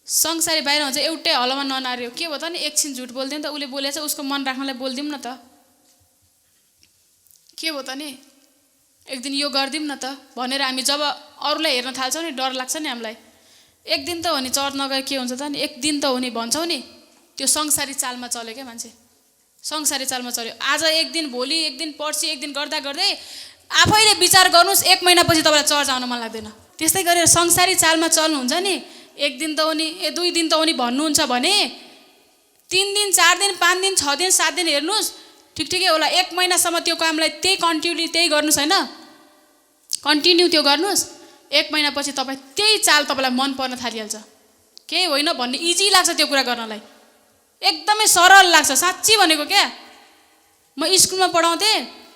संसारी बाहिर हुन्छ एउटै हलमा ननार्यो के भयो त नि, एकछिन झुट बोलिदिउँ त, उसले बोलेछ उसको मन राख्नलाई बोलिदिउँ न त, के भयो त नि, एक दिन यो गरिदिउँ न त भनेर हामी जब अरूलाई हेर्न थाल्छौँ नि डर लाग्छ नि हामीलाई। एक दिन त हो नि चर्च नगए के हुन्छ त नि, एक दिन त हो नि भन्छौँ नि, त्यो संसारी चालमा चल्यो क्या मान्छे, संसारी चालमा चल्यो। आज एक दिन, भोलि एक दिन, पर्सि एक दिन गर्दा गर्दै आफैले विचार गर्नुहोस् एक महिनापछि तपाईँलाई चर्च आउन मन लाग्दैन। त्यस्तै गरेर संसारी चालमा चल्नुहुन्छ नि, एक दिन त हो नि, 2 दिन त हो नि भन्नुहुन्छ भने 3 दिन 4 दिन 5 दिन 6 दिन 7 दिन हेर्नुहोस् ठिकै होला। 1 महिनासम्म त्यो कामलाई त्यही कन्टिन्यू त्यही गर्नुहोस् होइन, कन्टिन्यू त्यो गर्नुहोस्। 1 महिनापछि तपाईँ त्यही चाल तपाईँलाई मन पर्न थालिहाल्छ। केही होइन भन्ने इजी लाग्छ त्यो कुरा गर्नलाई, एकदमै सरल लाग्छ। साँच्ची भनेको क्या, म स्कुलमा पढाउँथेँ,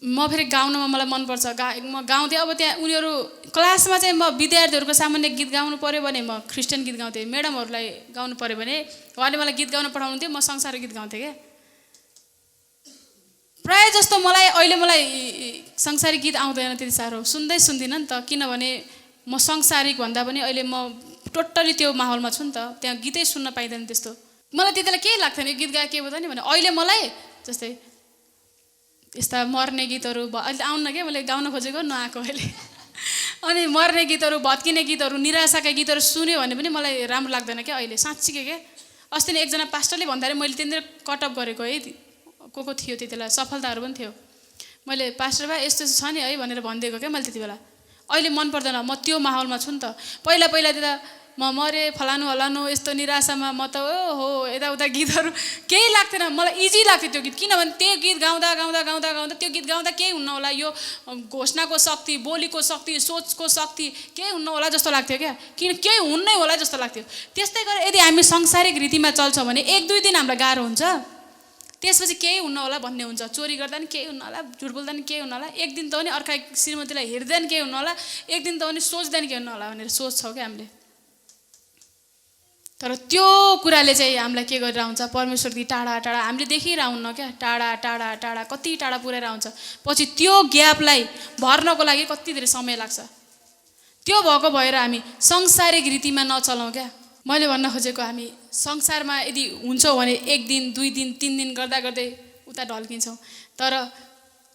म फेरि गाउनमा मलाई मनपर्छ, म गाउँथेँ। अब त्यहाँ उनीहरू क्लासमा चाहिँ म विद्यार्थीहरूको सामान्य गीत गाउनु पऱ्यो भने म क्रिस्चियन गीत गाउँथेँ, म्याडमहरूलाई गाउनु पऱ्यो भने उहाँले मलाई गीत गाउन पठाउनुहुन्थ्यो, म संसारको गीत गाउँथेँ क्या। प्रायः जस्तो मलाई संसारिक गीत आउँदैन त्यति साह्रो, सुन्दिनँ नि त, किनभने म संसारिक भन्दा पनि अहिले म टोटली त्यो माहौलमा छु नि त, त्यहाँ गीतै सुन्न पाइँदैन त्यस्तो। मलाई त्यति बेला केही लाग्थेन गीत गाए के भयो नि भने, अहिले मलाई जस्तै यस्ता मर्ने गीतहरू अहिले आउन क्या, मैले गाउन खोजेको नआएको अहिले अनि मर्ने गीतहरू, भत्किने गीतहरू, निराशाका गीतहरू सुन्यो भने पनि मलाई राम्रो लाग्दैन क्या अहिले, साँच्चीकै क्या। अस्ति नै एकजना पास्टरले भन्दाखेरि मैले त्यहाँनिर कटअप गरेको है, को थियो त्यति बेला, सफलताहरू पनि थियो। मैले पास्टर भाइ यस्तो छ नि है भनेर भनिदिएको क्या मैले त्यति बेला। अहिले मन पर्दैन, म त्यो माहौलमा छु नि त। पहिला त म मरे फलानु हलानु यस्तो निराशामा म त हो यताउता गीतहरू केही लाग्थेन, मलाई इजी लाग्थ्यो त्यो गीत, किनभने त्यो गीत गाउँदा गाउँदा गाउँदा गाउँदा त्यो गीत गाउँदा केही हुन्न होला, यो घोषणाको शक्ति, बोलीको शक्ति, सोचको शक्ति केही हुन्न होला जस्तो लाग्थ्यो क्या, किन केही हुन्नै होला जस्तो लाग्थ्यो। त्यस्तै गरेर यदि हामी सांसारिक रीतिमा चल्छौँ भने 1-2 दिन हामीलाई गाह्रो हुन्छ, त्यसपछि केही हुन्न होला भन्ने हुन्छ। चोरी गर्दा नि केही हुन्न होला, झुट बोल्दा नि केही हुन्न होला, एक दिन त पनि अर्का श्रीमतीलाई हेर्दा नि केही हुन्न होला, एक दिन त पनि सोच्दा नि केही हुन्न होला भनेर सोच्छौँ क्या हामीले। तर त्यो कुराले चाहिँ हामीलाई के गरेर आउँछ, परमेश्वरदेखि टाढा टाढा हामीले देखिरहन्न क्या, टाढा टाढा टाढा कति टाढा पुऱ्याएर आउँछ। पछि त्यो ग्यापलाई भर्नको लागि कति धेरै समय लाग्छ। त्यो भएको भएर हामी सांसारिक रीतिमा नचलौँ क्या। मैले भन्न खोजेको, हामी संसारमा यदि हुन्छौँ भने 1 दिन 2 दिन 3 दिन गर्दा गर्दै उता ढल्किन्छौँ, तर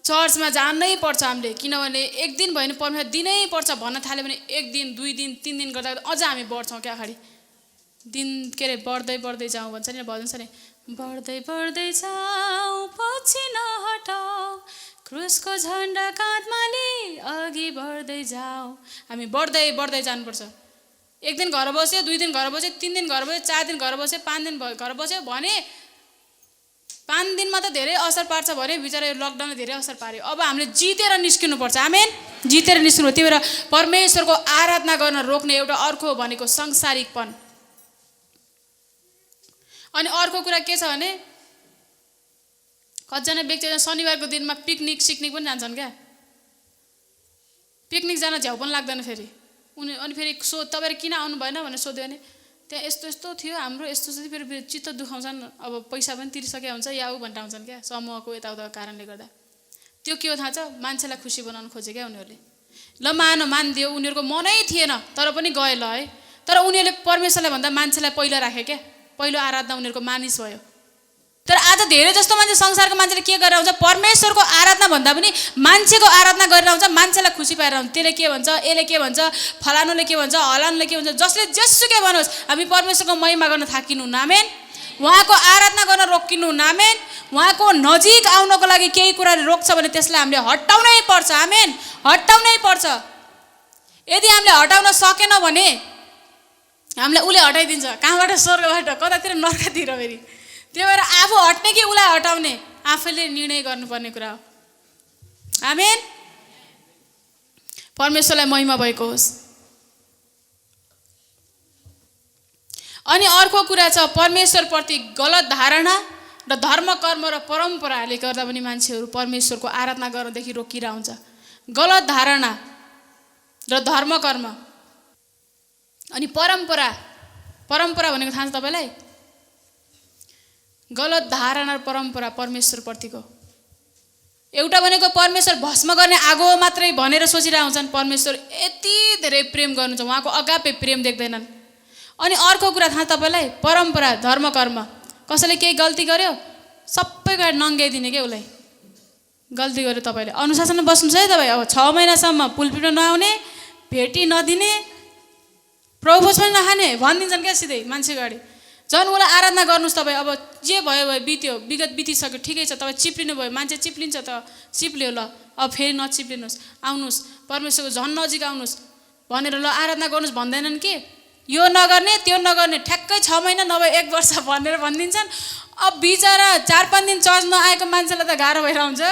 चर्चमा जानै पर्छ हामीले, किनभने 1 दिन भयो भने परमेश्वर दिनै पर्छ भन्न थाल्यो भने 1 दिन 2 दिन 3 दिन गर्दा गर्दा अझ हामी बढ्छौँ क्या अगाडि। दिन के अरे बढ्दै बढ्दै जाउँ भन्छ नि, भन्छ नि, बढ्दै बढ्दै जाउँ पछि नहटाऊ, क्रुसको झन्डा काँधमा लिई अघि बढ्दै जाउँ। हामी बढ्दै बढ्दै जानुपर्छ। 1 दिन घर बस्यो, 2 दिन घर बस्यो, 3 दिन घर बस्यो, 4 दिन घर बस्यो, 5 दिन घर बस्यो भने 5 दिनमा त धेरै असर पार्छ भने बिचरा यो लकडाउनले धेरै असर पार्यो। अब हामीले जितेर निस्किनुपर्छ, आमेन, जितेर निस्किनु। त्यही भएर परमेश्वरको आराधना गर्न रोक्ने एउटा अर्को भनेको सांसारिकपन। अनि अर्को कुरा के छ भने कतिजना व्यक्तिहरू शनिबारको दिनमा पिकनिक सिक्निक पनि जान्छन् क्या। पिकनिक जान झ्याउ पनि लाग्दैन फेरि अनि फेरि तपाईँहरू किन आउनु भएन भनेर सोध्यो भने त्यहाँ यस्तो यस्तो थियो हाम्रो, यस्तो यस्तो फेरि चित्त दुखाउँछन्, अब पैसा पनि तिरिसकेका हुन्छ या ऊ भनेर आउँछन् क्या, समूहको यताउता कारणले गर्दा। त्यो के हो थाहा छ, मान्छेलाई खुसी बनाउनु खोजे क्या उनीहरूले। ल मानिदियो उनीहरूको मनै थिएन तर पनि गए ल है, तर उनीहरूले परमेश्वरलाई भन्दा मान्छेलाई पहिला राखे क्या, पहिलो आराधना उनीहरूको मानिस भयो। तर आज धेरै जस्तो मान्छे संसारको मान्छेले के गरेर आउँछ, परमेश्वरको आराधना भन्दा पनि मान्छेको आराधना गरेर आउँछ, मान्छेलाई खुसी पाएर आउँछ। त्यसले के भन्छ, यसले के भन्छ, फलानुले के भन्छ, हलानुले के भन्छ, जसले जेसुकै भनोस् हामी परमेश्वरको महिमा गर्न थाकिनु नामेन, उहाँको आराधना गर्न रोकिनु नामेन। उहाँको नजिक आउनको लागि केही कुराले रोक्छ भने त्यसलाई हामीले हटाउनै पर्छ, आमेन, हटाउनै पर्छ। यदि हामीले हटाउन सकेन भने हामीलाई उसले हटाइदिन्छ, कहाँबाट, स्वर्गबाट, कतातिर, नर्कतिर फेरि। त्यही भएर आफू हट्ने कि उसलाई हटाउने आफैले निर्णय गर्नुपर्ने कुरा हो, आमेन। परमेश्वरलाई महिमा भएको होस्। अनि अर्को कुरा छ, परमेश्वरप्रति गलत धारणा र धर्म कर्म र परम्पराले गर्दा पनि मान्छेहरू परमेश्वरको आराधना गर्नदेखि रोकिरहेको हुन्छ। गलत धारणा र धर्म कर्म अनि परम्परा भनेको थाहा छ तपाईँलाई? गलत धारणा र परम्परा परमेश्वरप्रतिको। एउटा भनेको परमेश्वर भस्म गर्ने आगो मात्रै भनेर सोचिरहेको हुन्छन्, परमेश्वर यति धेरै प्रेम गर्नुहुन्छ, उहाँको अगापे प्रेम देख्दैनन्। अनि अर्को कुरा थाहा तपाईँलाई, परम्परा धर्म कर्म, कसैले केही गल्ती गर्यो सबै कुरा नङ्गाइदिने क्या उसलाई। गल्ती गर्यो तपाईँले अनुशासनमा बस्नुहुन्छ है तपाईँ, अब 6 महिनासम्म पुलपिटमा नआउने, भेटी नदिने, प्रभुभोज पनि नखाने भनिदिन्छन् क्या सिधै मान्छे अगाडि। झन् उसलाई आराधना गर्नुहोस् तपाईँ, अब जे भयो बित्यो, विगत बितिसक्यो, ठिकै छ, तपाईँ चिप्लिनु भयो, मान्छे चिप्लिन्छ त चिप्लियो, ल अब फेरि नचिप्लिनुहोस्, आउनुहोस् परमेश्वरको झन् नजिक आउनुहोस् भनेर ल आराधना गर्नुहोस् भन्दैनन् कि यो नगर्ने त्यो नगर्ने, ठ्याक्कै 6 महिना नभए 1 वर्ष भनेर भनिदिन्छन्। अब बिचरा 4-5 दिन चर्च नआएको मान्छेलाई त गाह्रो भएर आउँछ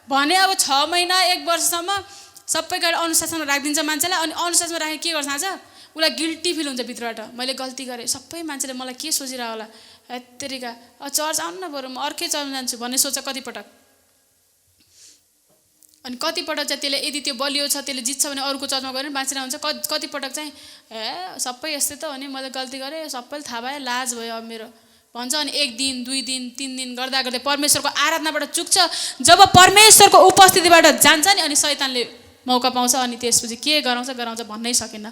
भने अब 6 महिना 1 वर्षसम्म सबै गाडी अनुशासनमा राखिदिन्छ मान्छेलाई। अनि अनुशासनमा राखेर के गर्छ थाहा छ, उसलाई गिल्टी फिल हुन्छ भित्रबाट, मैले गल्ती गरेँ, सबै मान्छेले मलाई के सोचिरह होला, हेत्तेरिका अब चर्च आउनु न बरु म अर्कै चर्च जान्छु भन्ने सोच्छ कतिपटक। अनि कतिपटक चाहिँ त्यसले यदि त्यो बलियो छ, त्यसले जित्छ भने अरूको चर्चमा गएर बाँचेर हुन्छ। कतिपटक चाहिँ सबै यस्तै त हो नि, मैले गल्ती गरेँ, सबैले थाहा भयो, लाज भयो अब मेरो भन्छ अनि 1 दिन 2 दिन 3 दिन गर्दा गर्दै परमेश्वरको आराधनाबाट चुक्छ। जब परमेश्वरको उपस्थितिबाट जान्छ नि अनि शैतानले मौका पाउँछ अनि त्यसपछि के गराउँछ भन्नै सकेन।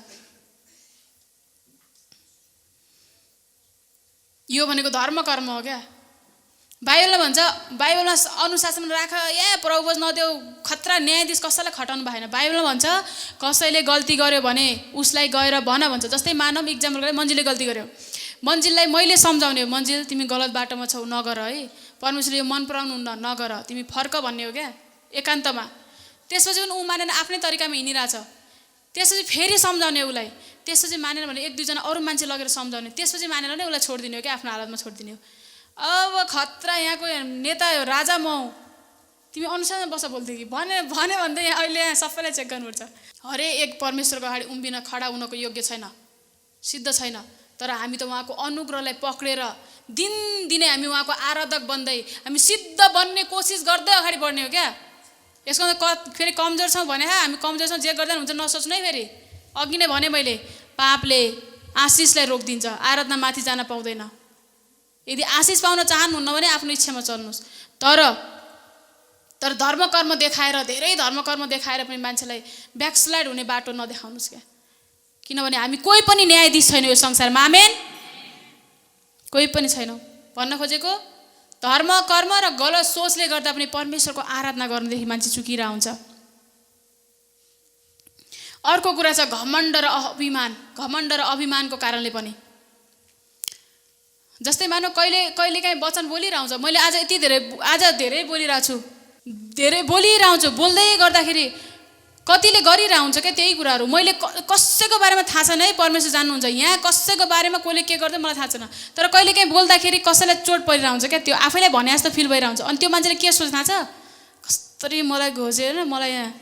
यो भनेको धर्म कर्म हो क्या। बाइबलमा भन्छ, बाइबलमा अनुशासन राख, प्रभु नदेऊ, खतरा न्यायाधीश कसैलाई खटाउनु भएन। बाइबलमा भन्छ कसैले गल्ती गर्यो भने उसलाई गएर भन भन्छ। जस्तै मानव इक्जाम्पल गरे मन्जिलले गल्ती गर्यो, मन्जिललाई मैले सम्झाउने हो, मन्जिल तिमी गलत बाटोमा छौ, नगर है, परमेश्वरले यो मन पराउनुहुन्न, नगर, तिमी फर्क भन्ने हो क्या एकान्तमा। त्यसपछि ऊ मानेन, आफ्नै तरिकामा हिँडिरहेछ। त्यसपछि फेरि सम्झाउने उसलाई, त्यसपछि मानेन भने 1-2 जना अरू मान्छे लगेर सम्झाउने, त्यसपछि मानेन भने उसलाई छोडिदिने हो क्या, आफ्नो हालतमा छोडिदिने हो। अब खतरा यहाँको नेता हो, राजा म हौ, तिमी अनुसारमा बस बोल्थ्यो कि भन्यो भन्दै यहाँ अहिले यहाँ सबैलाई चेक गर्नुपर्छ। हरेक परमेश्वरको अगाडि उभिन खडा हुनको योग्य छैन, सिद्ध छैन। तर हामी त उहाँको अनुग्रहलाई पक्रेर दिनदिनै हामी उहाँको आराधक बन्दै हामी सिद्ध बन्ने कोसिस गर्दै अगाडि बढ्ने हो क्या। यसको फेरि कमजोर छौँ भने हामी कमजोर छौँ, जे गर्दा हुन्छ नसोच्नु है। फेरि अघि नै भने मैले, पापले आशिषलाई रोकिदिन्छ, आराधना माथि जान पाउँदैन। यदि आशिष पाउन चाहनुहुन्न भने आफ्नो इच्छामा चल्नुहोस्। तर धर्म कर्म देखाएर, धेरै धर्म कर्म देखाएर पनि मान्छेलाई ब्याकस्लाइड हुने बाटो नदेखाउनुहोस् क्या। किनभने हामी कोही पनि न्यायाधीश छैन यो संसारमा। आमेन। कोही पनि छैनौँ। भन्न खोजेको धर्म कर्म र गलत सोचले गर्दा पनि परमेश्वरको आराधना गर्नदेखि मान्छे चुकिरहेको हुन्छ। अर्को कुरा छ घमण्ड र अभिमान। घमण्ड र अभिमानको कारणले पनि, जस्तै मानौ कहिलेकाहीँ वचन बोलिरहन्छ, मैले आज धेरै बोलिरहेको छु, बोल्दै गर्दाखेरि कतिले गरिरहेको हुन्छ क्या त्यही कुराहरू। मैले कसैको बारेमा थाहा छैन है, परमेश्वर जान्नुहुन्छ, यहाँ कसैको बारेमा कसले के गर्दै मलाई थाहा छैन। तर कहिलेकाहीँ बोल्दाखेरि कसैलाई चोट परिरहेको हुन्छ क्या, त्यो आफैलाई भने जस्तो फिल भइरहेको हुन्छ। अनि त्यो मान्छेले के सोच्न थाहा छ, कस्तरी मलाई घोजेर मलाई यहाँ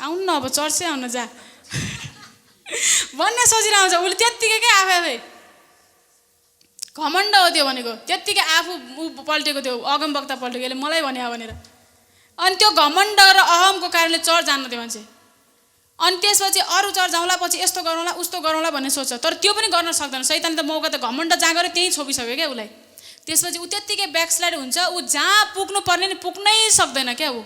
आउनु न, अब चर्चै आउन जा भन्ने सोचिरहेको हुन्छ उसले त्यत्तिकै क्या आफै। घमण्ड हो त्यो भनेको, त्यत्तिकै आफू पल्टेको, त्यो अगमवक्ता पल्टेको, यसले मलाई भने भनेर। अनि त्यो घमण्ड र अहमको कारणले चर्च जान्न त्यो मान्छे। अनि त्यसपछि अरू चर्च जाउँला, पछि यस्तो गरौँला उस्तो गरौँला भन्ने सोच्छ, तर त्यो पनि गर्न सक्दैन। शैतानले त मौका त घमण्ड जहाँ गऱ्यो त्यहीँ छोपिसक्यो क्या उसलाई। त्यसपछि ऊ त्यत्तिकै ब्याकस्लाइड हुन्छ, ऊ जहाँ पुग्नु पर्ने नि पुग्नै सक्दैन क्या, ऊ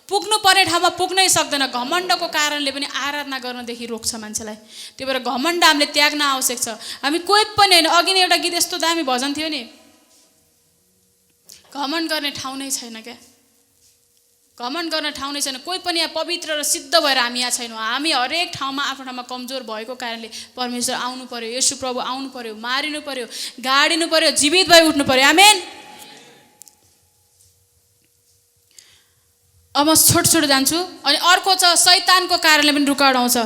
पुग्नु पर्ने ठाउँमा पुग्नै सक्दैन। घमण्डको कारणले पनि आराधना गर्नदेखि रोक्छ मान्छेलाई। त्यही भएर घमण्ड हामीले त्याग्न आवश्यक छ। हामी कोही पनि होइन। अघि नै एउटा गीत यस्तो दामी भजन थियो नि, घमण्ड गर्ने ठाउँ नै छैन क्या, घमण्ड गर्ने ठाउँ नै छैन। कोही पनि यहाँ पवित्र र सिद्ध भएर हामी यहाँ छैनौँ। हामी हरेक ठाउँमा आफ्नो ठाउँमा कमजोर भएको कारणले परमेश्वर आउनु पर्यो, येशू प्रभु आउनु पर्यो, मारिनु पर्यो, गाडिनु पर्यो, जीवित भई उठ्नु पर्यो। आमेन। अब म छोटो जान्छु। अनि अर्को छ शैतानको कारणले पनि रुकावट आउँछ।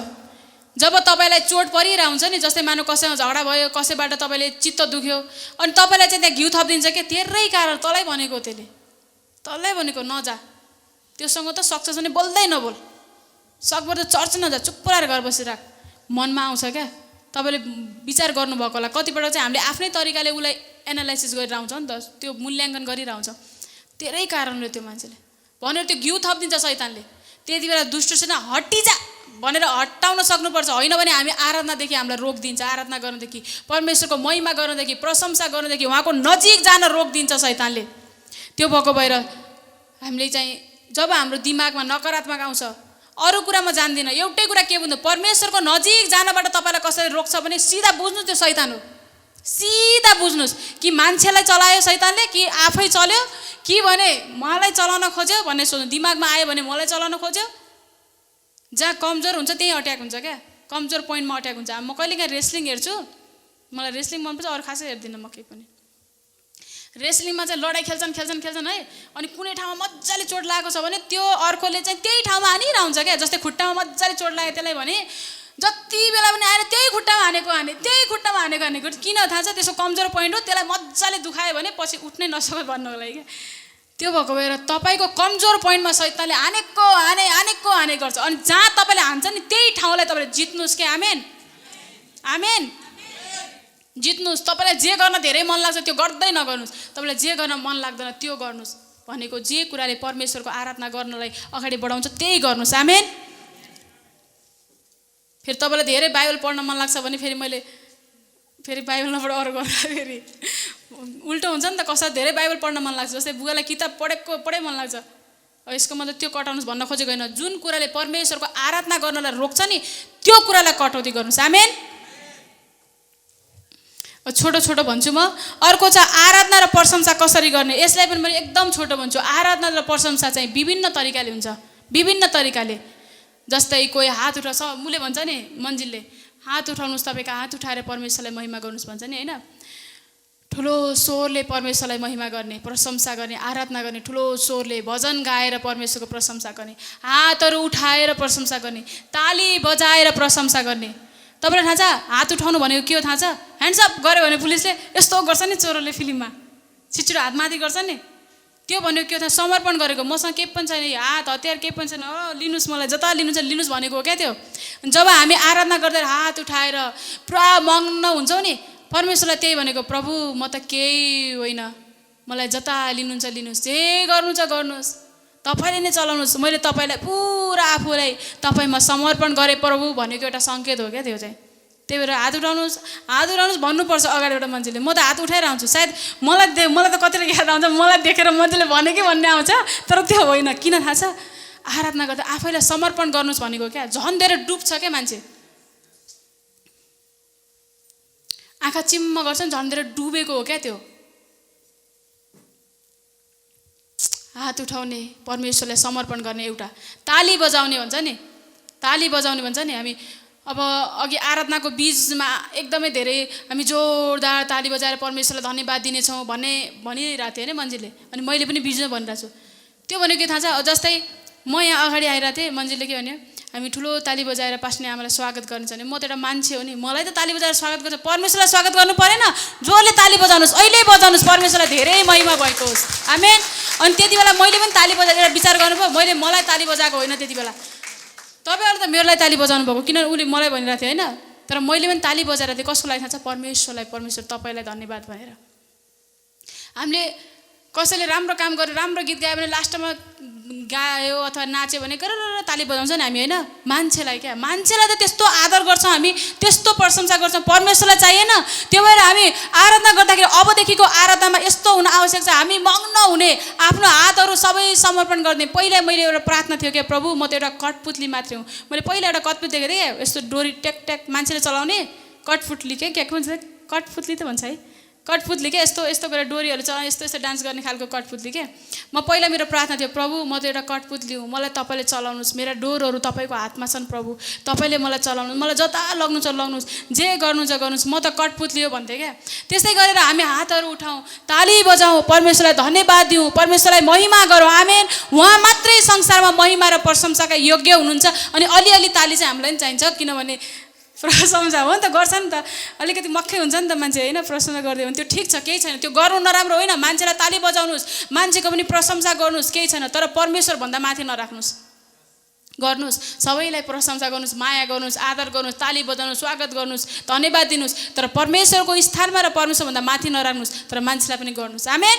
जब तपाईँलाई चोट परिरहेको हुन्छ नि, जस्तै मानव कसैमा झगडा भयो, कसैबाट तपाईँले चित्त दुख्यो, अनि तपाईँलाई चाहिँ त्यहाँ घिउ थपिदिन्छ क्या, तेरै कारण, तँलाई भनेको, त्यसले तँलाई भनेको नजा, त्योसँग त सक्छ भने बोल्दै नबोल, सकभर त चर्च नजा, चुप लाएर घर बसिराख, मनमा आउँछ क्या। तपाईँले विचार गर्नुभएको होला। कतिपल्ट चाहिँ हामीले आफ्नै तरिकाले उसलाई एनालाइसिस गरेर आउँछ नि त, त्यो मूल्याङ्कन गरिरहेको हुन्छ। तेरै कारणले त्यो मान्छेले भनेर त्यो घिउ थपिदिन्छ शैतानले। त्यति बेला दुष्ट छैन हटिजा भनेर हटाउन सक्नुपर्छ। होइन भने हामी आराधनादेखि हामीलाई रोकिदिन्छ, आराधना गर्नदेखि, परमेश्वरको महिमा गर्नदेखि, प्रशंसा गर्नदेखि, उहाँको नजिक जान रोकिदिन्छ शैतानले। त्यो भएको भएर हामीले चाहिँ जब हाम्रो दिमागमा नकारात्मक आउँछ, अरू कुरामा जान्दिनँ, एउटै कुरा के बुझ्नु, परमेश्वरको नजिक जानबाट तपाईँलाई कसैले रोक्छ भने सिधा बुझ्नु त्यो शैतान हो। सिधा बुझ्नुहोस् कि मान्छेलाई चलायो शैतानले कि आफै चल्यो, कि भने मलाई चलाउन खोज्यो भन्ने सोच्नु। दिमागमा आयो भने मलाई चलाउन खोज्यो, जहाँ कमजोर हुन्छ त्यहीँ अट्याक हुन्छ क्या, कमजोर पोइन्टमा अट्याक हुन्छ। म कहिलेकाहीँ रेस्लिङ हेर्छु, मलाई रेस्लिङ मनपर्छ, अरू खासै हेर्दिनँ म केही पनि। रेस्लिङमा चाहिँ लडाइँ खेल्छन् है, अनि कुनै ठाउँमा मजाले चोट लागेको छ भने त्यो अर्कोले चाहिँ त्यही ठाउँमा हानिरहेको हुन्छ क्या। जस्तै खुट्टामा मजाले चोट लाग्यो, त्यसलाई भने जति बेला पनि आएर त्यही खुट्टामा हानेको किन थाहा छ, त्यसको कमजोर पोइन्ट हो, त्यसलाई मजाले दुखायो भने पछि उठ्नै नसक्यो भन्नको लागि क्या। त्यो भएको भएर तपाईँको कमजोर पोइन्टमा शैतानले हाने गर्छ। अनि जहाँ तपाईँले हान्छ नि त्यही ठाउँलाई तपाईँले जित्नुहोस् क्या। आमेन आमेन, जित्नुहोस्। तपाईँलाई जे गर्न धेरै मन लाग्छ त्यो गर्दै नगर्नुहोस्, तपाईँलाई जे गर्न मन लाग्दैन त्यो गर्नुहोस्। भनेको जे कुराले परमेश्वरको आराधना गर्नलाई अगाडि बढाउँछ त्यही गर्नुहोस्। आमेन। फेरि तपाईँलाई धेरै बाइबल पढ्न मन लाग्छ भने फेरि मैले फेरि बाइबल नपढ अरू गर्दा फेरि उल्टो हुन्छ नि त। कसै धेरै बाइबल पढ्न मन लाग्छ, जस्तै बुवालाई किताब पढै मन लाग्छ। यसको मतलब त्यो कटाउनुहोस् भन्न खोजेको होइन। जुन कुराले परमेश्वरको आराधना गर्नलाई रोक्छ नि त्यो कुरालाई कटौती गर्नुहोस्। आमेन। छोटो छोटो भन्छु म। अर्को छ आराधना र प्रशंसा कसरी गर्ने। यसलाई पनि म एकदम छोटो भन्छु। आराधना र प्रशंसा चाहिँ विभिन्न तरिकाले हुन्छ, विभिन्न तरिकाले। जस्तै कोही हात उठाउँछ, मुले भन्छ नि, मन्जिलले हात उठाउनुहोस्, तपाईँको हात उठाएर परमेश्वरलाई महिमा गर्नुहोस् भन्छ नि, होइन। ठुलो स्वरले परमेश्वरलाई महिमा गर्ने, प्रशंसा गर्ने, आराधना गर्ने, ठुलो स्वरले भजन गाएर परमेश्वरको प्रशंसा गर्ने, हातहरू उठाएर प्रशंसा गर्ने, ताली बजाएर प्रशंसा गर्ने। तपाईँलाई थाहा छ हात उठाउनु भनेको के हो थाहा छ? ह्यान्ड्सअप गऱ्यो भने पुलिसले यस्तो गर्छ नि, चोरले फिल्ममा छिटो हात माथि गर्छ नि, त्यो भनेको के हो थाहा? समर्पण गरेको। मसँग केही पनि छैन, हात हतियार केही पनि छैन, लिनुहोस्, मलाई जता लिनुहुन्छ लिनुहोस् भनेको हो क्या त्यो। जब हामी आराधना गर्दै हात उठाएर पुरा मग्न हुन्छौँ नि, परमेश्वरलाई त्यही भनेको, प्रभु म त केही होइन, मलाई जता लिनुहुन्छ लिनुहोस्, जे गर्नु छ गर्नुहोस्, तपाईँले नै चलाउनुहोस्, मैले तपाईँलाई पुरा आफूलाई तपाईँमा समर्पण गरेँ प्रभु भनेको एउटा सङ्केत हो क्या त्यो चाहिँ। त्यही भएर हात उठाउनुहोस् भन्नुपर्छ अगाडिबाट मान्छेले। म त हात उठाएर आउँछु, सायद मलाई त कतिले याद आउँछ, मलाई देखेर मान्छेले भने कि भन्ने आउँछ, तर त्यो होइन। किन थाहा छ? आराधना गर्दा आफैलाई समर्पण गर्नुहोस् भनेको क्या। झन् धेरै डुब्छ क्या मान्छे, आँखा चिम्म गर्छ नि, झन् धेरै डुबेको हो क्या त्यो। हात उठाउने, परमेश्वरलाई समर्पण गर्ने, एउटा ताली बजाउने भन्छ नि, ताली बजाउने भन्छ नि। हामी अब अघि आराधनाको बीचमा एकदमै धेरै हामी जोरदार ताली बजाएर परमेश्वरलाई धन्यवाद दिनेछौँ भनिरहेको थिएँ होइन मन्जिलले, अनि मैले पनि बिचमा भनिरहेको छु। त्यो भनेको के थाहा छ? जस्तै म यहाँ अगाडि आइरहेको थिएँ, मन्जिलले के भन्यो, हामी ठुलो ताली बजाएर पास्ने आमालाई स्वागत गर्नुहुन्छ भने म त एउटा मान्छे हो नि, मलाई त ताली बजाएर स्वागत गर्छ, परमेश्वरलाई स्वागत गर्नु परेन? जोरले ताली बजाउनुहोस्, अहिले बजाउनुहोस्, परमेश्वरलाई धेरै महिमा भएको होस्। आमेन। अनि त्यति बेला मैले पनि ताली बजाएर एउटा विचार गर्नुभयो, मैले मलाई ताली बजाएको होइन त्यति बेला, तपाईँहरू त मेरोलाई ताली बजाउनु भएको, किनभने उसले मलाई भनिरहेको थियो होइन, तर मैले पनि ताली बजाएर थिएँ। कसको लागि थाहा छ? परमेश्वरलाई, परमेश्वर तपाईँलाई धन्यवाद भनेर। हामीले कसैले राम्रो काम गरेर राम्रो गीत गायो भने लास्टमा गायो अथवा नाच्यो भने गरेर ताली बजाउँछ नि हामी, होइन। मान्छेलाई क्या, मान्छेलाई त त्यस्तो आदर गर्छौँ हामी, त्यस्तो प्रशंसा गर्छौँ, परमेश्वरलाई चाहिएन। त्यो भएर हामी आराधना गर्दाखेरि अबदेखिको आराधनामा यस्तो हुन आवश्यक छ, हामी मग्न हुने, आफ्नो हातहरू सबै समर्पण गर्ने। पहिला मैले एउटा प्रार्थना थियो क्या, प्रभु म त एउटा कठपुतली मात्रै हुँ। मैले पहिला एउटा कठपुतली देखेको थिएँ, यस्तो डोरी ट्याक ट्याक मान्छेले चलाउने कठपुतली के भन्छ, कठपुतली त भन्छ है, कठपुतली के यस्तो यस्तो गरेर डोरीहरू चलाउने, यस्तो यस्तो डान्स गर्ने खालको कठपुतली के। म पहिला मेरो प्रार्थना थियो, प्रभु म त एउटा कठपुतली हुँ, मलाई तपाईँले चलाउनुहोस्, मेरा डोरहरू तपाईँको हातमा छन् प्रभु, तपाईँले मलाई चलाउनुहोस्, मलाई जता लग्नु छ लग्नुहोस्, जे गर्नु छ गर्नुहोस्, म त कठपुतली हो भन्थेँ क्या। त्यस्तै गरेर हामी हातहरू उठाउँ, ताली बजाउँ, परमेश्वरलाई धन्यवाद दिउँ, परमेश्वरलाई महिमा गरौँ। आमेन। उहाँ मात्रै संसारमा महिमा र प्रशंसाका योग्य हुनुहुन्छ। अनि अलिअलि ताली चाहिँ हामीलाई पनि चाहिन्छ, किनभने प्रशंसा हो नि त, गर्छ नि त, अलिकति मक्खै हुन्छ नि त मान्छे, होइन। प्रशंसा गरिदियो भने त्यो ठिक छ, केही छैन, त्यो गर्नु नराम्रो होइन। मान्छेलाई ताली बजाउनुहोस्, मान्छेको पनि प्रशंसा गर्नुहोस्, केही छैन, तर परमेश्वरभन्दा माथि नराख्नुहोस्। गर्नुहोस्, सबैलाई प्रशंसा गर्नुहोस्, माया गर्नुहोस्, आदर गर्नुहोस्, ताली बजाउनुहोस्, स्वागत गर्नुहोस्, धन्यवाद दिनुहोस्, तर परमेश्वरको स्थानमा र परमेश्वरभन्दा माथि नराख्नुहोस्, तर मान्छेलाई पनि गर्नुहोस्। आमेन।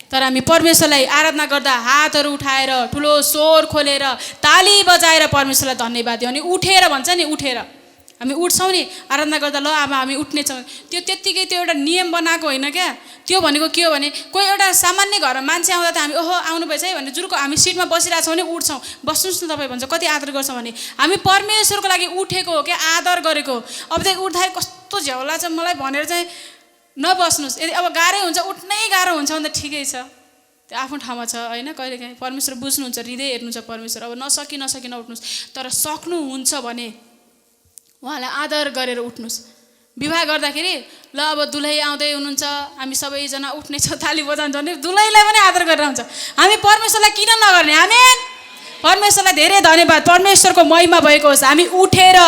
तर हामी परमेश्वरलाई आराधना गर्दा हातहरू उठाएर ठुलो स्वर खोलेर ताली बजाएर परमेश्वरलाई धन्यवाद दियो। अनि उठेर भन्छ नि, उठेर हामी उठ्छौँ नि आराधना गर्दा, ल अब हामी उठ्नेछौँ, त्यो त्यत्तिकै त्यो एउटा नियम बनाएको होइन क्या। त्यो भनेको के हो भने, कोही एउटा सामान्य घरमा मान्छे आउँदा त हामी ओहो आउनुभएछ है भनेर जुर्को हामी सिटमा बसिरहेको छौँ भने उठ्छौँ, बस्नुहोस् न तपाईँ भन्छ, कति आदर गर्छौँ भने। हामी परमेश्वरको लागि उठेको हो क्या, आदर गरेको। अब चाहिँ उठ्दाखेरि कस्तो झ्याउला छ मलाई भनेर चाहिँ नबस्नुहोस्। यदि अब गाह्रै हुन्छ, उठ्नै गाह्रो हुन्छ भने त ठिकै छ, त्यो आफ्नो ठाउँमा छ, होइन। कहिलेकाहीँ परमेश्वर बुझ्नुहुन्छ, हृदय हेर्नुहुन्छ परमेश्वर। अब नसकी नउठ्नुहोस्, तर सक्नुहुन्छ भने उहाँलाई आदर गरेर उठ्नुहोस्। विवाह गर्दाखेरि ल अब दुलही आउँदै हुनुहुन्छ, हामी सबैजना उठ्नेछौँ, ताली बजाउँछ भने दुलहीलाई पनि आदर गरेर आउँछ। हामी परमेश्वरलाई किन नगर्ने? आमेन। परमेश्वरलाई धेरै धन्यवाद, परमेश्वरको महिमा भएको होस्। हामी उठेर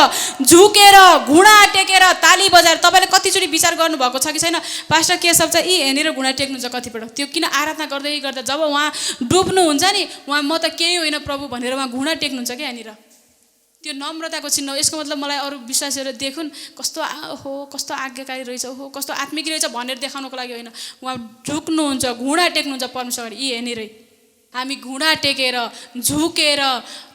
झुकेर घुँडा टेकेर ताली बजाएर, तपाईँले कतिचोटि विचार गर्नुभएको छ कि छैन, पास्टर के सब चाहिँ हेरेर घुँडा टेक्नुहुन्छ कतिपल्ट? त्यो किन? आराधना गर्दै गर्दा जब उहाँ डुब्नुहुन्छ नि, उहाँ म त केही होइन प्रभु भनेर उहाँ घुँडा टेक्नुहुन्छ क्या यहाँनिर। त्यो नम्रताको चिन्ह हो। यसको मतलब मलाई अरू विश्वासीहरू देखुन् कस्तो ओहो कस्तो आज्ञाकारी रहेछ, ओहो कस्तो आत्मिक रहेछ भनेर देखाउनको लागि होइन, उहाँ झुक्नुहुन्छ, घुँडा टेक्नुहुन्छ परमेश्वर, यी हेर्नेरै। हामी घुँडा टेकेर झुकेर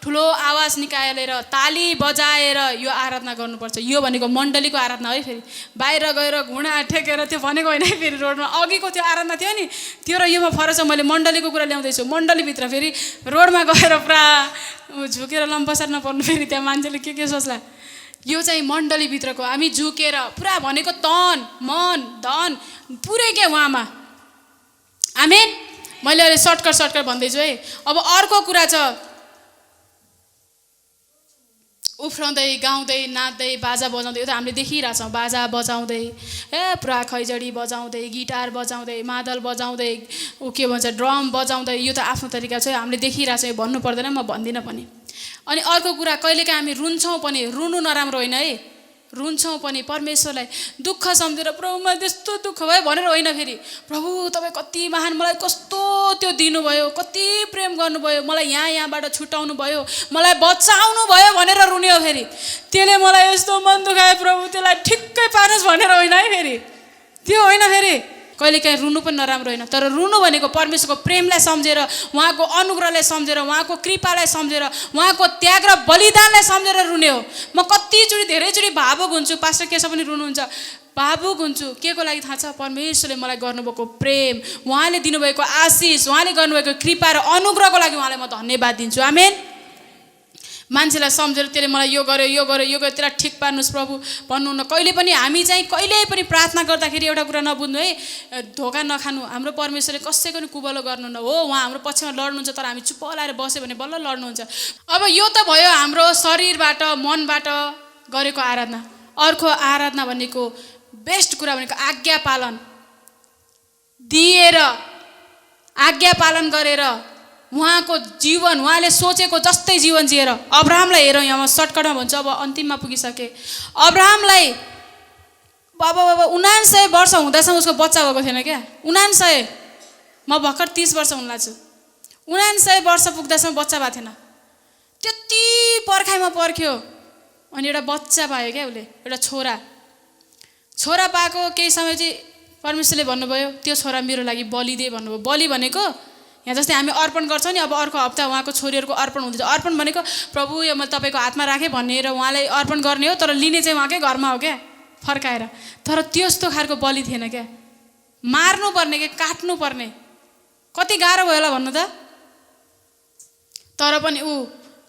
ठुलो आवाज निकालेर ताली बजाएर यो आराधना गर्नुपर्छ। यो भनेको मण्डलीको आराधना है। फेरि बाहिर गएर घुँडा टेकेर त्यो भनेको होइन है। फेरि रोडमा अघिको त्यो आराधना थियो नि, त्यो र योमा फरक छ। मैले मण्डलीको कुरा ल्याउँदैछु। मण्डलीभित्र फेरि रोडमा गएर पुरा झुकेर लम्पसार नपर्नु, फेरि त्यहाँ मान्छेले के सोच्ला। यो चाहिँ मण्डलीभित्रको हामी झुकेर पुरा भनेको तन मन धन पुरै के उहाँमा। आमेन। मैले अहिले सर्टकट भन्दैछु है। अब अर्को कुरा छ, उफ्राउँदै गाउँदै नाच्दै बाजा बजाउँदै। यो त हामीले देखिरहेछौँ, बाजा बजाउँदै पुरा खैजडी बजाउँदै गिटार बजाउँदै मादल बजाउँदै के भन्छ ड्रम बजाउँदै। यो त आफ्नो तरिका छ, हामीले देखिरहेछौँ, यो भन्नु पर्दैन, म भन्दिनँ पनि। अनि अर्को कुरा, कहिलेकाहीँ हामी रुन्छौँ पनि। रुनु नराम्रो होइन है, रुन्छौँ पनि परमेश्वरलाई दुःख सम्झेर, प्रभुमा त्यस्तो दुःख भयो भनेर होइन। फेरि प्रभु तपाईँ कति महान, मलाई कस्तो त्यो दिनुभयो, कति प्रेम गर्नुभयो, मलाई यहाँबाट छुटाउनु भयो, मलाई बचाउनु भयो भनेर रुन्यो। फेरि त्यसले मलाई यस्तो मन दुखायो प्रभु, त्यसलाई ठिक्कै पार्नुहोस् भनेर होइन है। फेरि त्यो होइन। फेरि कहिलेकाहीँ रुनु पनि नराम्रो होइन, तर रुनु भनेको परमेश्वरको प्रेमलाई सम्झेर, उहाँको अनुग्रहलाई सम्झेर, उहाँको कृपालाई सम्झेर, उहाँको त्याग र बलिदानलाई सम्झेर रुने हो। म कतिचोटि धेरैचोटि भावुक हुन्छु। पास्टर केशव पनि रुनुहुन्छ, भावुक हुन्छु। के को लागि थाहा छ? परमेश्वरले मलाई गर्नुभएको प्रेम, उहाँले दिनुभएको आशिष, उहाँले गर्नुभएको कृपा र अनुग्रहको लागि उहाँलाई म धन्यवाद दिन्छु। आमेन। मान्छेलाई सम्झेर त्यसले मलाई यो गर्यो त्यसलाई ठिक पार्नुहोस् प्रभु भन्नुहुन्न। कहिले पनि हामी चाहिँ कहिल्यै पनि प्रार्थना गर्दाखेरि एउटा कुरा नबुझ्नु है, धोका नखानु। हाम्रो परमेश्वरले कसैको पनि कुबलो गर्नुहुन्न हो। उहाँ हाम्रो पक्षमा लड्नुहुन्छ, तर हामी चुप्प लाएर बस्यो भने बल्ल लड्नुहुन्छ। अब यो त भयो हाम्रो शरीरबाट मनबाट गरेको आराधना। अर्को आराधना भनेको बेस्ट कुरा भनेको आज्ञा पालन दिएर, आज्ञा पालन गरेर उहाँको जीवन, उहाँले सोचेको जस्तै जीवन जिएर। अब्राहमलाई हेरौँ, यहाँ म सर्टकटमा भन्छु, अब अन्तिममा पुगिसकेँ। अब्राहमलाई बाबा 99 वर्ष हुँदासम्म उसको बच्चा भएको थिएन क्या। 99, म भर्खर 30 वर्ष हुन लाग्छु। 99 वर्ष पुग्दासम्म बच्चा भएको थिएन। त्यति पर्खाइमा पर्ख्यो अनि एउटा बच्चा पायो क्या उसले, एउटा छोरा पाएको केही समय चाहिँ परमेश्वरले भन्नुभयो त्यो छोरा मेरो लागि बलि दे भन्नुभयो। बलि भनेको यहाँ जस्तै हामी अर्पण गर्छौँ नि, अब अर्को हप्ता उहाँको छोरीहरूको अर्पण हुँदैछ। अर्पण भनेको प्रभु यो म तपाईँको हातमा राखेँ भनेर उहाँलाई अर्पण गर्ने हो, तर लिने चाहिँ उहाँकै घरमा हो क्या, फर्काएर। तर त्यस्तो खालको बलि थिएन क्या। मार्नुपर्ने क्या, काट्नुपर्ने। कति गाह्रो भयो होला भन्नु त। तर पनि ऊ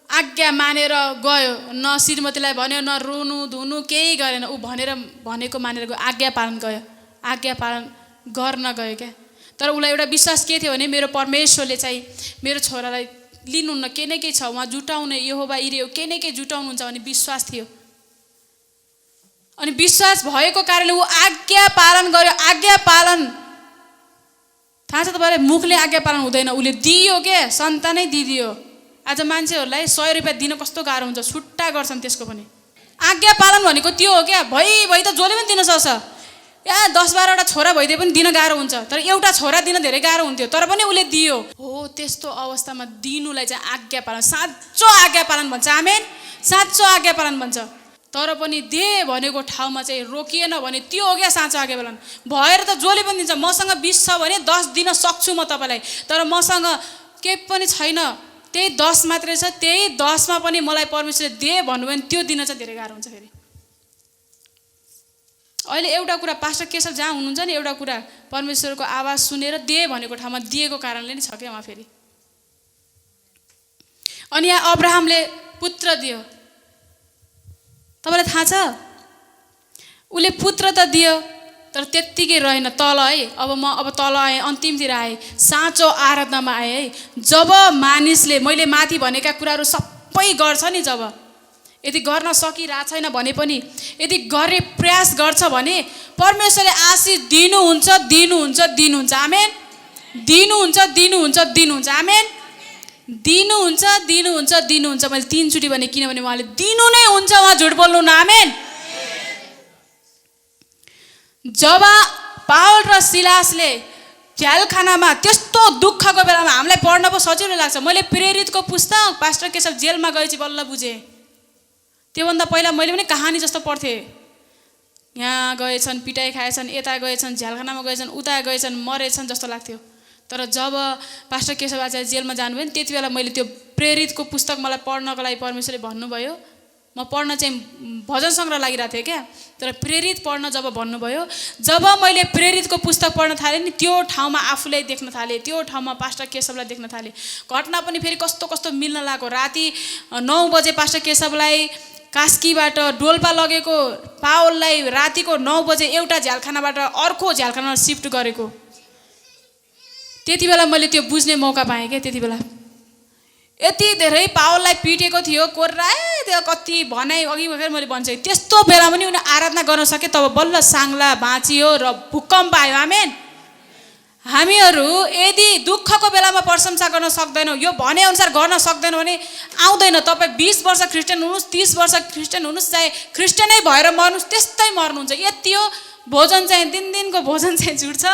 आज्ञा मानेर गयो, न श्रीमतीलाई भन्यो, न रुनु धुनु केही गरेन। ऊ भनेको मानेर गयो, आज्ञा पालन गयो, आज्ञा पालन गर्न गयो क्या। तर उसलाई एउटा विश्वास के थियो भने मेरो परमेश्वरले चाहिँ मेरो छोरालाई लिनुहुन्न, केही न केही छ उहाँ जुटाउने, यहोवा इरे केही न केही जुटाउनुहुन्छ भन्ने विश्वास थियो। अनि विश्वास भएको कारणले ऊ आज्ञा पालन गर्यो। आज्ञा पालन थाहा छ तपाईँलाई, मुखले आज्ञा पालन हुँदैन, उसले दियो के, सन्तानै दिदियो। आज मान्छेहरूलाई 100 रुपियाँ दिन कस्तो गाह्रो हुन्छ, छुट्टा गर्छन् त्यसको पनि। आज्ञा पालन भनेको त्यो हो क्या। भइ त जसले पनि दिन सक्छ। या 10-12वटा छोरा भइदिए पनि दिन गाह्रो हुन्छ, तर एउटा छोरा दिन धेरै गाह्रो हुन्थ्यो, तर पनि उसले दियो हो। त्यस्तो अवस्थामा दिनुलाई चाहिँ आज्ञा पालन, साँचो आज्ञा पालन भन्छ। आमेन। साँचो आज्ञा पालन भन्छ। तर पनि दे भनेको ठाउँमा चाहिँ रोकिएन भने त्यो हो क्या साँचो आज्ञा पालन। भएर त जसले पनि दिन्छ। मसँग 20 छ भने 10 दिन सक्छु म तपाईँलाई, तर मसँग केही पनि छैन, त्यही 10 मात्रै छ, त्यही 10मा पनि मलाई परमेश्वरले दे भन्नुभयो भने त्यो दिन चाहिँ धेरै गाह्रो हुन्छ। फेरि अहिले एउटा कुरा पास्टर केशव जहाँ हुनुहुन्छ नि, एउटा कुरा परमेश्वरको आवाज सुनेर दे भनेको ठाउँमा दिएको कारणले नि छ क्या उहाँ। फेरि अनि यहाँ अब्राहमले पुत्र दियो। तपाईँलाई थाहा छ, उसले पुत्र त दियो, तर त्यत्तिकै रहेन, तल है। अब तल आएँ, अन्तिमतिर आएँ, साँचो आराधनामा आएँ है। जब मानिसले मैले माथि भनेका कुराहरू सबै गर्छ नि, जब यदि गर्न सकिरहेको छैन भने पनि यदि गर्ने प्रयास गर्छ भने परमेश्वरले आशिष दिनुहुन्छ, दिनुहुन्छ, दिनुहुन्छ। आमेन। दिनुहुन्छ, दिनुहुन्छ, दिनुहुन्छ। आमेन। दिनुहुन्छ, दिनुहुन्छ, दिनुहुन्छ। मैले 3 चोटि भने, किनभने उहाँले दिनु नै हुन्छ, उहाँ झुट बोल्नु न। आमेन। जब पावल र सिलासले झ्यालखानामा त्यस्तो दुःखको बेलामा हामीलाई पढ्न पो सजिलो लाग्छ। मैले प्रेरितको पुस्तक पास्टर केशव जेलमा गएपछि बल्ल बुझेँ। त्योभन्दा पहिला मैले पनि कहानी जस्तो पढ्थेँ। यहाँ गएछन्, पिटाइ खाएछन्, यता गएछन्, झ्यालखानामा गएछन्, उता गएछन्, मरेछन् जस्तो लाग्थ्यो। तर जब पास्टर केशव आचार्य जेलमा जानुभयो नि त्यति बेला मैले त्यो प्रेरितको पुस्तक मलाई पढ्नको लागि परमेश्वरले भन्नुभयो। म पढ्न चाहिँ भजन सङ्ग्रह लागिरहेको थिएँ क्या, तर प्रेरित पढ्न जब भन्नुभयो, जब मैले प्रेरितको पुस्तक पढ्न थालेँ नि त्यो ठाउँमा आफूलाई देख्न थालेँ, त्यो ठाउँमा पास्टर केशवलाई देख्न थालेँ। घटना पनि फेरि कस्तो कस्तो मिल्न लागेको। राति 9 बजे पास्टर केशवलाई कास्कीबाट डोल्पा लगेको, पावललाई रातिको 9 बजे एउटा झ्यालखानाबाट अर्को झ्यालखानामा सिफ्ट गरेको। त्यति बेला मैले त्यो बुझ्ने मौका पाएँ क्या। त्यति बेला यति धेरै पावललाई पिटेको थियो, कोर्राए त्यो कति भनाइ अघि फेरि मैले भन्छु, त्यस्तो बेला पनि उनी आराधना गर्न सके। तब बल्ल साङ्ला बाँचियो र भूकम्प आयो। आमेन। हामीहरू यदि दुःखको बेलामा प्रशंसा गर्न सक्दैनौँ, यो भनेअनुसार गर्न सक्दैनौँ भने आउँदैन। तपाईँ 20 वर्ष क्रिस्चियन हुनुहोस्, 30 वर्ष क्रिस्चियन हुनुहोस्, चाहे क्रिस्चियनै भएर मर्नुहोस्, त्यस्तै मर्नुहुन्छ। यति हो भोजन चाहिँ दिनको भोजन चाहिँ जुट्छ,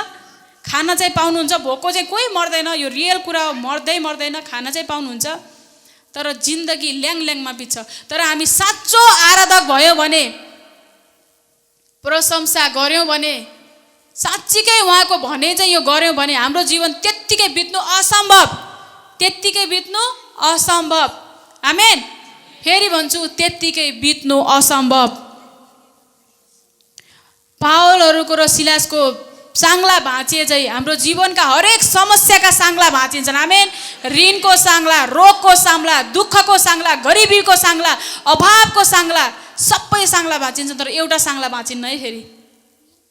खाना चाहिँ पाउनुहुन्छ। भोको चाहिँ कोही मर्दैन, यो रियल कुरा हो। मर्दैन, खाना चाहिँ पाउनुहुन्छ, तर जिन्दगी ल्याङल्याङमा बित्छ। तर हामी साँचो आराधक भयो भने, प्रशंसा गऱ्यौँ भने, साँच्चीकै उहाँको भने चाहिँ यो गऱ्यौँ भने हाम्रो जीवन त्यत्तिकै बित्नु असम्भव, त्यत्तिकै बित्नु असम्भव। आमेन। फेरि भन्छु, त्यत्तिकै बित्नु असम्भव। पावलहरूको र सिलासको साङ्ला भाँचिए चाहिँ हाम्रो जीवनका हरेक समस्याका साङ्ला भाँचिन्छन्। आमेन। ऋणको साङ्ला, रोगको साङ्ला, दुःखको साङ्ला, गरिबीको साङ्ला, अभावको साङ्ला, सबै साङ्ला भाँचिन्छन्। तर एउटा साङ्ला भाँचिन्न है फेरि,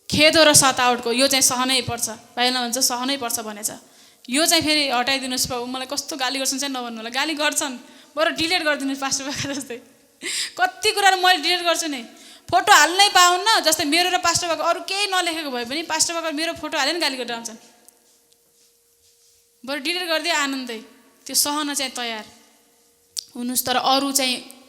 खेदो र सतावटको। यो चाहिँ सहनै पर्छ। बाइबलमा भन्छ सहनै पर्छ भनेछ। यो चाहिँ फेरि हटाइदिनुहोस् प्रभु, मलाई कस्तो गाली गर्छन् चाहिँ नभन्नु होला। गाली गर्छन्, बरु डिलिट गरिदिनुहोस् पास्टर बाबा जस्तै। कति कुराहरू मैले डिलिट गर्छु नि। फोटो हाल्नै पाउन्न, जस्तै मेरो र पास्टर बाबाको अरू केही नलेखेको भए पनि पास्टर बाबा मेरो फोटो हालेर गाली गरेर आउँछन्। बरु डिलिट गरिदिए आनन्दै। त्यो सहन चाहिँ तयार हुनुहोस्, तर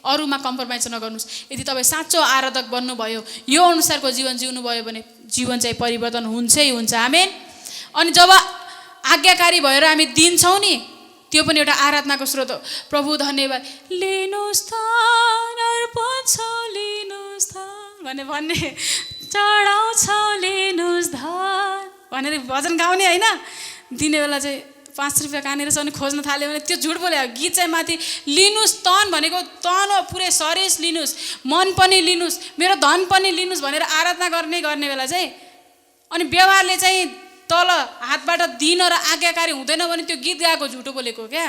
अरूमा कम्प्रोमाइज नगर्नुहोस्। यदि तपाईँ साँचो आराधक बन्नुभयो, यो अनुसारको जीवन जिउनुभयो भने जीवन चाहिँ परिवर्तन हुन्छै हुन्छ। आमेन। अनि जब आज्ञाकारी भएर हामी दिन्छौँ नि, त्यो पनि एउटा आराधनाको स्रोत हो। प्रभु धन्यवाद, लिनुहोस् त अर्पण छ, लिनुहोस् त भन्ने चढाउँछ, लिनुहोस् धन भनेर भजन गाउने होइन। दिने बेला चाहिँ 5 रुपियाँ कहाँनिर छ भने खोज्न थाल्यो भने त्यो झुट बोल्यो। गीत चाहिँ माथि लिनुहोस्, तन भनेको तन हो, पुरै शरीर लिनुहोस्, मन पनि लिनुहोस्, मेरो धन पनि लिनुहोस् भनेर आराधना गर्ने बेला चाहिँ, अनि व्यवहारले चाहिँ तल हातबाट दिन र आज्ञाकारी हुँदैन भने त्यो गीत गाएको झुटो बोलेको क्या।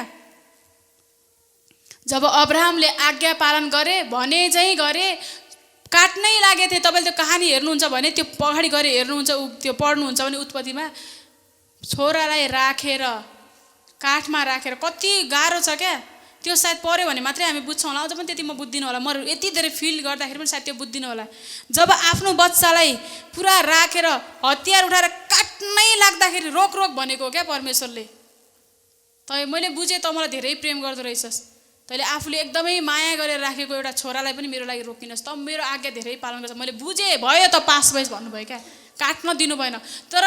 जब अब्राहमले आज्ञा पालन गरे भने चाहिँ गरे, काट्नै लागेको थिए। तपाईँले त्यो कहानी हेर्नुहुन्छ भने, त्यो पछाडि गएर हेर्नुहुन्छ, त्यो पढ्नुहुन्छ भने उत्पत्तिमा, छोरालाई राखेर काठमा राखेर कति गाह्रो छ क्या। त्यो सायद पढ्यो भने मात्रै हामी बुझ्छौँ होला। अझ पनि त्यति म बुझ्दिनँ होला, म यति धेरै फिल गर्दाखेरि पनि सायद त्यो बुझ्दिनँ होला। जब आफ्नो बच्चालाई पुरा राखेर हतियार उठाएर काट्नै लाग्दाखेरि रोक भनेको क्या परमेश्वरले। मैले बुझेँ त मलाई धेरै प्रेम गर्दो रहेछस्, तैँले आफूले एकदमै माया गरेर राखेको एउटा छोरालाई पनि मेरो लागि रोकिनुहोस्, त मेरो आज्ञा धेरै पालन गर्छ। मैले बुझेँ, भयो त पास भएस भन्नुभयो क्या। काट्न दिनु भएन, तर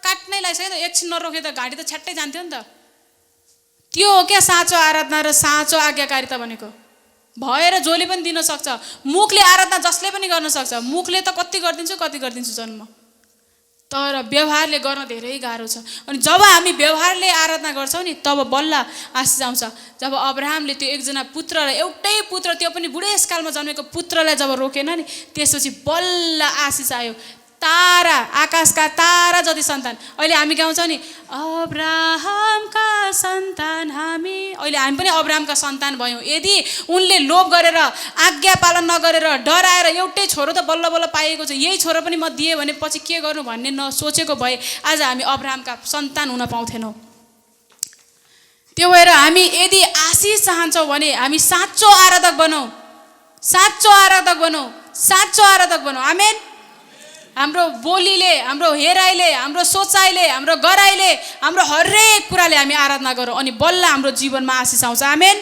काट्नै लागिसक्यो त, एकछिन नरोके त घाँटी त छ्याट्टै जान्थ्यो नि त। त्यो हो क्या साँचो आराधना र साँचो आज्ञाकारिता भनेको। भएर जसले पनि दिन सक्छ, मुखले आराधना जसले पनि गर्न सक्छ। मुखले त कति गरिदिन्छु जन्म, तर व्यवहारले गर्न धेरै गाह्रो छ। अनि जब हामी व्यवहारले आराधना गर्छौँ नि, तब बल्ल आशिष आउँछ। जब अब्राहमले त्यो एकजना पुत्रलाई, एउटै पुत्र, त्यो पनि बुढेसकालमा जन्मेको पुत्रलाई जब रोकेन नि, त्यसपछि बल्ल आशिष आयो। तारा, आकाशका तारा जति सन्तान। अहिले हामी गाउँछौँ नि, अब्राहमका सन्तान हामी। अहिले हामी पनि अब्राहमका सन्तान भयौँ। यदि उनले लोभ गरेर, आज्ञा पालन नगरेर, डराएर एउटै छोरो त बल्ल पाइएको छ, यही छोरो पनि म दिएँ भने पछि के गर्नु भन्ने नसोचेको भए आज हामी अब्राहमका सन्तान हुन पाउँथेनौँ। त्यो भएर हामी यदि आशिष चाहन्छौँ भने हामी साँचो आराधक बनौँ, साँचो आराधक बनौँ। आमेन। हाम्रो बोलीले, हाम्रो हेराइले, हाम्रो सोचाइले, हाम्रो गराइले, हाम्रो हरेक कुराले हामी आराधना गरौँ, अनि बल्ल हाम्रो जीवनमा आशिष आउँछ। आमेन।